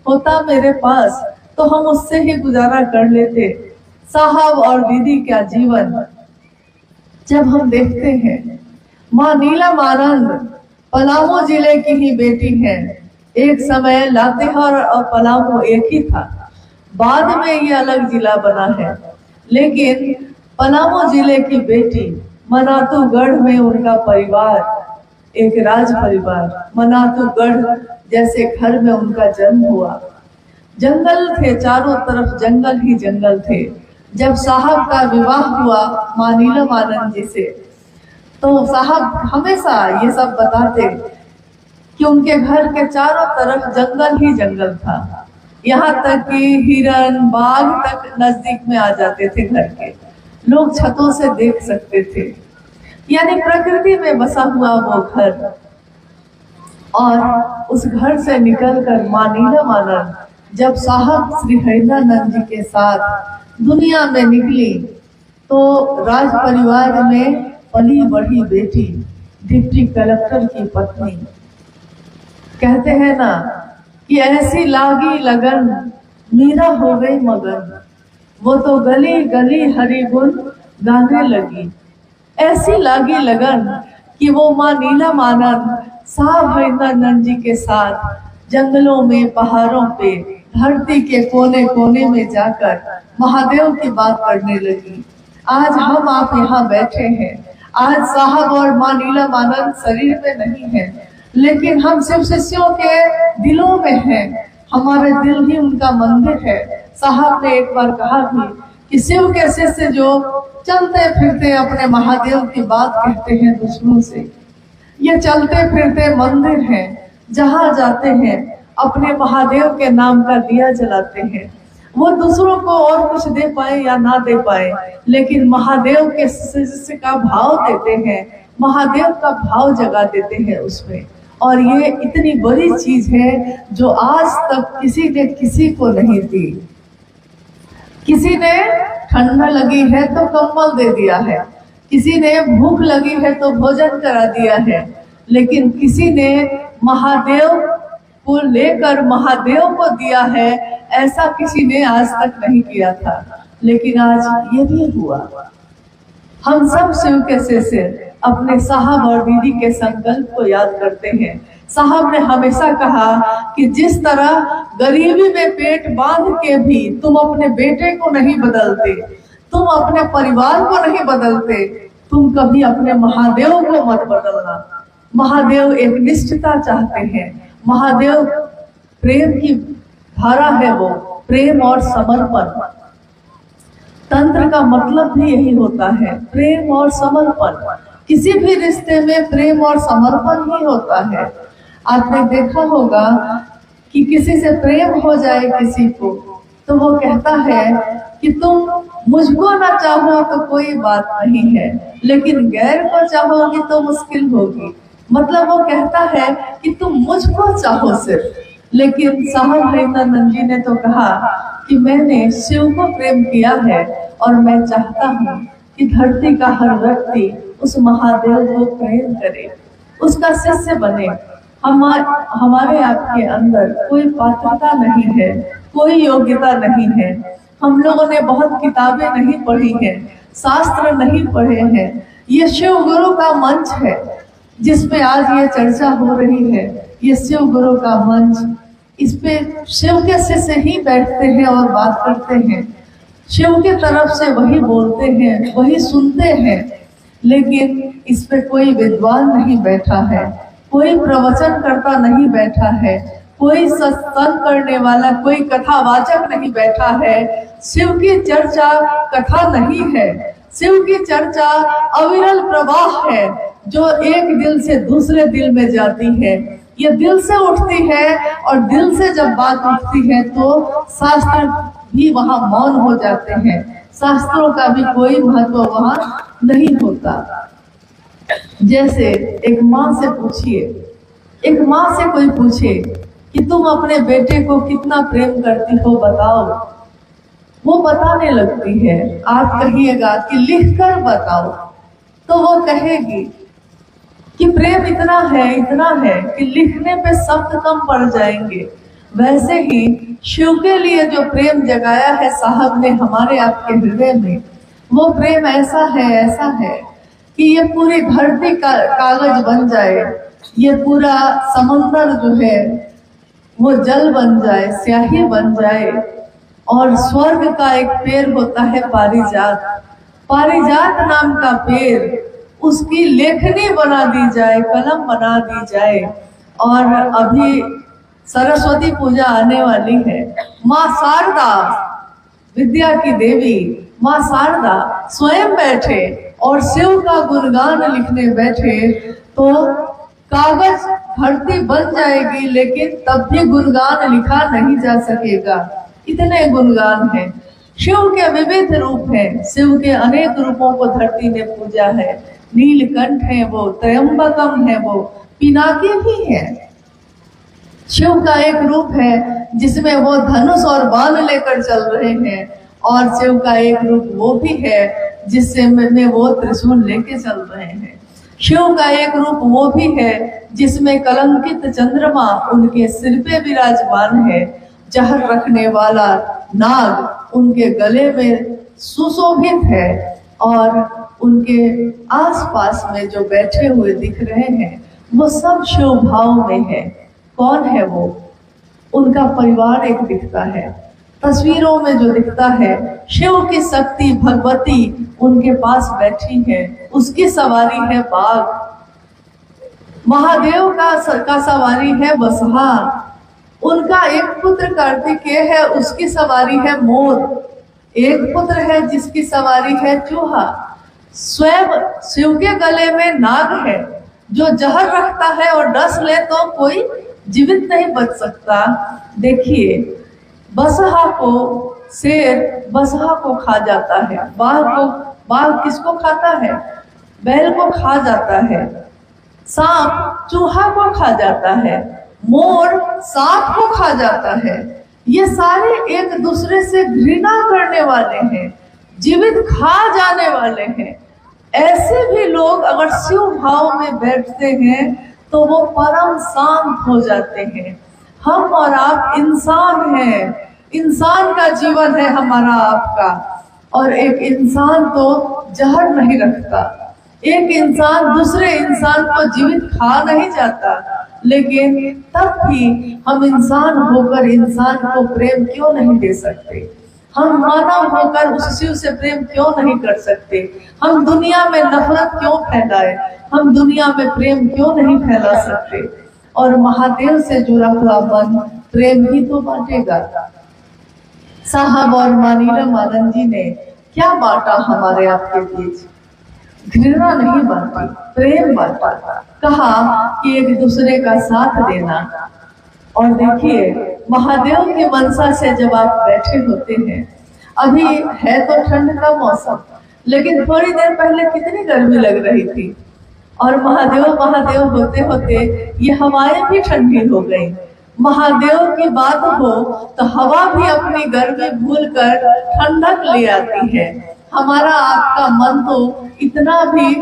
होता मेरे पास तो हम उससे ही गुजारा कर लेते। साहब और दीदी का जीवन जब हम देखते हैं, माँ नीलम आनंद पलामू जिले की ही बेटी है। एक समय लातेहार और पलामू एक ही था, बाद में ये अलग जिला बना है, लेकिन पलामू जिले की बेटी, मनातूगढ़ में उनका परिवार एक राज परिवार, मनातूगढ़ जैसे घर में उनका जन्म हुआ। जंगल थे, चारों तरफ जंगल ही जंगल थे। जब साहब का विवाह हुआ माँ नीलम आनंद जी से, तो साहब हमेशा ये सब बताते कि उनके घर के चारों तरफ जंगल ही जंगल था। यहाँ तक कि हिरन बाघ तक नजदीक में आ जाते थे घर के, लोग छतों से देख सकते थे। यानी प्रकृति में बसा हुआ वो घर। और उस घर से निकलकर मां नीलमानंद जब साहब श्री हरिदानंद जी के साथ दुनिया में निकली तो राज परिवार में पली बढ़ी बेटी, डिप्टी कलेक्टर की पत्नी। कहते हैं ना कि ऐसी लागी लगन मीरा हो गई मगन, वो तो गली गली हरि गुण गाने लगी। ऐसी लागी लगन कि वो माँ नीलमानंद साहब हरिदानंद जी के साथ जंगलों में, पहाड़ों पे, धरती के कोने कोने में जाकर महादेव की बात करने लगी। आज हम आप यहाँ बैठे हैं, आज साहब और माँ नीलमानंद शरीर में नहीं है, लेकिन हम शिव शिष्यों के दिलों में हैं। हमारे दिल ही उनका मंदिर है। साहब ने एक बार कहा भी कि शिव के शिष्य जो चलते फिरते अपने महादेव की बात कहते हैं दूसरों से, ये चलते फिरते मंदिर हैं, जहाँ जाते हैं अपने महादेव के नाम का दिया जलाते हैं। वो दूसरों को और कुछ दे पाए या ना दे पाए, लेकिन महादेव के शिष्य का भाव देते हैं, महादेव का भाव जगा देते हैं उसमें। और ये इतनी बड़ी चीज है जो आज तक किसी ने किसी को नहीं दी। किसी ने ठंडा लगी है तो कंबल दे दिया है, किसी ने भूख लगी है तो भोजन करा दिया है, लेकिन किसी ने महादेव को लेकर महादेव को दिया है, ऐसा किसी ने आज तक नहीं किया था। लेकिन आज ये भी हुआ। हम सब शिव के शिष्य अपने साहब और दीदी के संकल्प को याद करते हैं। साहब ने हमेशा कहा कि जिस तरह गरीबी में पेट बांध के भी तुम अपने बेटे को नहीं बदलते, तुम अपने परिवार को नहीं बदलते, तुम कभी अपने महादेव को मत बदलना। महादेव एक निष्ठता चाहते हैं। महादेव प्रेम की धारा है, वो प्रेम और समर्पण। तंत्र का मतलब भी यही होता है, प्रेम और समर्पण। किसी भी रिश्ते में प्रेम और समर्पण ही होता है। आपने देखा होगा कि किसी से प्रेम हो जाए किसी को, तो वो कहता है कि तुम मुझको ना चाहो तो कोई बात नहीं है, लेकिन गैर को चाहोगी तो मुश्किल होगी। मतलब वो कहता है कि तुम मुझको चाहो सिर्फ। लेकिन साहब हरिदानंद जी ने तो कहा कि मैंने शिव को प्रेम किया है और मैं चाहता हूँ कि धरती का हर व्यक्ति उस महादेव को प्रेम करे, उसका शिष्य बने। हमारे आपके अंदर कोई पात्रता नहीं है, कोई योग्यता नहीं है। हम लोगों ने बहुत किताबें नहीं पढ़ी हैं, शास्त्र नहीं पढ़े हैं। ये शिव गुरु का मंच है जिसपे आज ये चर्चा हो रही है। ये शिव गुरु का मंच, इस पे शिव के शिष्य ही बैठते हैं और बात करते हैं। शिव की तरफ से वही बोलते हैं, वही सुनते हैं। लेकिन इस पे कोई विद्वान नहीं बैठा है, कोई प्रवचन करता नहीं बैठा है, कोई सत्संग करने वाला, कोई कथावाचक नहीं बैठा है। शिव की चर्चा कथा नहीं है, शिव की चर्चा अविरल प्रवाह है जो एक दिल से दूसरे दिल में जाती है। ये दिल से उठती है और दिल से जब बात उठती है तो शास्त्र भी वहाँ मौन हो जाते हैं। शास्त्रों का भी कोई महत्व वहाँ नहीं होता। जैसे एक माँ से पूछिए, एक माँ से कोई पूछे कि तुम अपने बेटे को कितना प्रेम करती हो बताओ, वो बताने लगती है। आप कहिएगा कि लिख कर बताओ, तो वो कहेगी कि प्रेम इतना है कि लिखने पे शब्द कम पड़ जाएंगे। वैसे ही शिव के लिए जो प्रेम जगाया है साहब ने हमारे आपके हृदय में, वो प्रेम ऐसा है कि ये पूरी धरती का कागज बन जाए, ये पूरा समंदर जो है वो जल बन जाए, स्याही बन जाए। और स्वर्ग का एक पेड़ होता है पारिजात, पारिजात नाम का पेड़, उसकी लेखनी बना दी जाए, कलम बना दी जाए। और अभी सरस्वती पूजा आने वाली है। माँ शारदा, विद्या की देवी माँ शारदा स्वयं बैठे और शिव का गुणगान लिखने बैठे तो कागज धरती बन जाएगी लेकिन तब भी गुणगान लिखा नहीं जा सकेगा, इतने गुणगान हैं। शिव के विविध रूप हैं, शिव के अनेक रूपों को धरती ने पूजा है। नीलकंठ है वो, त्रयंबकम है वो, पिनाकी भी है। शिव का एक रूप है जिसमें वो धनुष और बाण लेकर चल रहे हैं, और शिव का एक रूप वो भी है जिससे में वो त्रिशूल लेके चल रहे हैं। शिव का एक रूप वो भी है जिसमें कलंकित चंद्रमा उनके सिर पे विराजमान है। जहर रखने वाला नाग उनके गले में सुशोभित है, और उनके आसपास में जो बैठे हुए दिख रहे हैं वो सब शिव भाव में है। कौन है वो? उनका परिवार एक दिखता है, तस्वीरों में जो दिखता है शिव की शक्ति भगवती उनके पास बैठी है, उसकी सवारी है बाघ। महादेव का सवारी है बसहा। उनका एक पुत्र कार्तिकेय है, उसकी सवारी है मोर। एक पुत्र है जिसकी सवारी है चूहा। स्वयं शिव के गले में नाग है जो जहर रखता है, और डस ले तो कोई जीवित नहीं बच सकता। देखिए, बसहा को शेर बसहा को खा जाता है, बाघ किसको खाता है? बैल को खा जाता है। सांप चूहा को खा जाता है, मोर सांप को खा जाता है। ये सारे एक दूसरे से घृणा करने वाले हैं, जीवित खा जाने वाले हैं। ऐसे भी लोग अगर शिव भाव में बैठते हैं तो वो परम शांत हो जाते हैं। हम और आप इंसान हैं, इंसान का जीवन है हमारा आपका, और एक इंसान तो जहर नहीं रखता। एक इंसान दूसरे इंसान को जीवित खा नहीं जाता, लेकिन तब भी हम इंसान होकर इंसान को प्रेम क्यों नहीं दे सकते? हम मानव होकर उस शिव से प्रेम क्यों नहीं कर सकते? हम दुनिया में नफरत क्यों फैलाए? हम दुनिया में प्रेम क्यों नहीं फैला सकते? और महादेव से जुड़ा हुआ मन प्रेम ही तो बांटेगा। साहब और मानीराम आनंद जी ने क्या बांटा हमारे आपके बीच? घृणा नहीं बांटी, प्रेम बांटा। कहा कि एक दूसरे का साथ देना। और देखिए, महादेव की मनसा से जब आप बैठे होते हैं, अभी है तो ठंड का मौसम, लेकिन थोड़ी देर पहले कितनी गर्मी लग रही थी, और महादेव होते होते ये हवाएं भी ठंडी हो गई। महादेव की बात हो तो हवा भी अपनी गर्मी भूलकर ठंडक ले आती है। हमारा आपका मन तो इतना भी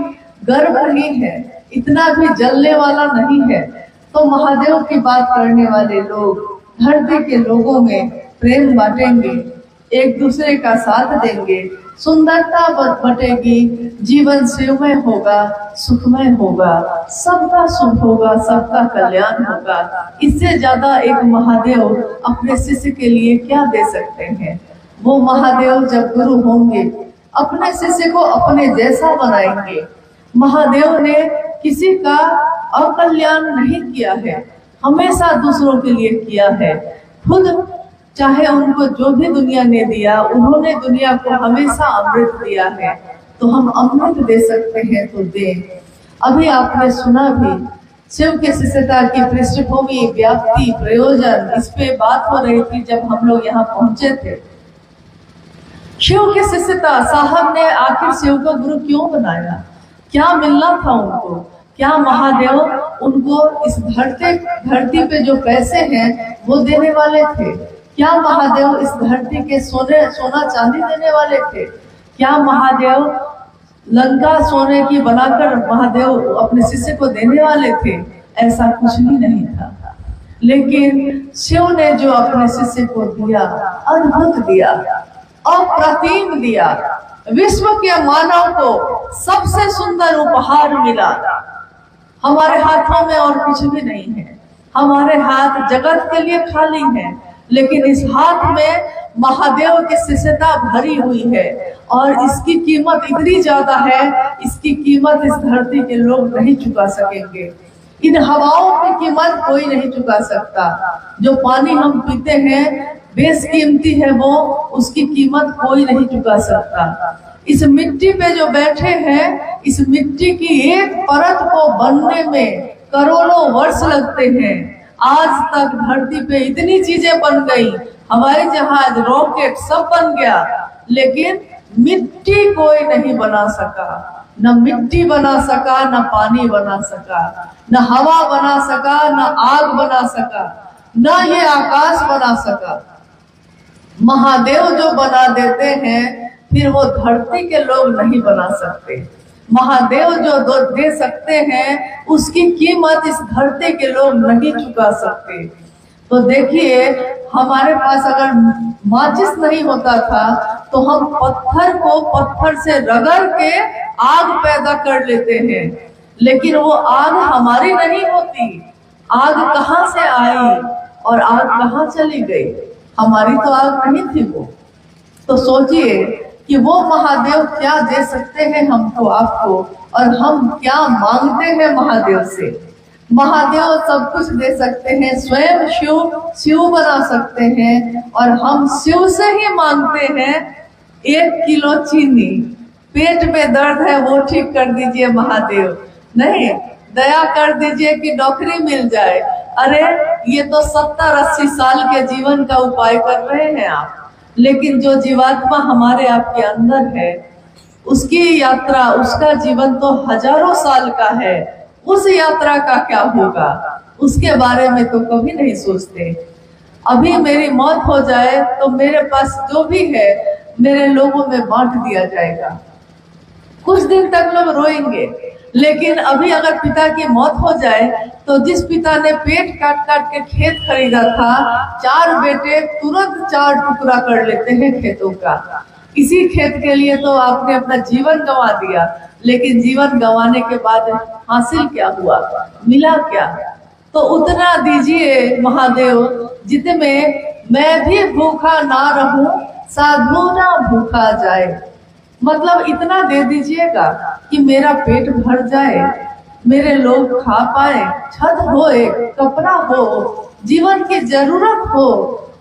गर्म नहीं है, इतना भी जलने वाला नहीं है। तो महादेव की बात करने वाले लोग धरती के लोगों में प्रेम बांटेंगे, एक दूसरे का साथ देंगे, सुंदरता बटेगी, जीवन शिवमय होगा, सुखमय होगा, सबका सुख होगा, सबका कल्याण होगा। इससे ज्यादा एक महादेव अपने शिष्य के लिए क्या दे सकते हैं? वो महादेव जब गुरु होंगे अपने शिष्य को अपने जैसा बनाएंगे। महादेव ने किसी का अकल्याण नहीं किया है, हमेशा दूसरों के लिए किया है। खुद चाहे उनको जो भी दुनिया ने दिया, उन्होंने दुनिया को हमेशा अमृत दिया है, तो हम अमृत दे सकते हैं तो दें। अभी आपने सुना भी शिव के शिष्यता की पृष्ठभूमि, व्याप्ति, प्रयोजन, इस पे बात हो रही थी जब हम लोग यहाँ पहुंचे थे। शिव की शिष्यता, साहब ने आखिर शिव को गुरु क्यों बनाया? क्या मिलना था उनको? क्या महादेव उनको इस धरती पे जो पैसे हैं वो देने वाले थे? क्या महादेव इस धरती के सोना चांदी देने वाले थे? क्या महादेव लंका सोने की बनाकर महादेव अपने शिष्य को देने वाले थे? ऐसा कुछ भी नहीं था। लेकिन शिव ने जो अपने शिष्य को दिया, अद्भुत दिया, अप्रतिम दिया। विश्व के मानव को सबसे सुंदर उपहार मिला। हमारे हाथों में और कुछ भी नहीं है, हमारे हाथ जगत के लिए खाली हैं, लेकिन इस हाथ में महादेव की शिष्यता भरी हुई है, और इसकी कीमत इतनी ज्यादा है, इसकी कीमत इस धरती के लोग नहीं चुका सकेंगे। इन हवाओं की कीमत कोई नहीं चुका सकता। जो पानी हम पीते हैं बेशकीमती है, वो उसकी कीमत कोई नहीं चुका सकता। इस मिट्टी पे जो बैठे हैं, इस मिट्टी की एक परत को बनने में करोड़ों वर्ष लगते हैं। आज तक धरती पे इतनी चीजें बन गई, हवाई जहाज, रॉकेट सब बन गया, लेकिन मिट्टी कोई नहीं बना सका। न मिट्टी बना सका, न पानी बना सका, न हवा बना सका, न आग बना सका, न ये आकाश बना सका। महादेव जो बना देते हैं, फिर वो धरती के लोग नहीं बना सकते। महादेव जो दे सकते हैं, उसकी कीमत इस धरती के लोग नहीं चुका सकते। तो देखिए, हमारे पास अगर माचिस नहीं होता था तो हम पत्थर को पत्थर से रगड़ के आग पैदा कर लेते हैं, लेकिन वो आग हमारी नहीं होती। आग कहाँ से आई और आग कहाँ चली गई? हमारी तो आग नहीं थी वो। तो सोचिए कि वो महादेव क्या दे सकते हैं हमको, आपको, और हम क्या मांगते हैं महादेव से। महादेव सब कुछ दे सकते हैं, स्वयं शिव बना सकते हैं, और हम शिव से ही मांगते हैं 1 किलो चीनी। पेट में दर्द है वो ठीक कर दीजिए महादेव, नहीं दया कर दीजिए कि नौकरी मिल जाए। अरे ये तो 70-80 साल के जीवन का उपाय कर रहे हैं आप, लेकिन जो जीवात्मा हमारे आपके अंदर है, उसकी यात्रा, उसका जीवन तो हजारों साल का है। उस यात्रा का क्या होगा, उसके बारे में तो कभी नहीं सोचते। अभी मेरी मौत हो जाए तो मेरे पास जो भी है मेरे लोगों में बांट दिया जाएगा। कुछ दिन तक लोग रोएंगे, लेकिन अभी अगर पिता की मौत हो जाए तो जिस पिता ने पेट काट काट के खेत खरीदा था, 4 बेटे तुरंत 4 टुकड़ा कर लेते हैं खेतों का। इसी खेत के लिए तो आपने अपना जीवन गंवा दिया, लेकिन जीवन गंवाने के बाद हासिल क्या हुआ, मिला क्या? तो उतना दीजिए महादेव जितने मैं भी भूखा ना रहूं, साधु ना भूखा जाए। मतलब इतना दे दीजिएगा कि मेरा पेट भर जाए, मेरे लोग खा पाए, छत हो, एक कपड़ा हो, जीवन की जरूरत हो,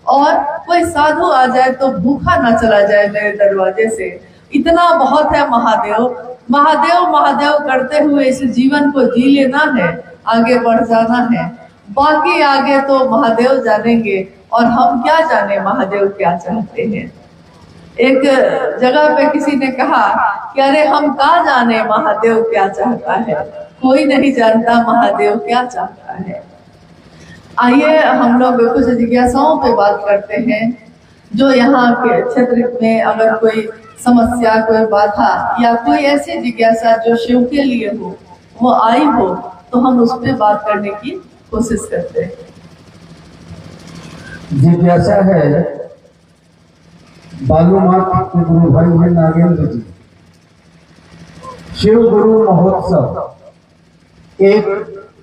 और कोई साधु आ जाए तो भूखा ना चला जाए मेरे दरवाजे से। इतना बहुत है महादेव। महादेव महादेव करते हुए इस जीवन को जी लेना है, आगे बढ़ जाना है। बाकी आगे तो महादेव जानेंगे, और हम क्या जाने महादेव क्या चाहते हैं। एक जगह पे किसी ने कहा कि अरे हम क्या जाने महादेव क्या चाहता है, कोई नहीं जानता महादेव क्या चाहता है। आइए हम लोग कुछ जिज्ञासाओं पे बात करते हैं। जो यहाँ के क्षेत्र में अगर कोई समस्या, कोई बाधा या कोई ऐसी जिज्ञासा जो शिव के लिए हो, वो आई हो, तो हम उस पर बात करने की कोशिश करते हैं। जिज्ञासा है, बालूमाथ के गुरु भाई है नागेंद्र जी। शिव गुरु महोत्सव एक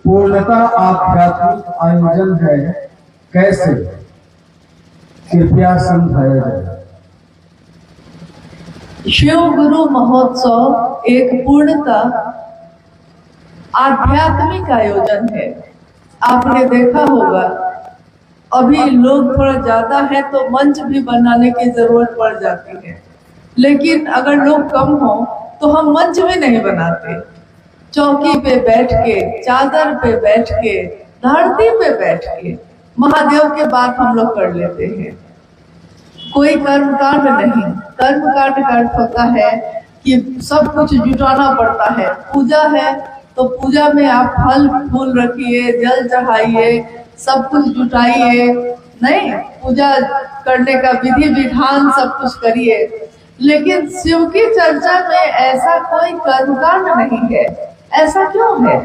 पूर्णता आध्यात्मिक आयोजन है, कैसे? कृपया समझाया जाए। शिव गुरु महोत्सव एक पूर्णता आध्यात्मिक आयोजन है। आपने देखा होगा अभी लोग थोड़ा ज्यादा है तो मंच भी बनाने की जरूरत पड़ जाती है, लेकिन अगर लोग कम हो तो हम मंच भी नहीं बनाते। चौकी पे बैठ के, चादर पे बैठ के, धरती पे बैठ के महादेव के बात हम लोग कर लेते हैं। कोई कर्मकांड नहीं। कर्मकांड का अर्थ होता है कि सब कुछ जुटाना पड़ता है। पूजा है तो पूजा में आप फल फूल रखिए, जल चढ़ाइए, सब कुछ जुटाइए, नहीं पूजा करने का विधि विधान सब कुछ करिए। लेकिन शिव की चर्चा में ऐसा कोई कर्मकांड नहीं है। ऐसा क्यों है?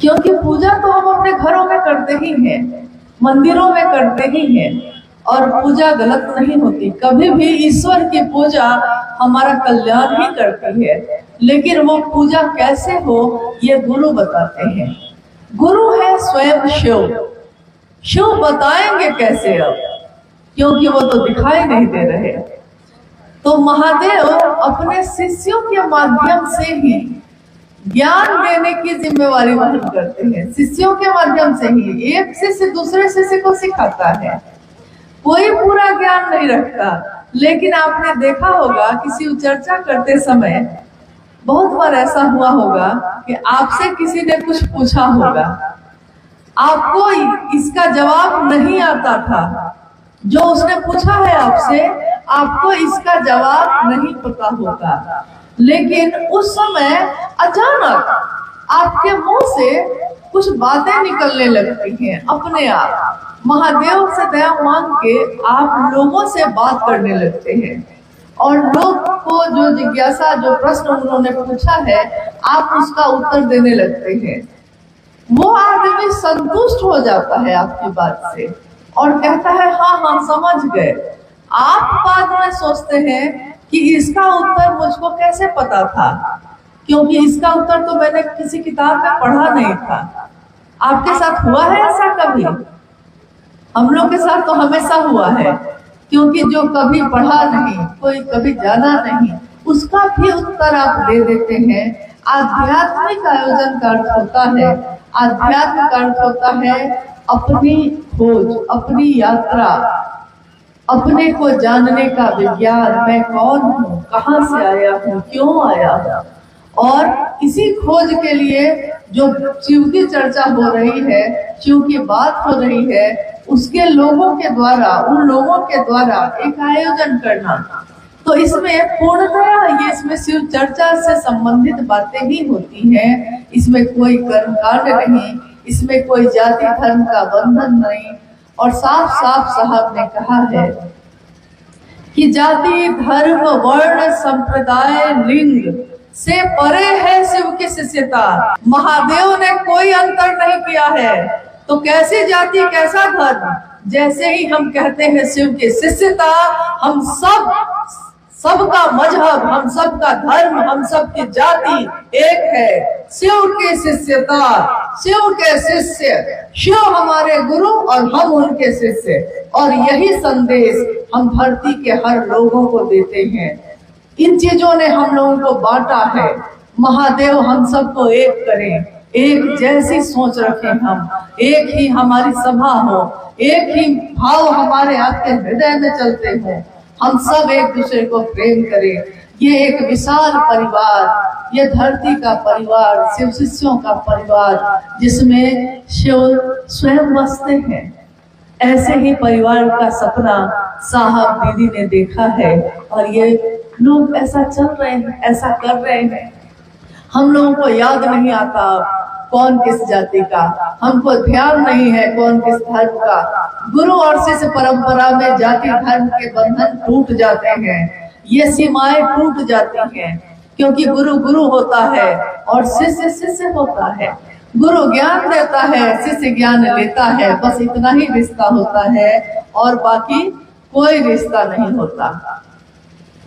क्योंकि पूजा तो हम अपने घरों में करते ही हैं, मंदिरों में करते ही हैं, और पूजा गलत नहीं होती। कभी भी ईश्वर की पूजा हमारा कल्याण ही करती है, लेकिन वो पूजा कैसे हो ये गुरु बताते हैं। गुरु है स्वयं शिव। शिव बताएंगे कैसे अब, क्योंकि वो तो दिखाई नहीं दे रहे। तो महादेव अपने शिष्यों के माध्यम से ही ज्ञान देने की जिम्मेवारी वहन करते हैं। शिष्यों के माध्यम से ही एक शिष्य दूसरे शिष्य को सिखाता है। कोई पूरा ज्ञान नहीं रखता, लेकिन आपने देखा होगा कि शिव चर्चा करते समय बहुत बार ऐसा हुआ होगा कि आपसे किसी ने कुछ पूछा होगा, आपको इसका जवाब नहीं आता था। जो उसने पूछा है आपसे, आपको इसका जवाब नहीं पता होगा, लेकिन उस समय अचानक आपके मुंह से कुछ बातें निकलने लगती हैं अपने आप। महादेव से दया मांग के आप लोगों से बात करने लगते हैं, और लोग को जो जिज्ञासा, जो प्रश्न उन्होंने पूछा है, आप उसका उत्तर देने लगते हैं। वो आदमी संतुष्ट हो जाता है आपकी बात से और कहता है हाँ हाँ समझ गए। आप बाद में सोचते हैं कि इसका उत्तर मुझको कैसे पता था, क्योंकि इसका उत्तर तो मैंने किसी किताब में पढ़ा नहीं था। आपके साथ हुआ है ऐसा कभी? हम लोग के साथ तो हमेशा हुआ है, क्योंकि जो कभी पढ़ा नहीं, कोई कभी जाना नहीं, उसका भी उत्तर आप दे देते हैं। आध्यात्मिक आयोजन का अर्थ होता है, आध्यात्म का अर्थ होता है अपनी खोज, अपनी यात्रा, अपने को जानने का विज्ञान। मैं कौन हूँ, कहाँ से आया हूँ, क्यों आया हूँ। और इसी खोज के लिए जो शिव की चर्चा हो रही है, शिव की बात हो रही है, उसके लोगों के द्वारा, उन लोगों के द्वारा एक आयोजन करना, तो इसमें पूर्णतया ये इसमें शिव चर्चा से संबंधित बातें ही होती हैं। इसमें कोई कर्मकांड नहीं, इसमें कोई जाति धर्म का बंधन नहीं। और साफ साफ साहब ने कहा है कि जाति धर्म वर्ण संप्रदाय लिंग से परे है शिव की शिष्यता। महादेव ने कोई अंतर नहीं किया है। तो कैसी जाति, कैसा धर्म? जैसे ही हम कहते हैं शिव की शिष्यता, हम सबका मजहब, हम सबका धर्म, हम सबकी जाति एक है। शिव की शिष्यता, शिव के शिष्य, शिव हमारे गुरु और हम उनके शिष्य। और यही संदेश हम धरती के हर लोगों को देते हैं। इन चीजों ने हम लोगों को बांटा है। महादेव हम सबको एक करें, एक जैसी सोच रखें, हम एक ही हमारी सभा हो, एक ही भाव हमारे आपके हृदय में चलते हो, हम सब एक दूसरे को प्रेम करें। ये एक विशाल परिवार, ये धरती का परिवार, शिव शिष्यों का परिवार, जिसमें शिव स्वयं बसते हैं। ऐसे ही परिवार का सपना साहब दीदी ने देखा है, और ये लोग ऐसा चल रहे हैं, ऐसा कर रहे हैं। हम लोगों को याद नहीं आता कौन किस जाति का, हमको ध्यान नहीं है कौन किस धर्म का। गुरु और शिष्य परंपरा में जाति धर्म के बंधन टूट जाते हैं, ये सीमाएं टूट जाती हैं, क्योंकि गुरु गुरु होता है और शिष्य शिष्य होता है। गुरु ज्ञान देता है, शिष्य ज्ञान लेता है, बस इतना ही रिश्ता होता है, और बाकी कोई रिश्ता नहीं होता।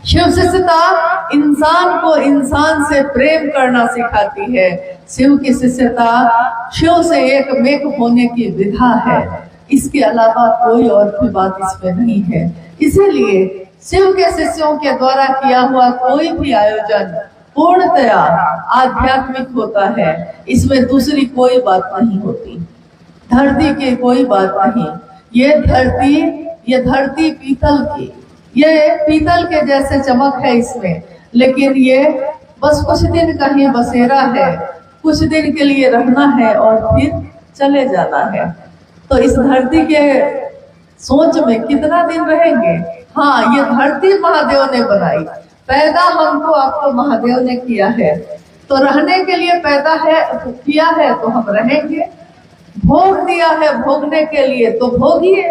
शिव शिष्यता इंसान को इंसान से प्रेम करना सिखाती है। शिव की शिष्यता शिव से एक मेक होने की विधा है। इसके अलावा कोई और भी बात इसमें नहीं है। इसीलिए शिव के शिष्यों के द्वारा किया हुआ कोई भी आयोजन पूर्णतया आध्यात्मिक होता है। इसमें दूसरी कोई बात नहीं होती, धरती की कोई बात नहीं। ये धरती पीतल की, ये पीतल के जैसे चमक है इसमें, लेकिन ये बस कुछ दिन का ही बसेरा है, कुछ दिन के लिए रहना है और फिर चले जाना है। तो इस धरती के सोच में कितना दिन रहेंगे? हाँ, ये धरती महादेव ने बनाई, पैदा हमको आपको महादेव ने किया है, तो रहने के लिए पैदा है, किया है तो हम रहेंगे। भोग दिया है भोगने के लिए तो भोगिए,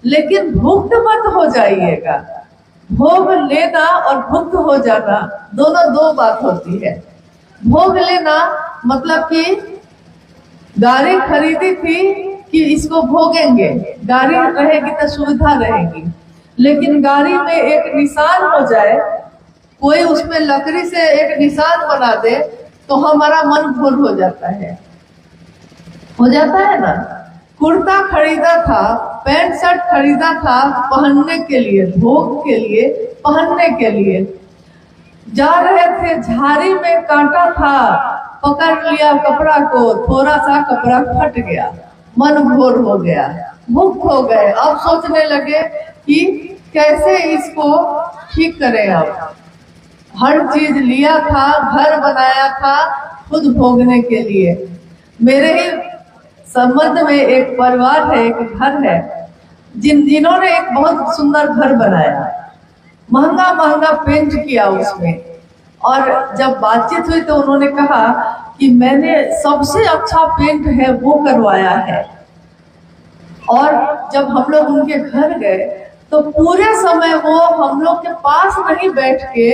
लेकिन भुक्त मत हो जाइएगा। भोग लेना और भुक्त हो जाना दोनों दो बात होती है। भोग लेना मतलब कि गाड़ी खरीदी थी कि इसको भोगेंगे, गाड़ी रहेगी तो सुविधा रहेगी, लेकिन गाड़ी में एक निशान हो जाए, कोई उसमें लकड़ी से एक निशान बना दे तो हमारा मन भूल हो जाता है, हो जाता है ना। कुर्ता खरीदा था, पैंट शर्ट खरीदा था पहनने के लिए, भोग के लिए, पहनने के लिए, जा रहे थे झाड़ी में कांटा था, पकड़ लिया कपड़ा को, थोड़ा सा कपड़ा फट गया, मन भोर हो गया, भुक्त हो गए। अब सोचने लगे कि कैसे इसको ठीक करें। अब हर चीज लिया था, घर बनाया था खुद भोगने के लिए। मेरे ही संबंध में एक परिवार है, एक घर है, जिन्होंने एक बहुत सुंदर घर बनाया, महंगा महंगा पेंट किया उसमें। और जब बातचीत हुई तो उन्होंने कहा कि मैंने सबसे अच्छा पेंट है वो करवाया है। और जब हम लोग उनके घर गए तो पूरे समय वो हम लोग के पास नहीं बैठ के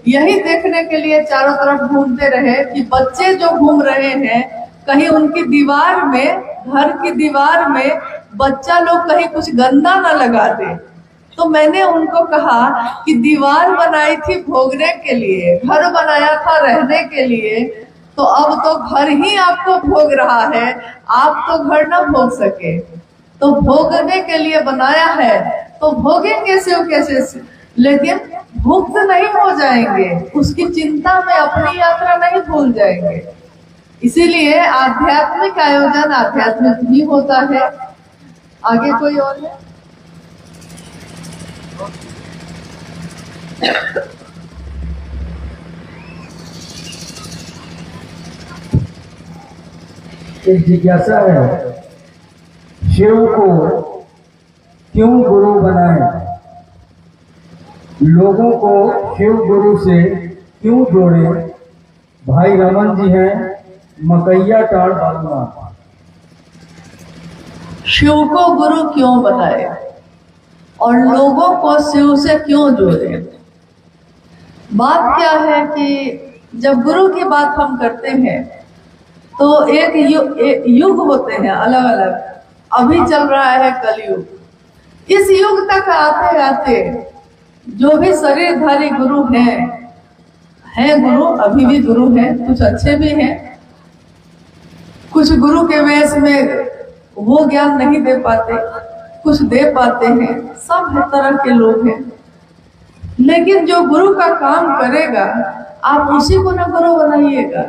यही देखने के लिए चारों तरफ घूमते रहे कि बच्चे जो घूम रहे हैं कहीं उनकी दीवार में, घर की दीवार में बच्चा लोग कहीं कुछ गंदा ना लगा दे। तो मैंने उनको कहा कि दीवार बनाई थी भोगने के लिए, घर बनाया था रहने के लिए, तो अब तो घर ही आपको भोग रहा है, आप तो घर ना भोग सके। तो भोगने के लिए बनाया है तो भोगेंगे कैसे, लेकिन भुक्त नहीं हो जाएंगे, उसकी चिंता में अपनी यात्रा नहीं भूल जाएंगे। इसीलिए आध्यात्मिक आयोजन आध्यात्मिक भी होता है। आगे कोई और है? एक जिज्ञासा है, शिव को क्यों गुरु बनाए? लोगों को शिव गुरु से क्यों जोड़े? भाई रमन जी हैं, मकैया टाड़ बालूमाथ। शिव को गुरु क्यों बनाए और लोगों को शिव से क्यों जोड़े? बात क्या है कि जब गुरु की बात हम करते हैं तो एक युग होते हैं अलग अलग। अभी चल रहा है कलयुग। इस युग तक आते आते जो भी शरीरधारी गुरु हैं गुरु, अभी भी गुरु हैं, कुछ अच्छे भी हैं, कुछ गुरु के वेश में वो ज्ञान नहीं दे पाते, कुछ दे पाते हैं, सब तरह के लोग हैं। लेकिन जो गुरु का काम करेगा आप उसी को ना गुरु बनाइएगा।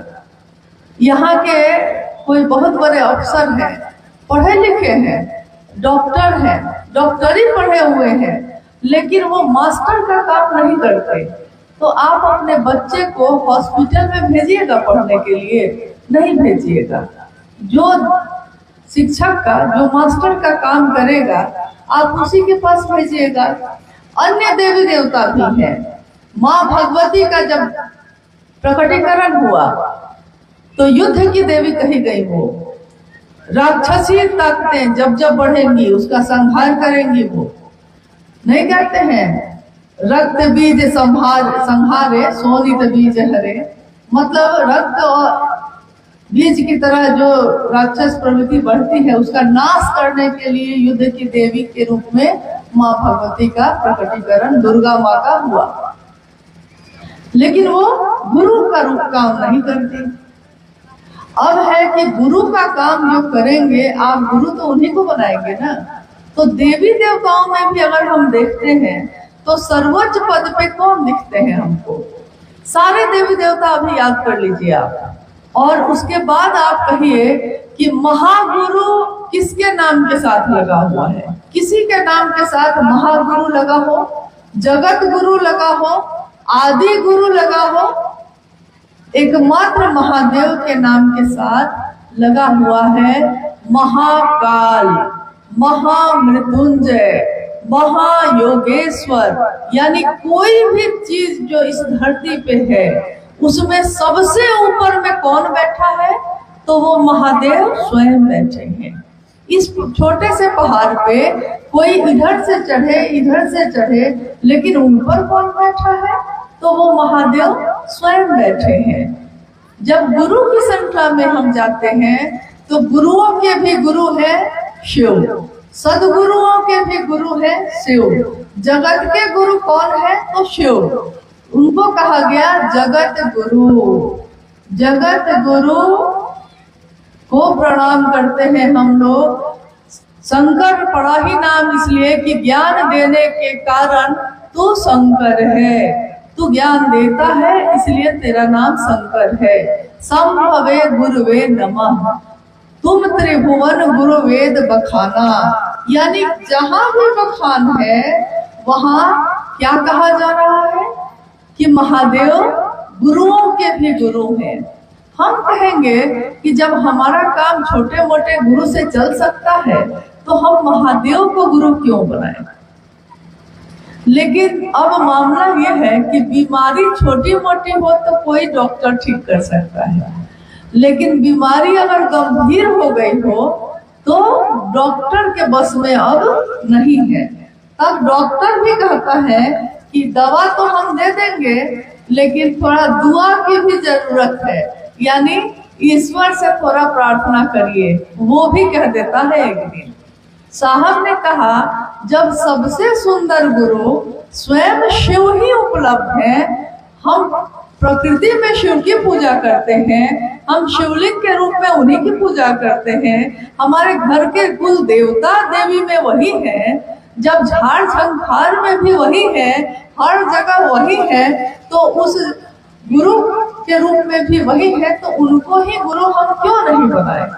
यहाँ के कोई बहुत बड़े अफसर हैं, पढ़े लिखे हैं, डॉक्टर हैं, डॉक्टरी पढ़े हुए हैं, लेकिन वो मास्टर का काम नहीं करते। तो आप अपने बच्चे को हॉस्पिटल में भेजिएगा पढ़ने के लिए? नहीं भेजिएगा। जो शिक्षक का, जो मास्टर का काम करेगा आप उसी के पास भेजिएगा। अन्य देवी देवता भी हैं। माँ भगवती का जब प्रकटीकरण हुआ तो युद्ध की देवी कही गई। वो राक्षसी ताकतें जब जब बढ़ेंगी उसका संहार करेंगी। वो नहीं कहते हैं रक्त बीज संहारे शोणित बीज हरे, मतलब रक्त और बीज की तरह जो राक्षस प्रवृत्ति बढ़ती है उसका नाश करने के लिए युद्ध की देवी के रूप में माँ भगवती का प्रकटीकरण दुर्गा माँ का हुआ। लेकिन वो गुरु का रूप काम नहीं करती। अब है कि गुरु का काम जो करेंगे आप, गुरु तो उन्हीं को बनाएंगे ना। तो देवी देवताओं में भी अगर हम देखते हैं तो सर्वोच्च पद पे कौन दिखते हैं हमको? सारे देवी देवता अभी याद कर लीजिए आप, और उसके बाद आप कहिए कि महागुरु किसके नाम के साथ लगा हुआ है? किसी के नाम के साथ महागुरु लगा हो, जगत गुरु लगा हो, आदि गुरु लगा हो, एकमात्र महादेव के नाम के साथ लगा हुआ है महाकाल, महामृत्युंजय, महायोगेश्वर। यानी कोई भी चीज जो इस धरती पे है उसमें सबसे ऊपर में कौन बैठा है? तो वो महादेव स्वयं बैठे हैं। इस छोटे से पहाड़ पे कोई इधर से चढ़े, लेकिन ऊपर कौन बैठा है? तो वो महादेव स्वयं बैठे हैं। जब गुरु की श्रृंखला में हम जाते हैं तो गुरुओं के भी गुरु है शिव, सदगुरुओं के भी गुरु है शिव। जगत के गुरु कौन है? तो शिव। उनको कहा गया जगत गुरु। जगत गुरु को प्रणाम करते हैं हम लोग। शंकर पड़ा ही नाम इसलिए कि ज्ञान देने के कारण तू शंकर है, तू ज्ञान देता है इसलिए तेरा नाम शंकर है। संभवे गुरुवे नमः, तुम त्रिभुवन गुरु वेद बखाना। यानी जहां भी बखान है वहां क्या कहा जा रहा है? कि महादेव गुरुओं के भी गुरु हैं। हम कहेंगे कि जब हमारा काम छोटे मोटे गुरु से चल सकता है तो हम महादेव को गुरु क्यों बनाएं? लेकिन अब मामला यह है कि बीमारी छोटी मोटी हो तो कोई डॉक्टर ठीक कर सकता है, लेकिन बीमारी अगर गंभीर हो गई हो तो डॉक्टर के बस में अब नहीं है। तब डॉक्टर भी कहता है कि दवा तो हम दे देंगे, लेकिन थोड़ा दुआ की भी जरूरत है, यानी ईश्वर से थोड़ा प्रार्थना करिए। वो भी कह देता है एक दिन। साहब ने कहा जब सबसे सुंदर गुरु स्वयं शिव ही उपलब्ध है, हम प्रकृति में शिव की पूजा करते हैं, हम शिवलिंग के रूप में उन्हीं की पूजा करते हैं, हमारे घर के कुल देवता देवी में वही है, जब झाड़ झंखार में भी वही है, हर जगह वही है, तो उस गुरु के रूप में भी वही है, तो उनको ही गुरु हम क्यों नहीं बनाए?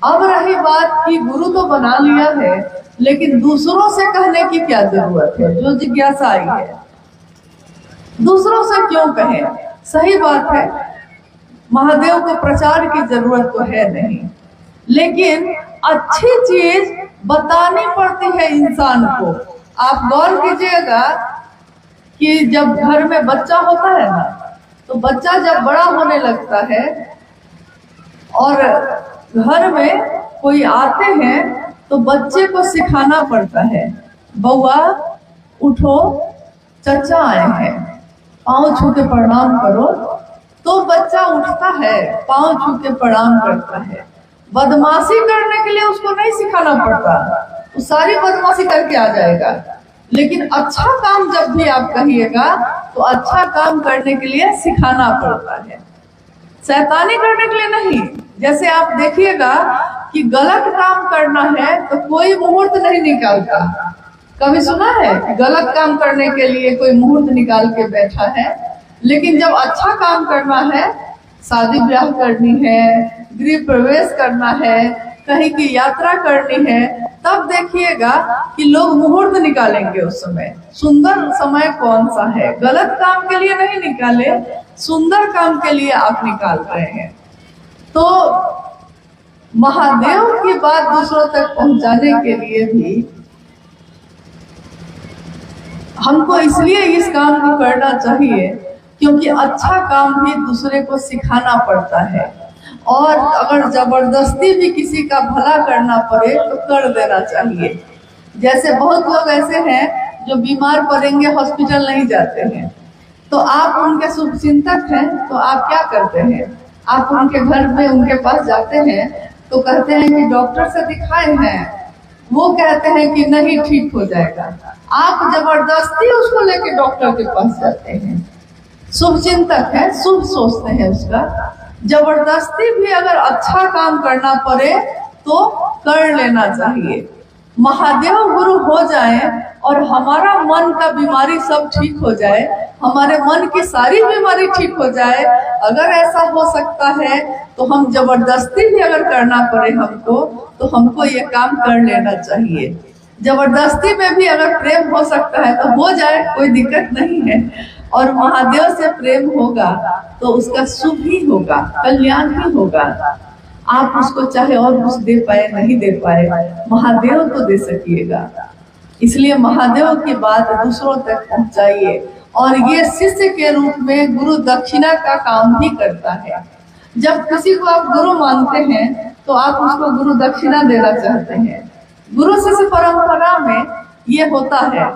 अब रही बात कि गुरु तो बना लिया है, लेकिन दूसरों से कहने की क्या जरूरत है? जो जिज्ञासा आई है, दूसरों से क्यों कहें? सही बात है, महादेव को प्रचार की जरूरत तो है नहीं, लेकिन अच्छी चीज बतानी पड़ती है इंसान को। आप गौर कीजिएगा कि जब घर में बच्चा होता है ना, तो बच्चा जब बड़ा होने लगता है और घर में कोई आते हैं तो बच्चे को सिखाना पड़ता है, बउआ उठो, चचा आए हैं, पाँव छू के प्रणाम करो। तो बच्चा उठता है, पाँव छू के प्रणाम करता है। बदमाशी करने के लिए उसको नहीं सिखाना पड़ता, वो सारी बदमाशी करके आ जाएगा। लेकिन अच्छा काम जब भी आप कहिएगा तो अच्छा काम करने के लिए सिखाना पड़ता है, शैतानी करने के लिए नहीं। जैसे आप देखिएगा कि गलत काम करना है तो कोई मुहूर्त नहीं निकालता। कभी सुना है गलत काम करने के लिए कोई मुहूर्त निकाल के बैठा है? लेकिन जब अच्छा काम करना है, शादी ब्याह करनी है, गृह प्रवेश करना है, कहीं की यात्रा करनी है, तब देखिएगा कि लोग मुहूर्त निकालेंगे। उस समय सुंदर समय कौन सा है? गलत काम के लिए नहीं निकाले, सुंदर काम के लिए आप निकाल रहे हैं। तो महादेव की बात दूसरों तक पहुंचाने के लिए भी हमको इसलिए इस काम को करना चाहिए क्योंकि अच्छा काम भी दूसरे को सिखाना पड़ता है, और अगर जबरदस्ती भी किसी का भला करना पड़े तो कर देना चाहिए। जैसे बहुत लोग ऐसे हैं जो बीमार पड़ेंगे, हॉस्पिटल नहीं जाते हैं, तो आप उनके शुभचिंतक हैं तो आप क्या करते हैं? आप उनके घर में उनके पास जाते हैं तो कहते हैं कि डॉक्टर से दिखाए हैं, वो कहते हैं कि नहीं ठीक हो जाएगा। आप जबरदस्ती उसको लेके डॉक्टर के पास जाते हैं। शुभचिंतक है, शुभ सोचते हैं उसका। जबरदस्ती भी अगर अच्छा काम करना पड़े तो कर लेना चाहिए। महादेव गुरु हो जाए और हमारा मन का बीमारी सब ठीक हो जाए, हमारे मन की सारी बीमारी ठीक हो जाए, अगर ऐसा हो सकता है तो हम जबरदस्ती भी अगर करना पड़े हमको, तो हमको ये काम कर लेना चाहिए। जबरदस्ती में भी अगर प्रेम हो सकता है तो हो जाए, कोई दिक्कत नहीं है। और महादेव से प्रेम होगा तो उसका शुभ ही होगा, कल्याण ही होगा। आप उसको चाहे और कुछ दे पाए नहीं दे पाए, महादेव तो दे सकिएगा। इसलिए महादेव की बात दूसरों तक पहुंचाइए। और ये शिष्य के रूप में गुरु दक्षिणा का काम भी करता है। जब किसी को आप गुरु मानते हैं तो आप उसको गुरु दक्षिणा देना चाहते हैं। गुरु शिष्य परंपरा में ये होता है,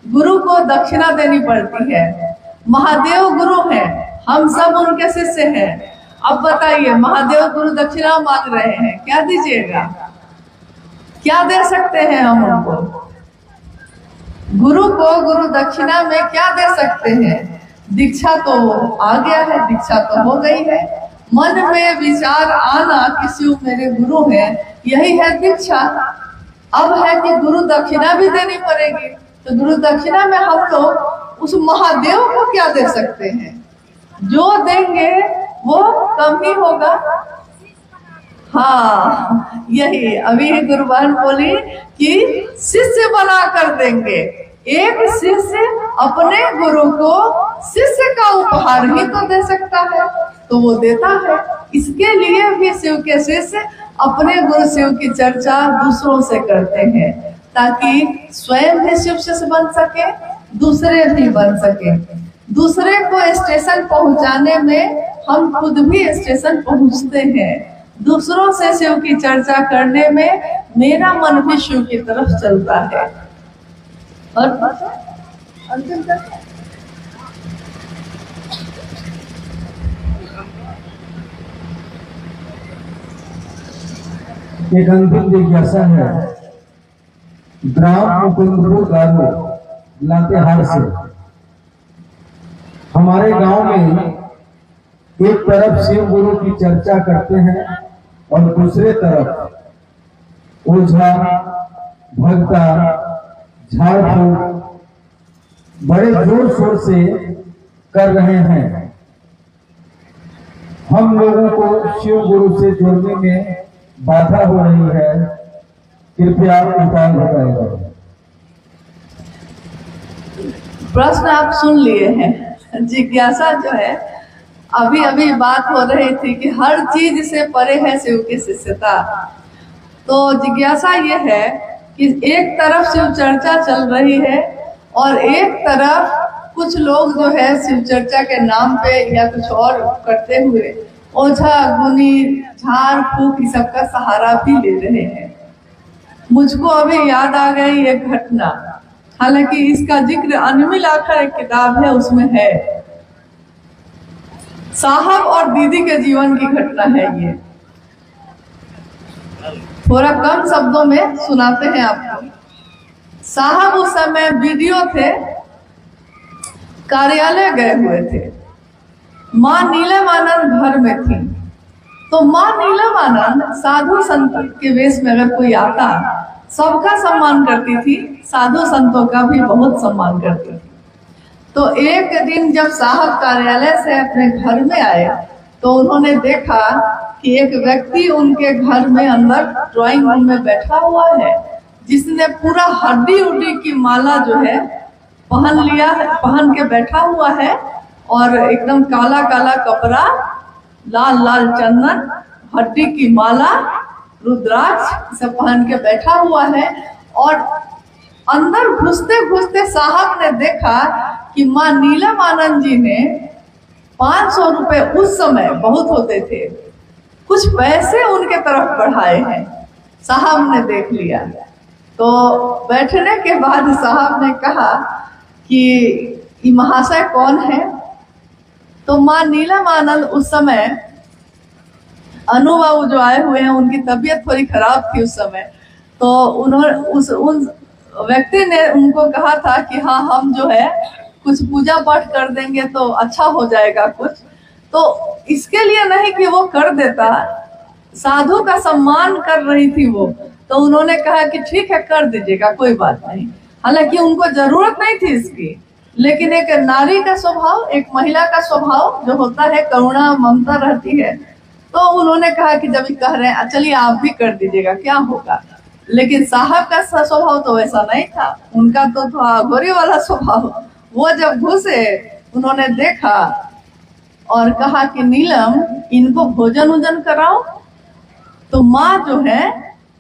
गुरु को दक्षिणा देनी पड़ती है। महादेव गुरु हैं, हम सब उनके शिष्य हैं। अब बताइए, महादेव गुरु दक्षिणा मांग रहे हैं, क्या दीजिएगा? क्या दे सकते हैं हम उनको? गुरु को गुरु दक्षिणा में क्या दे सकते हैं? दीक्षा तो आ गया है, दीक्षा तो हो गई है। मन में विचार आना किसी मेरे गुरु है, यही है दीक्षा। अब है कि गुरु दक्षिणा भी देनी पड़ेगी। तो गुरु दक्षिणा में हम लोग उस महादेव को क्या दे सकते हैं? जो देंगे वो कम ही होगा। हाँ, यही अभी गुरुवार बोली कि शिष्य बना कर देंगे। एक शिष्य अपने गुरु को शिष्य का उपहार ही तो दे सकता है, तो वो देता है। इसके लिए भी शिव के शिष्य अपने गुरु शिव की चर्चा दूसरों से करते हैं, ताकि स्वयं भी शिव शिष्य बन सके, दूसरे भी बन सके। दूसरे को स्टेशन पहुंचाने में हम खुद भी स्टेशन पहुंचते हैं। दूसरों से शिव की चर्चा करने में मेरा मन भी शिव की तरफ चलता है। और अंतिम तक एक अंतिम जिज्ञासा है। ग्राम मुकुंदपुर गांव लातेहार से हमारे गांव में एक तरफ शिव गुरु की चर्चा करते हैं और दूसरे तरफ ओझा भक्ता झाड़ फूक बड़े जोर शोर से कर रहे हैं। हम लोगों को शिव गुरु से जोड़ने में बाधा हो रही है, कृपया उपाय बताएगा। प्रश्न आप सुन लिए हैं। जिज्ञासा जो है, अभी अभी बात हो रही थी कि हर चीज से परे है शिव की शिष्यता। तो जिज्ञासा ये है कि एक तरफ शिव चर्चा चल रही है और एक तरफ कुछ लोग जो है शिव चर्चा के नाम पे या कुछ और करते हुए ओझा गुनी झाड़ फूक इस सब का सहारा भी ले रहे हैं। मुझको अभी याद आ गई एक घटना, हालांकि इसका जिक्र अनमिल आखर एक किताब है उसमें है। साहब और दीदी के जीवन की घटना है ये, थोड़ा कम शब्दों में सुनाते हैं आपको। साहब उस समय वीडियो थे, कार्यालय गए हुए थे। माँ नीलम आनंद घर में थी, तो माँ नीलम आनंद साधु संत के वेश में अगर कोई आता सबका सम्मान करती थी, साधु संतों का भी बहुत सम्मान करती थी। तो एक दिन जब साहब कार्यालय से अपने घर में आए तो उन्होंने देखा कि एक व्यक्ति उनके घर में अंदर ड्राइंग रूम में बैठा हुआ है, जिसने पूरा हड्डी उड्डी की माला जो है पहन लिया है, पहन के बैठा हुआ है, और एकदम काला काला कपड़ा, लाल लाल चंदन, हड्डी की माला, रुद्राक्ष सब पहन के बैठा हुआ है। और अंदर घुसते घुसते साहब ने देखा कि माँ नीलम आनंद जी ने 500 रुपए, उस समय बहुत होते थे, कुछ पैसे उनके तरफ बढ़ाए हैं। साहब ने देख लिया। तो बैठने के बाद साहब ने कहा कि ये महाशय कौन है? तो माँ नीलम आनंद उस समय, अनुभव जो आए हुए हैं उनकी तबीयत थोड़ी खराब थी उस समय, तो उन्होंने उन व्यक्ति ने उनको कहा था कि हाँ हम जो है कुछ पूजा पाठ कर देंगे तो अच्छा हो जाएगा कुछ। तो इसके लिए नहीं कि वो कर देता, साधु का सम्मान कर रही थी वो, तो उन्होंने कहा कि ठीक है कर दीजिएगा, कोई बात नहीं। हालांकि उनको जरूरत नहीं थी इसकी, लेकिन एक नारी का स्वभाव, एक महिला का स्वभाव जो होता है, करुणा ममता रहती है, तो उन्होंने कहा कि जब कह रहे हैं चलिए आप भी कर दीजिएगा, क्या होगा। लेकिन साहब का स्वभाव तो वैसा नहीं था, उनका तो था गोरी वाला स्वभाव। वो जब घुसे उन्होंने देखा और कहा कि नीलम इनको भोजन वोजन कराओ। तो माँ जो है,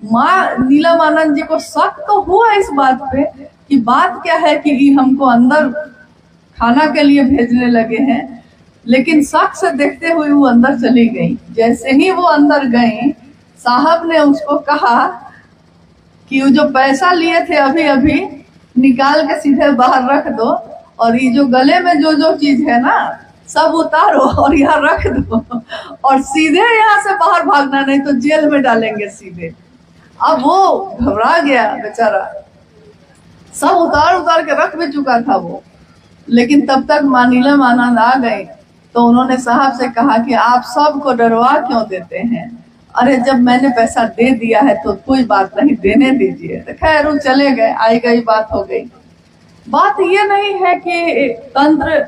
माँ नीलम आनंद जी को शक तो हुआ इस बात पे कि बात क्या है कि ये हमको अंदर खाना के लिए भेजने लगे हैं, लेकिन शक से देखते हुए वो अंदर चली गई। जैसे ही वो अंदर गई, साहब ने उसको कहा कि वो जो पैसा लिए थे अभी अभी निकाल के सीधे बाहर रख दो, और ये जो गले में जो जो चीज है ना सब उतारो और यहाँ रख दो, और सीधे यहाँ से बाहर भागना, नहीं तो जेल में डालेंगे सीधे। अब वो घबरा गया बेचारा, सब उतार उतार के रख भी चुका था वो। लेकिन तब तक माँ नीलम आनंद आ गई, तो उन्होंने साहब से कहा कि आप सबको डरवा क्यों देते हैं? अरे जब मैंने पैसा दे दिया है तो कोई बात नहीं, देने दीजिए। तो खैर वो चले गए, आई गई बात हो गई। बात ये नहीं है कि तंत्र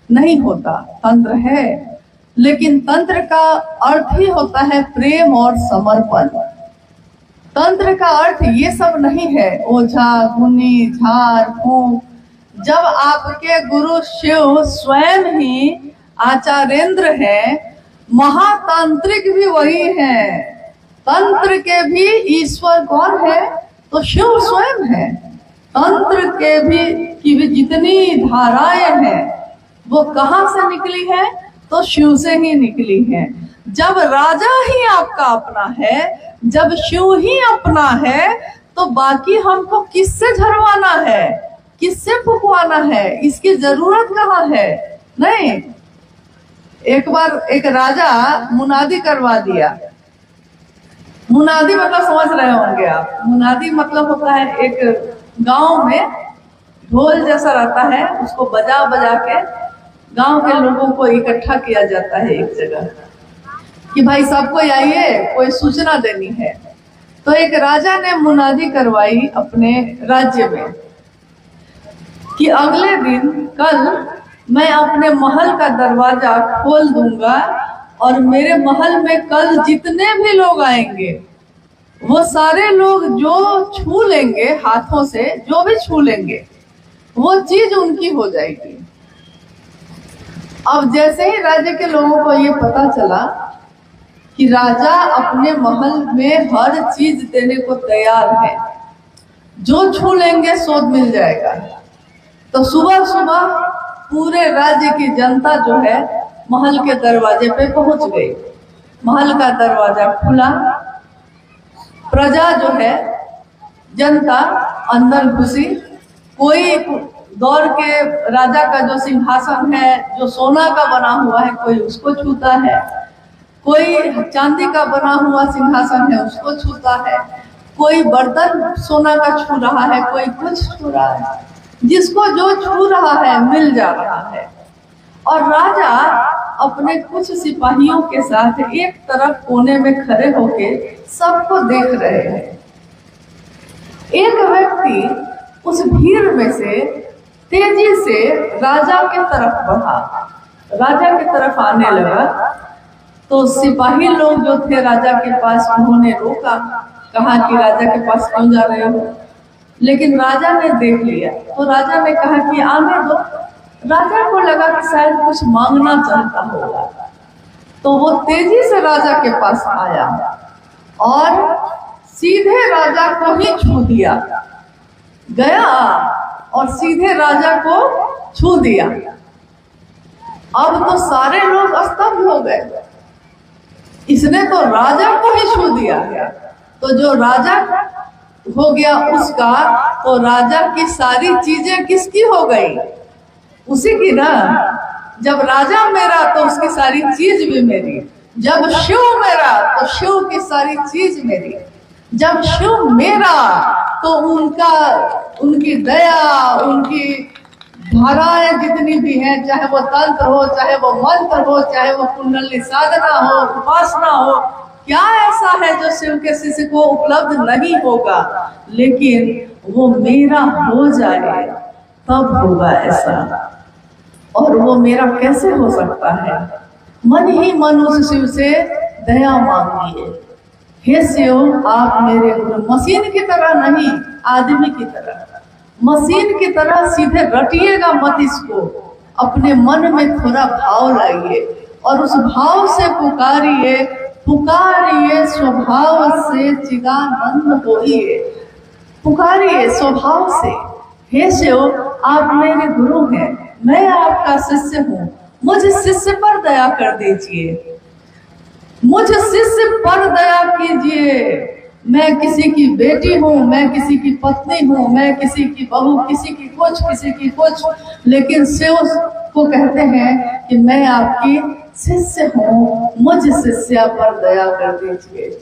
नहीं होता, तंत्र है, लेकिन तंत्र का अर्थ ही होता है प्रेम और समर्पण। तंत्र का अर्थ ये सब नहीं है ओझा गुनी झाड़ फूंक। जब आपके गुरु शिव स्वयं ही आचार्येंद्र हैं, महातांत्रिक भी वही हैं, तंत्र के भी ईश्वर कौन है? तो शिव स्वयं है। तंत्र के भी की भी जितनी धाराएं हैं वो कहाँ से निकली है? तो शिव से ही निकली है। जब राजा ही आपका अपना है, जब शिव ही अपना है, तो बाकी हमको किससे झरवाना है, किससे फुकवाना है? इसकी जरूरत कहाँ है? नहीं। एक बार एक राजा मुनादी करवा दिया। मुनादी मतलब समझ रहे होंगे आप। मुनादी मतलब होता है एक गांव में ढोल जैसा रहता है, उसको बजा बजा के गांव के लोगों को इकट्ठा किया जाता है एक जगह कि भाई सबको आइए, कोई सूचना देनी है। तो एक राजा ने मुनादी करवाई अपने राज्य में कि अगले दिन कल मैं अपने महल का दरवाजा खोल दूंगा और मेरे महल में कल जितने भी लोग आएंगे वो सारे लोग जो छू लेंगे हाथों से, जो भी छू लेंगे वो चीज उनकी हो जाएगी। अब जैसे ही राज्य के लोगों को ये पता चला कि राजा अपने महल में हर चीज देने को तैयार है, जो छू लेंगे सो मिल जाएगा, तो सुबह सुबह पूरे राज्य की जनता जो है महल के दरवाजे पे पहुंच गई। महल का दरवाजा खुला, प्रजा जो है जनता अंदर घुसी। कोई दौड़ के राजा का जो सिंहासन है जो सोना का बना हुआ है कोई उसको छूता है, कोई चांदी का बना हुआ सिंहासन है उसको छूता है, कोई बर्तन सोना का छू रहा है, कोई कुछ छू रहा है। जिसको जो छू रहा है मिल जा रहा है। और राजा अपने कुछ सिपाहियों के साथ एक तरफ कोने में खड़े होके सबको देख रहे हैं। एक व्यक्ति उस भीड़ में से तेजी से राजा के तरफ बढ़ा, राजा की तरफ आने लगा। तो सिपाही लोग जो थे राजा के पास, उन्होंने रोका, कहा कि राजा के पास क्यों जा रहे हो? लेकिन राजा ने देख लिया तो राजा ने कहा कि आने दो। राजा को लगा कि शायद कुछ मांगना चाहता होगा, तो वो तेजी से राजा के पास आया और सीधे राजा को ही छू दिया, गया और सीधे राजा को छू दिया। अब तो सारे लोग स्तब्ध हो गए, इसने तो राजा को ही छू दिया। तो जो राजा हो गया उसका, तो राजा की सारी चीजें किसकी हो गई? उसी की ना। जब राजा मेरा तो उसकी सारी चीज भी मेरी, जब शिव मेरा तो शिव की सारी चीज मेरी, जब शिव मेरा तो उनकी दया, उनकी धाराएं जितनी भी हैं, चाहे वो तंत्र हो, चाहे वो मंत्र हो, चाहे वो कुंडली साधना हो, उपासना हो, क्या ऐसा है जो शिव के शिष्य को उपलब्ध नहीं होगा? लेकिन वो मेरा हो जाए तब होगा ऐसा। और वो मेरा कैसे हो सकता है? मन ही मन उस शिव से दया मांगिए। हे शिव, आप मेरे गुरु, मशीन की तरह नहीं, आदमी की तरह, मशीन की तरह सीधे रटिएगा मत इसको, अपने मन में थोड़ा भाव लाइए और उस भाव से पुकारिए, पुकारिए स्वभाव से चिदानंद होइए, पुकारिए स्वभाव से। हे शिव, आप मेरे गुरु हैं, मैं आपका शिष्य हूँ, मुझ शिष्य पर दया कर दीजिए, मुझ शिष्य पर दया कीजिए। मैं किसी की बेटी हूँ, मैं किसी की पत्नी हूँ, मैं किसी की बहू, किसी की कुछ, किसी की कुछ, लेकिन शिव को कहते हैं कि मैं आपकी शिष्य हूँ, मुझ शिष्य पर दया कर दीजिए।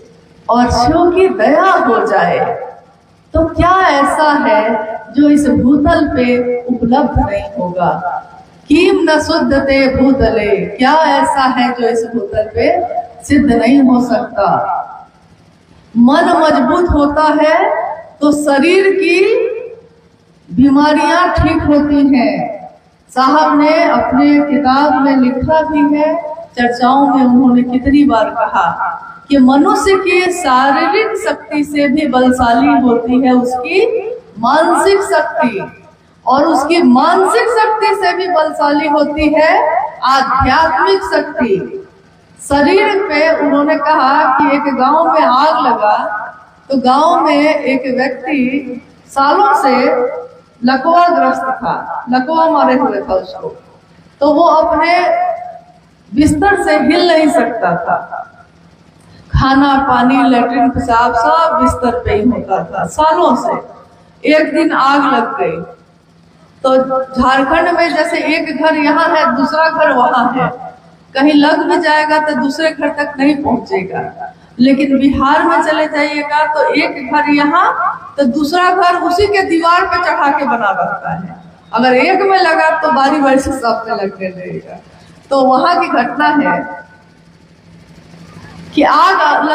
और शिव की दया हो जाए तो क्या ऐसा है जो इस भूतल पे उपलब्ध नहीं होगा? किम न शुद्धते भूतले, क्या ऐसा है जो इस भूतल पे सिद्ध नहीं हो सकता? मन मजबूत होता है तो शरीर की बीमारियां ठीक होती हैं। साहब ने अपने किताब में लिखा भी है चर्चाओं में उन्होंने कितनी बार कहा कि मनुष्य की शारीरिक शक्ति से भी बलशाली होती है उसकी मानसिक शक्ति, और उसकी मानसिक शक्ति से भी बलशाली होती है आध्यात्मिक शक्ति। शरीर पे उन्होंने कहा कि एक गांव में आग लगा तो गांव में एक व्यक्ति सालों से लकवा ग्रस्त था, लकवा मारे हुए था उसको, तो वो अपने बिस्तर से हिल नहीं सकता था। खाना पानी लैट्रिन पेशाब सब बिस्तर पे ही होता था सालों से। एक दिन आग लग गई तो झारखंड में जैसे एक घर यहाँ है दूसरा घर वहां है, कहीं लग भी जाएगा तो दूसरे घर तक नहीं पहुंचेगा, लेकिन बिहार में चले जाइएगा तो एक घर यहाँ तो दूसरा घर उसी के दीवार पे चढ़ा के बना रहता है। अगर एक में लगा तो बारी बारी से सब में लगने लगेगा। तो वहां की घटना है कि आग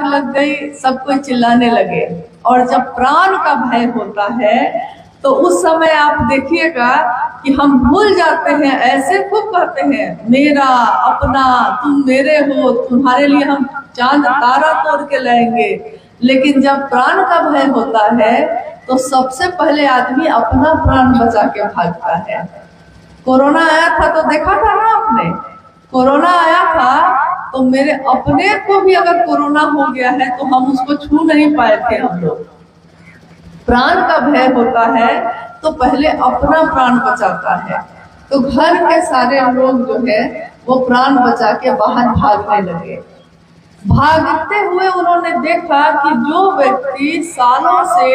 लग गई, सब कोई चिल्लाने लगे। और जब प्राण का भय होता है तो उस समय आप देखिएगा कि हम भूल जाते हैं, ऐसे खूब कहते हैं मेरा अपना, तुम मेरे हो, तुम्हारे लिए हम चांद तारा तोड़ के लाएंगे। लेकिन जब प्राण का भय होता है तो सबसे पहले आदमी अपना प्राण बचा के भागता है। कोरोना आया था तो देखा था ना आपने, कोरोना आया था तो मेरे अपने को भी अगर कोरोना हो गया है तो हम उसको छू नहीं पाए थे हम लोग। प्राण का भय होता है तो पहले अपना प्राण बचाता है। तो घर के सारे लोग जो है वो प्राण बचा के बाहर भागने लगे। भागते हुए उन्होंने देखा कि जो व्यक्ति सालों से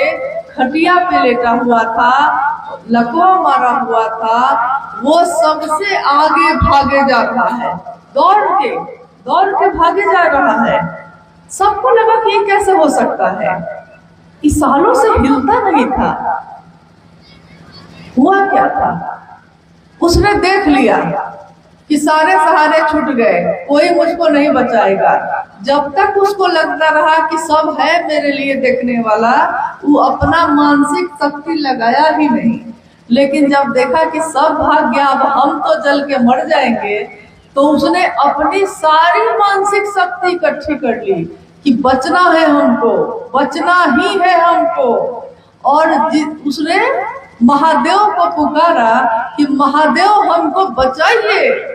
खटिया पे लेटा हुआ था, लकवा मारा हुआ था, वो सबसे आगे भागे जाता है, दौड़ के भागे जा रहा है। सबको लगा कि ये कैसे हो सकता है, इस सालों से हिलता नहीं था, हुआ क्या था। उसने देख लिया कि सारे सहारे छूट गए, कोई मुझको नहीं बचाएगा। जब तक उसको लगता रहा कि सब है मेरे लिए देखने वाला, वो अपना मानसिक शक्ति लगाया ही नहीं। लेकिन जब देखा कि सब भाग गया, अब हम तो जल के मर जाएंगे, तो उसने अपनी सारी मानसिक शक्ति इकट्ठी कर ली कि बचना है हमको, बचना ही है हमको। और उसने महादेव को पुकारा कि महादेव हमको बचाइए।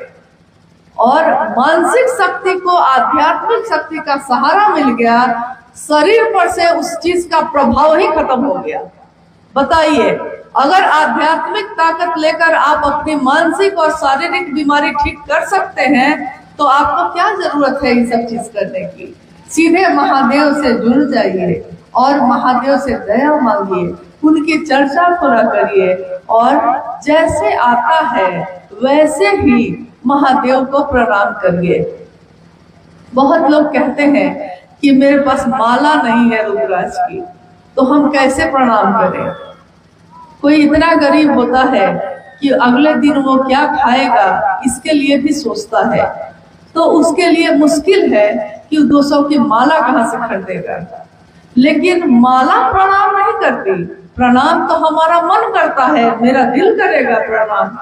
और मानसिक शक्ति को आध्यात्मिक शक्ति का सहारा मिल गया, शरीर पर से उस चीज का प्रभाव ही खत्म हो गया। बताइए, अगर आध्यात्मिक ताकत लेकर आप अपनी मानसिक और शारीरिक बीमारी ठीक कर सकते हैं तो आपको क्या जरूरत है इन सब चीज करने की। सीधे महादेव से जुड़ जाइए और महादेव से दया मांगिए, उनकी चर्चा पूरा करिए, और जैसे आता है वैसे ही महादेव को प्रणाम करिए। बहुत लोग कहते हैं कि मेरे पास माला नहीं है रुद्राक्ष की, तो हम कैसे प्रणाम करें। कोई इतना गरीब होता है कि अगले दिन वो क्या खाएगा इसके लिए भी सोचता है, तो उसके लिए मुश्किल है कि 200 की माला कहाँ से खरीदेगा। लेकिन माला प्रणाम नहीं करती, प्रणाम तो हमारा मन करता है, मेरा दिल करेगा प्रणाम।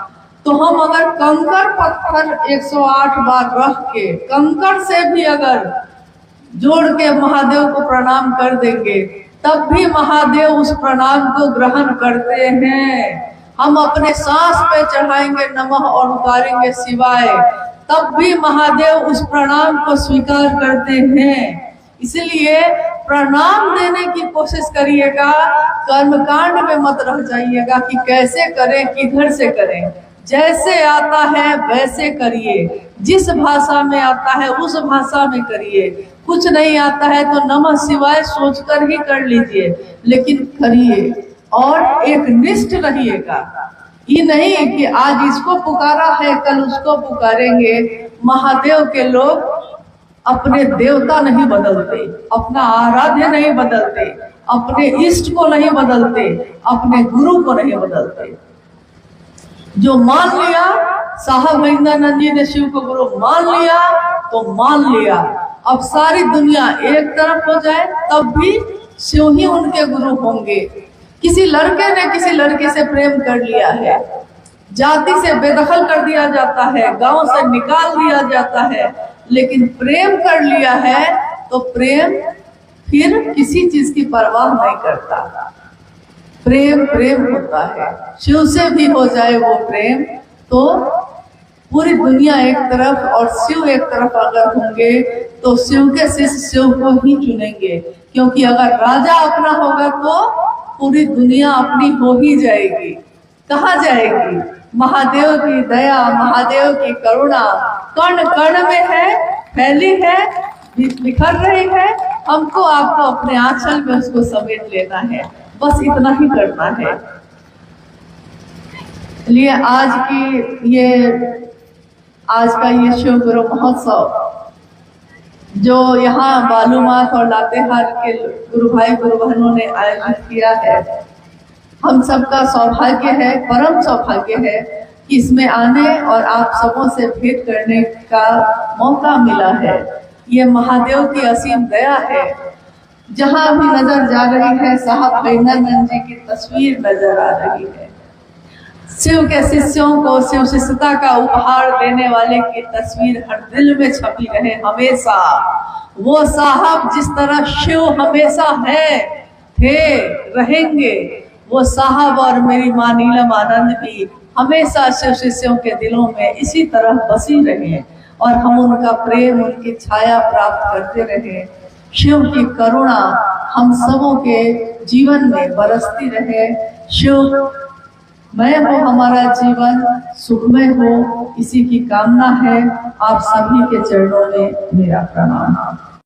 तो हम अगर कंकड़ पत्थर 108 बार रख के, कंकड़ से भी अगर जोड़ के महादेव को प्रणाम कर देंगे, तब भी महादेव उस प्रणाम को ग्रहण करते हैं। हम अपने सांस पे चढ़ाएंगे नमः और उतारेंगे शिवाय, तब भी महादेव उस प्रणाम को स्वीकार करते हैं। इसलिए प्रणाम देने की कोशिश करिएगा, कर्मकांड में मत रह जाइएगा कि कैसे करें, किधर से करें। जैसे आता है वैसे करिए, जिस भाषा में आता है उस भाषा में करिए। कुछ नहीं आता है तो नमः शिवाय सोचकर ही कर लीजिए, लेकिन करिए और एक निष्ठ रहिएगा। ये नहीं कि आज इसको पुकारा है कल उसको पुकारेंगे। महादेव के लोग अपने देवता नहीं बदलते, अपना आराध्य नहीं बदलते, अपने इष्ट को नहीं बदलते, अपने गुरु को नहीं बदलते। जो मान लिया, साहब महेंद्रानंद जी ने शिव को गुरु मान लिया तो मान लिया। अब सारी दुनिया एक तरफ हो जाए तब भी शिव ही उनके गुरु होंगे। किसी लड़के ने किसी लड़के से प्रेम कर लिया है, जाति से बेदखल कर दिया जाता है, गांव से निकाल दिया जाता है, लेकिन प्रेम कर लिया है तो प्रेम फिर किसी चीज की परवाह नहीं करता। प्रेम प्रेम होता है। शिव से भी हो जाए वो प्रेम तो पूरी दुनिया एक तरफ और शिव एक तरफ अगर होंगे तो शिव के शिष्य शिव को ही चुनेंगे, क्योंकि अगर राजा अपना होगा तो पूरी दुनिया अपनी हो ही जाएगी। कहाँ जाएगी? महादेव की दया, महादेव की करुणा कण कण में है, फैली है, बिखर रही है। हमको आपको अपने आंचल में उसको समेट लेना है, बस इतना ही करना है। लिए आज का ये शिव गुरु महोत्सव जो यहाँ बालूमाथ और लातेहार के गुरु भाई गुरु बहनों ने आयोजित किया है, हम सबका सौभाग्य है, परम सौभाग्य है कि इसमें आने और आप सबों से भेंट करने का मौका मिला है। ये महादेव की असीम दया है। जहाँ भी नजर जा रही है साहब भैरवानंद जी की तस्वीर नजर आ रही है। शिव के शिष्यों को शिव शिष्यता का उपहार देने वाले की तस्वीर हर दिल में छपी रहे हमेशा। वो साहब जिस तरह शिव हमेशा है, थे, रहेंगे, वो साहब और मेरी माँ नीलम आनंद भी हमेशा शिव शिष्यों के दिलों में इसी तरह बसी रहे और हम उनका प्रेम, उनकी छाया प्राप्त करते रहे। शिव की करुणा हम सबों के जीवन में बरसती रहे। शिव मैं हो, हमारा जीवन सुखमय हो, इसी की कामना है। आप सभी के चरणों में मेरा प्रणाम।